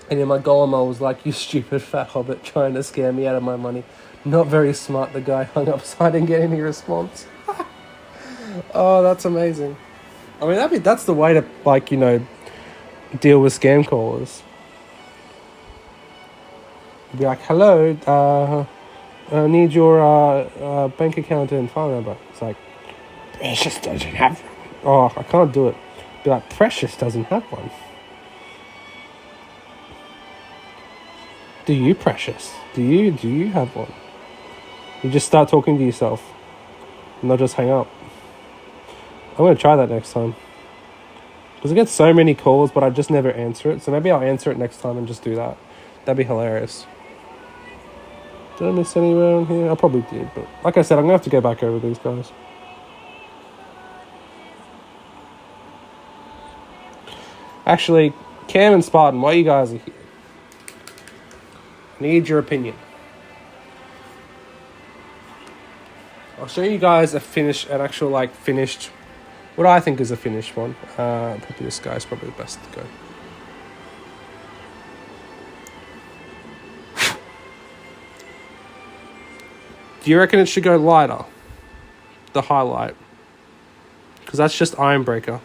and in my golem I was like, "You stupid fat hobbit, trying to scare me out of my money." Not very smart. The guy hung up, so I didn't get any response. Oh, that's amazing. I mean, that's the way to like deal with scam callers. Be like, "Hello, I need your bank account and phone number." It's like, Precious doesn't have one. Oh, I can't do it. Be like, Precious doesn't have one. Do you, Precious? Do you have one? You just start talking to yourself, and they'll just hang up. I'm going to try that next time. Because I get so many calls, but I just never answer it. So maybe I'll answer it next time and just do that. That'd be hilarious. Did I miss anywhere on here? I probably did, but like I said, I'm going to have to go back over these guys. Actually, Cam and Spartan, while you guys are here, I need your opinion. I'll show you guys an actual finished, what I think is a finished one. Probably this guy's probably the best to go. Do you reckon it should go lighter? The highlight? Because that's just Ironbreaker.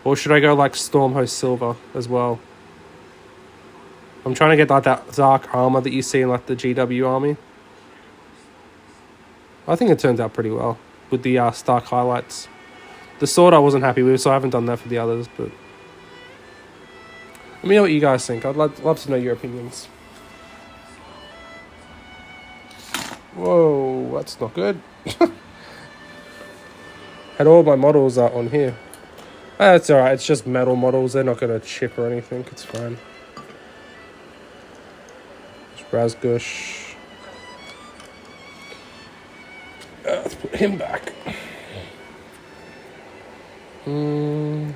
Or should I go like Stormhost Silver as well? I'm trying to get like that dark armor that you see in like the GW army. I think it turns out pretty well with the Stark highlights. The sword I wasn't happy with, so I haven't done that for the others. But let me know what you guys think. I'd love to know your opinions. Whoa, that's not good. And all my models are on here. That's alright, it's just metal models. They're not going to chip or anything. It's fine. It's Razgush. Let's put him back. 200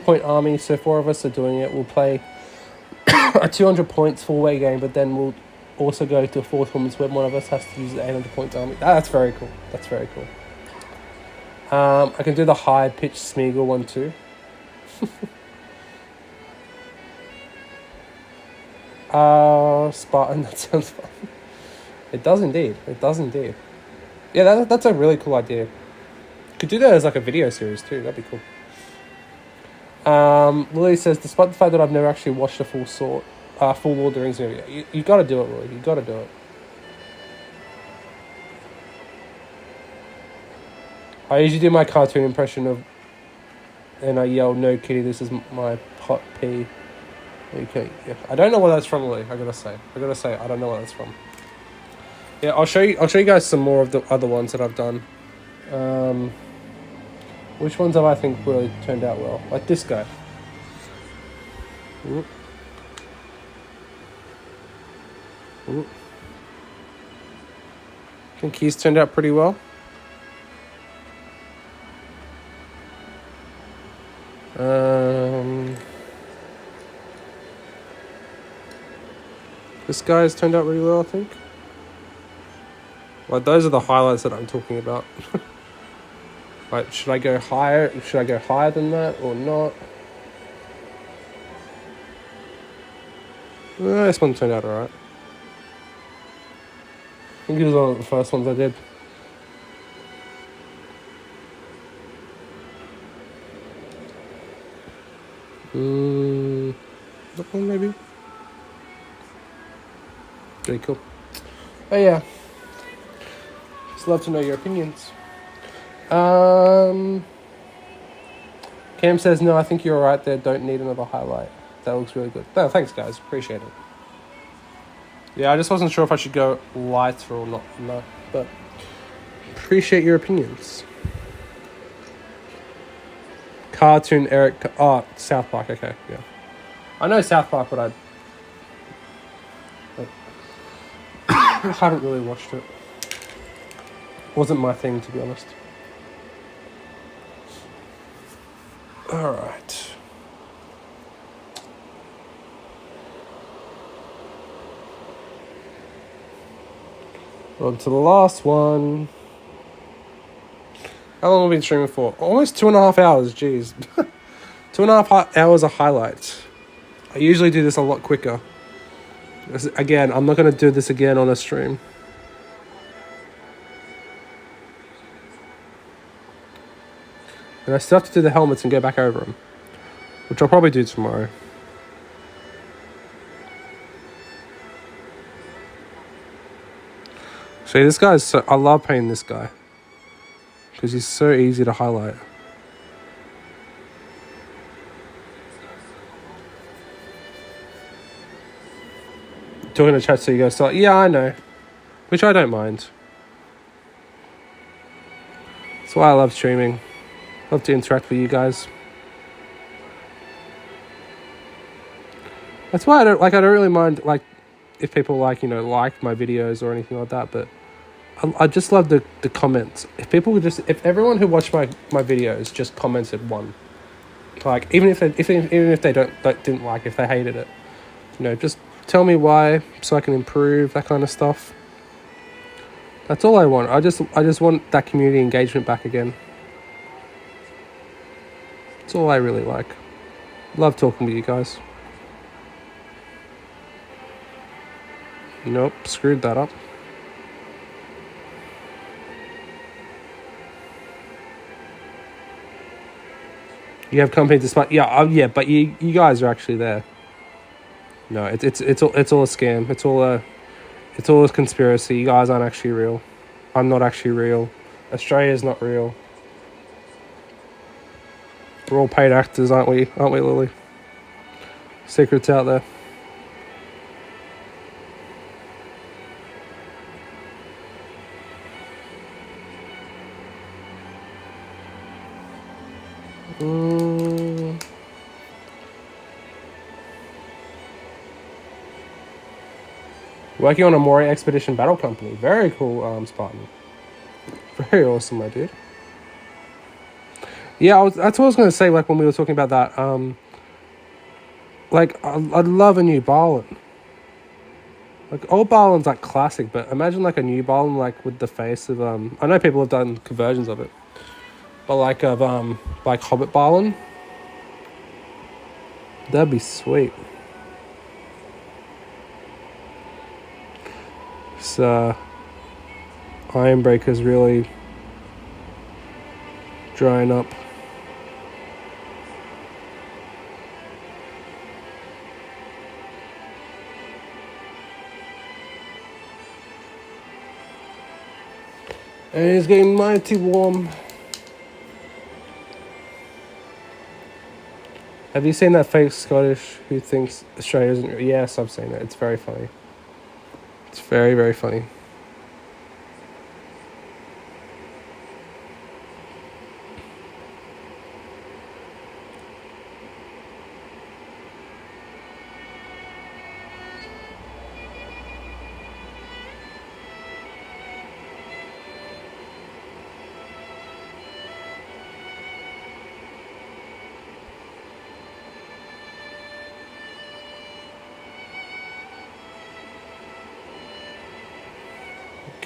point army, so 4 of us are doing it. We'll play a 200 points full-way game, but then we'll also go to a 4 tournaments where one of us has to use the 800 points army. That's very cool. That's very cool. I can do the high-pitched Smeagol one too. Spartan, that sounds fun. It does indeed. It does indeed. Yeah, that's a really cool idea. Could do that as like a video series too. That'd be cool. Lily says, despite the fact that I've never actually watched a full Lord of the Rings movie, you got to do it, Lily. You got to do it. I usually do my cartoon impression of, and I yell, "No, Kitty, this is my pot pee." Okay, yeah. I don't know where that's from, Lily. I gotta say, I don't know where that's from. Yeah, I'll show you guys some more of the other ones that I've done. Which ones have I think really turned out well? Like this guy. Ooh. Ooh. I think he's turned out pretty well. This guy's turned out really well, I think. Like, those are the highlights that I'm talking about. Like, should I go higher? Should I go higher than that or not? This one turned out alright. I think it was one of the first ones I did. That one maybe? Pretty cool. Oh yeah. Just love to know your opinions. Cam says, no, I think you're right there. Don't need another highlight. That looks really good. No, thanks, guys. Appreciate it. Yeah, I just wasn't sure if I should go lighter or not. No, but appreciate your opinions. Cartoon Eric. Oh, South Park. Okay, yeah. I know South Park, but I haven't really watched it. Wasn't my thing, to be honest. All right. On to the last one. How long have we been streaming for? Almost 2.5 hours, jeez. 2.5 hours of highlights. I usually do this a lot quicker. Again, I'm not going to do this again on a stream. And I still have to do the helmets and go back over them, which I'll probably do tomorrow. See, this guy's so... I love painting this guy, because he's so easy to highlight. Talking to chat so you guys start. Yeah, I know. Which I don't mind. That's why I love streaming. Love to interact with you guys. That's why I don't really mind, like, if people like my videos or anything like that, but I just love the comments. If everyone who watched my videos just commented one, like, even if they didn't like, if they hated it, just tell me why so I can improve, that kind of stuff. That's all I want. I just want that community engagement back again. That's all I really like. Love talking with you guys. Nope, screwed that up. You have company despite... Yeah, but you guys are actually there. No, it's all a scam. It's all a conspiracy. You guys aren't actually real. I'm not actually real. Australia's not real. We're all paid actors, aren't we? Aren't we, Lily? Secrets out there. Working on a Moray Expedition Battle Company. Very cool, Spartan. Very awesome, my dude. Yeah, that's what I was going to say, like, when we were talking about that. Like, I'd love a new Barlin. Like, old Barlin's, like, classic, but imagine, like, a new Barlin, like, with the face of... I know people have done conversions of it. But, like, of, like, Hobbit Barlin. That'd be sweet. So, Ironbreaker's really drying up. And it's getting mighty warm. Have you seen that fake Scottish who thinks Australia isn't real? Yes, I've seen it. It's very funny. It's very, very funny.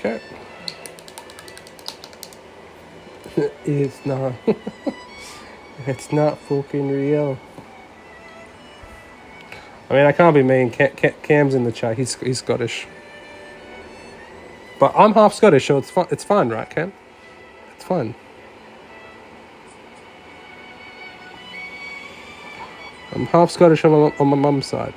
Okay. It's not. It's not fucking real. I mean, I can't be mean. Cam's in the chat. He's Scottish. But I'm half Scottish, so it's fun. It's fine, right, Cam? It's fun. I'm half Scottish on my mum's side.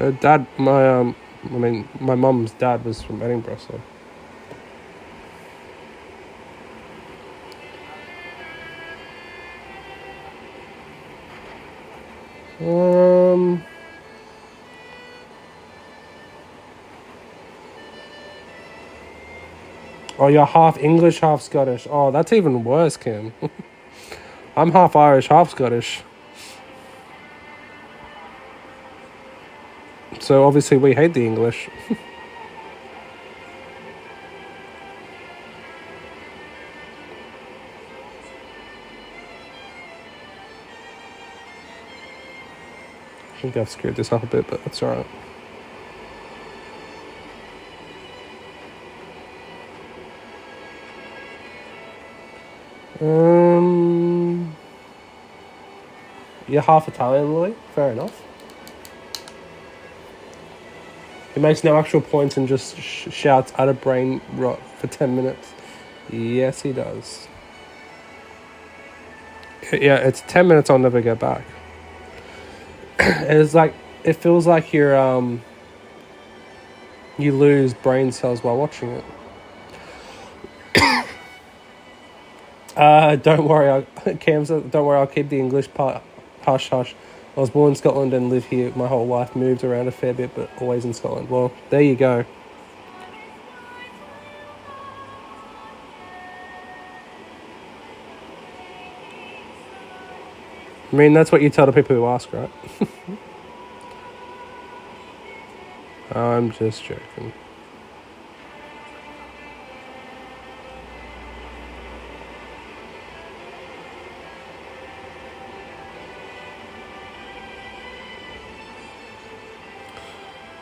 Her dad, my mum's dad was from Edinburgh, so. Oh, you're half English, half Scottish. Oh, that's even worse, Kim. I'm half Irish, half Scottish. So obviously we hate the English. I think I've screwed this up a bit, but that's alright. You're half Italian, Louis. Fair enough. He makes no actual points and just shouts out of brain rot for 10 minutes. Yes, he does. Yeah, it's 10 minutes I'll never get back. It's like, it feels like you lose brain cells while watching it. Don't worry, Cam said, don't worry, I'll keep the English part hush hush. I was born in Scotland and lived here my whole life, moved around a fair bit, but always in Scotland. Well, there you go. I mean, that's what you tell the people who ask, right? I'm just joking.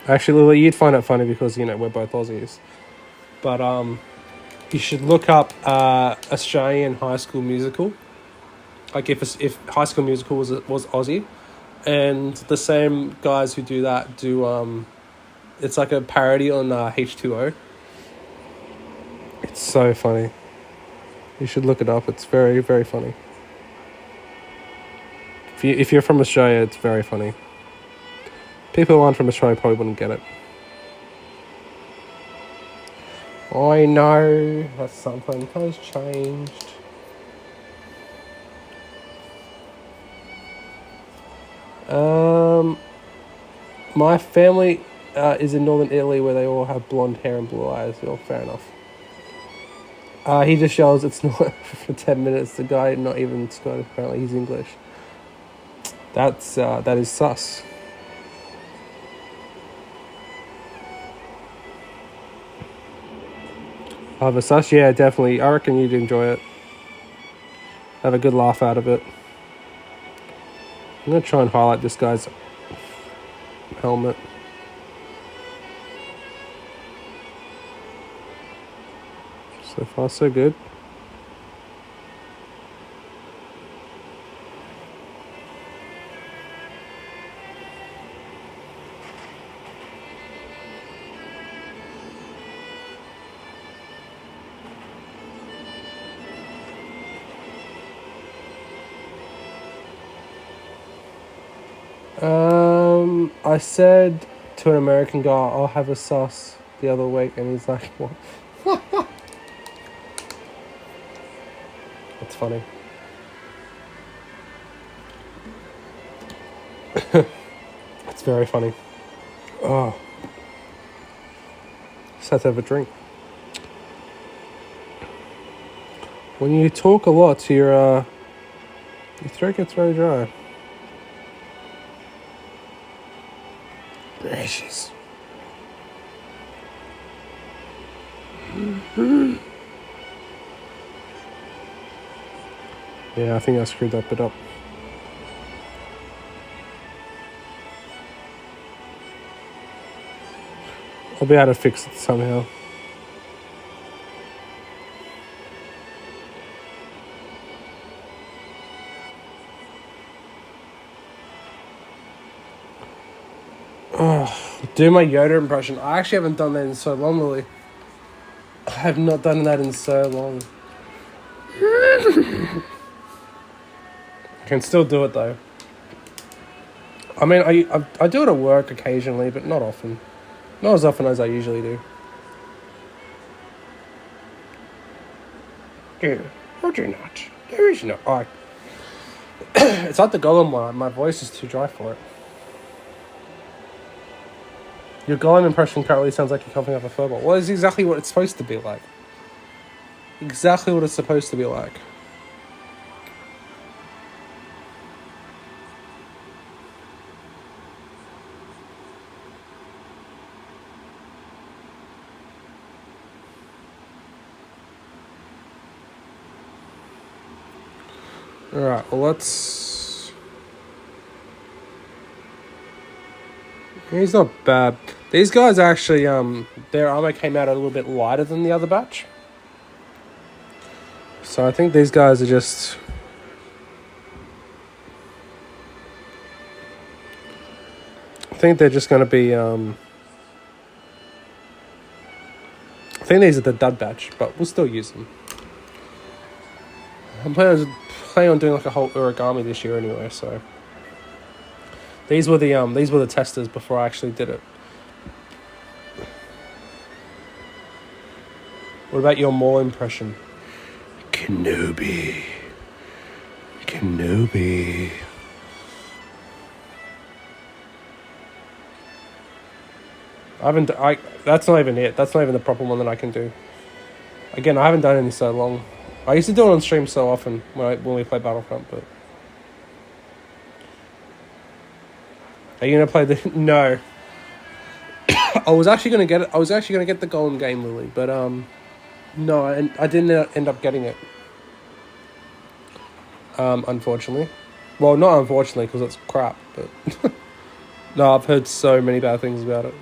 Actually, Lily, you'd find it funny because, you know, we're both Aussies. But you should look up Australian High School Musical. Like if High School Musical was Aussie, and the same guys who do that do it's like a parody on H2O. It's so funny. You should look it up. It's very, very funny. If you're from Australia, it's very funny. People who aren't from Australia probably wouldn't get it. I know that something has changed. My family is in northern Italy where they all have blonde hair and blue eyes. Well, fair enough. He just yells, it's not for 10 minutes. The guy, not even Scottish, apparently he's English. That is sus. Have a sus? Yeah, definitely. I reckon you'd enjoy it. Have a good laugh out of it. I'm going to try and highlight this guy's helmet. So far, so good. I said to an American guy, I'll have a sauce the other week, and he's like, what? That's funny. It's very funny. Oh. Just had to have a drink. When you talk a lot, your throat gets very dry. Gracious. Yeah, I think I screwed that bit up. I'll be able to fix it somehow. Do my Yoda impression. I actually haven't done that in so long, Lily. I have not done that in so long. I can still do it though. I mean, I do it at work occasionally, but not often. Not as often as I usually do. Yeah, or do not. There is no... Oh, it's like the Gollum one. My voice is too dry for it. Your Gollum impression currently sounds like you're coughing up a furball. Well, it's exactly what it's supposed to be like. Exactly what it's supposed to be like. Alright, well let's... He's not bad. These guys actually, their armor came out a little bit lighter than the other batch. So I think these guys are just... I think they're just going to be, I think these are the dud batch, but we'll still use them. I'm planning on doing like a whole origami this year anyway, so... These were the testers before I actually did it. What about your Maul impression? Kenobi. That's not even it. That's not even the proper one that I can do. Again, I haven't done it in so long. I used to do it on stream so often when we play Battlefront, but... Are you gonna play the... No. I was actually gonna get the Golden Game Lily, but no, I didn't end up getting it. Unfortunately. Well, not unfortunately, because it's crap, but... No, I've heard so many bad things about it.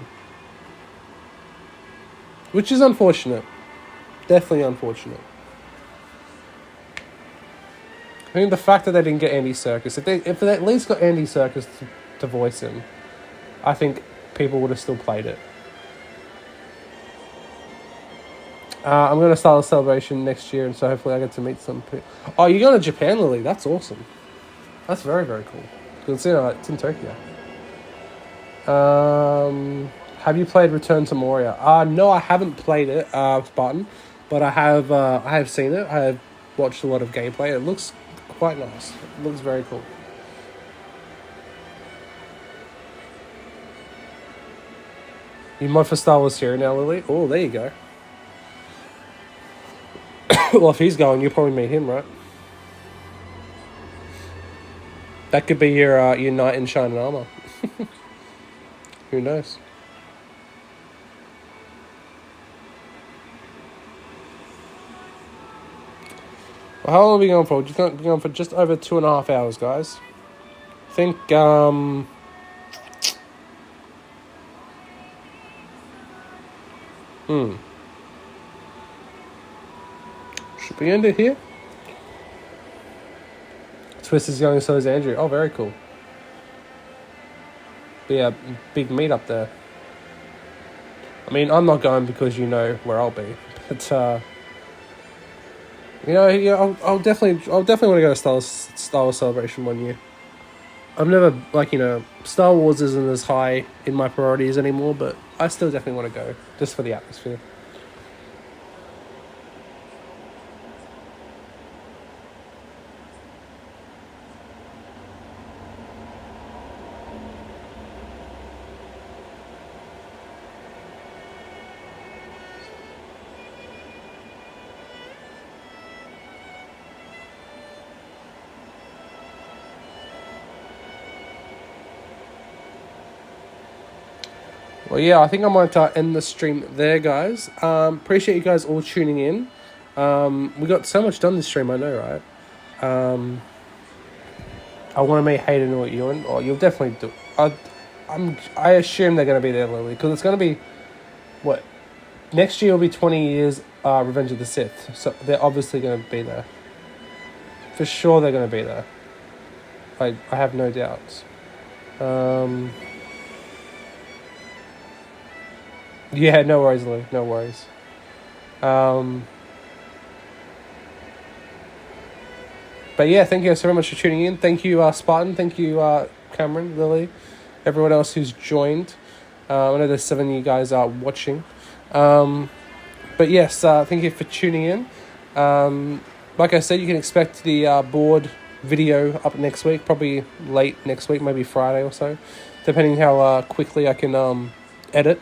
Which is unfortunate. Definitely unfortunate. I think the fact that they didn't get Andy Serkis, if they at least got Andy Serkis to voice him, I think people would have still played it. I'm going to start a celebration next year, and so hopefully I get to meet some people. Oh, you're going to Japan, Lily? That's awesome. That's very, very cool. It's in Tokyo. Have you played Return to Moria? No, I haven't played it, Spartan, but I have seen it. I have watched a lot of gameplay. It looks quite nice. It looks very cool. You mod for Star Wars Hero now, Lily? Oh, there you go. Well, if he's going, you'll probably meet him, right? That could be your knight in shining armor. Who knows? Well, how long are we going for? We're going for just over 2.5 hours, guys. I think, should we end it here? Twist is going, so is Andrew. Oh, very cool. Be a big meet up there. I mean, I'm not going because you know where I'll be, but I'll definitely want to go to Star Wars Celebration one year. I've never Star Wars isn't as high in my priorities anymore, but I still definitely want to go just for the atmosphere. Well, yeah, I think I might end the stream there, guys. Appreciate you guys all tuning in. We got so much done this stream, I know, right? I want to meet Hayden or Ewan. Oh, you'll definitely do. I assume they're going to be there, Lily, because it's going to be what next year will be 20 years. Revenge of the Sith, so they're obviously going to be there. For sure, they're going to be there. I have no doubts. Yeah, no worries, Lily. No worries. But yeah, thank you so very much for tuning in. Thank you, Spartan. Thank you, Cameron, Lily, everyone else who's joined. I know there's 7 of you guys are watching. But yes, thank you for tuning in. Like I said, you can expect the board video up next week, probably late next week, maybe Friday or so, depending how quickly I can edit.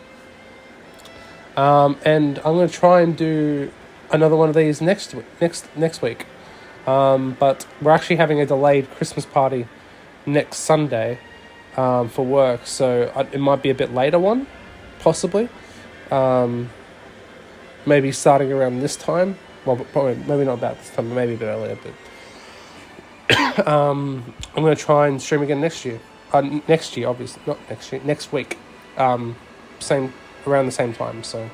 And I'm going to try and do another one of these next week. But we're actually having a delayed Christmas party next Sunday for work, so it might be a bit later one, possibly. Maybe starting around this time. Well, probably maybe not about this time, but maybe a bit earlier. But I'm going to try and stream again next year. Next year, obviously, not next year. Next week, around the same time. So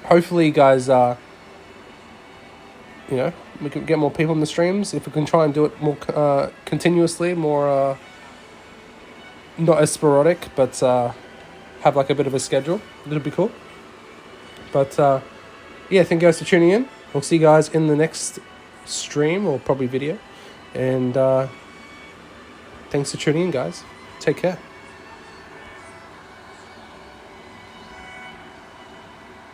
hopefully, you guys, we can get more people in the streams. If we can try and do it more continuously, more not as sporadic, but have like a bit of a schedule. It'll be cool. But yeah, thank you guys for tuning in. We'll see you guys in the next stream or probably video. And thanks for tuning in, guys. Take care.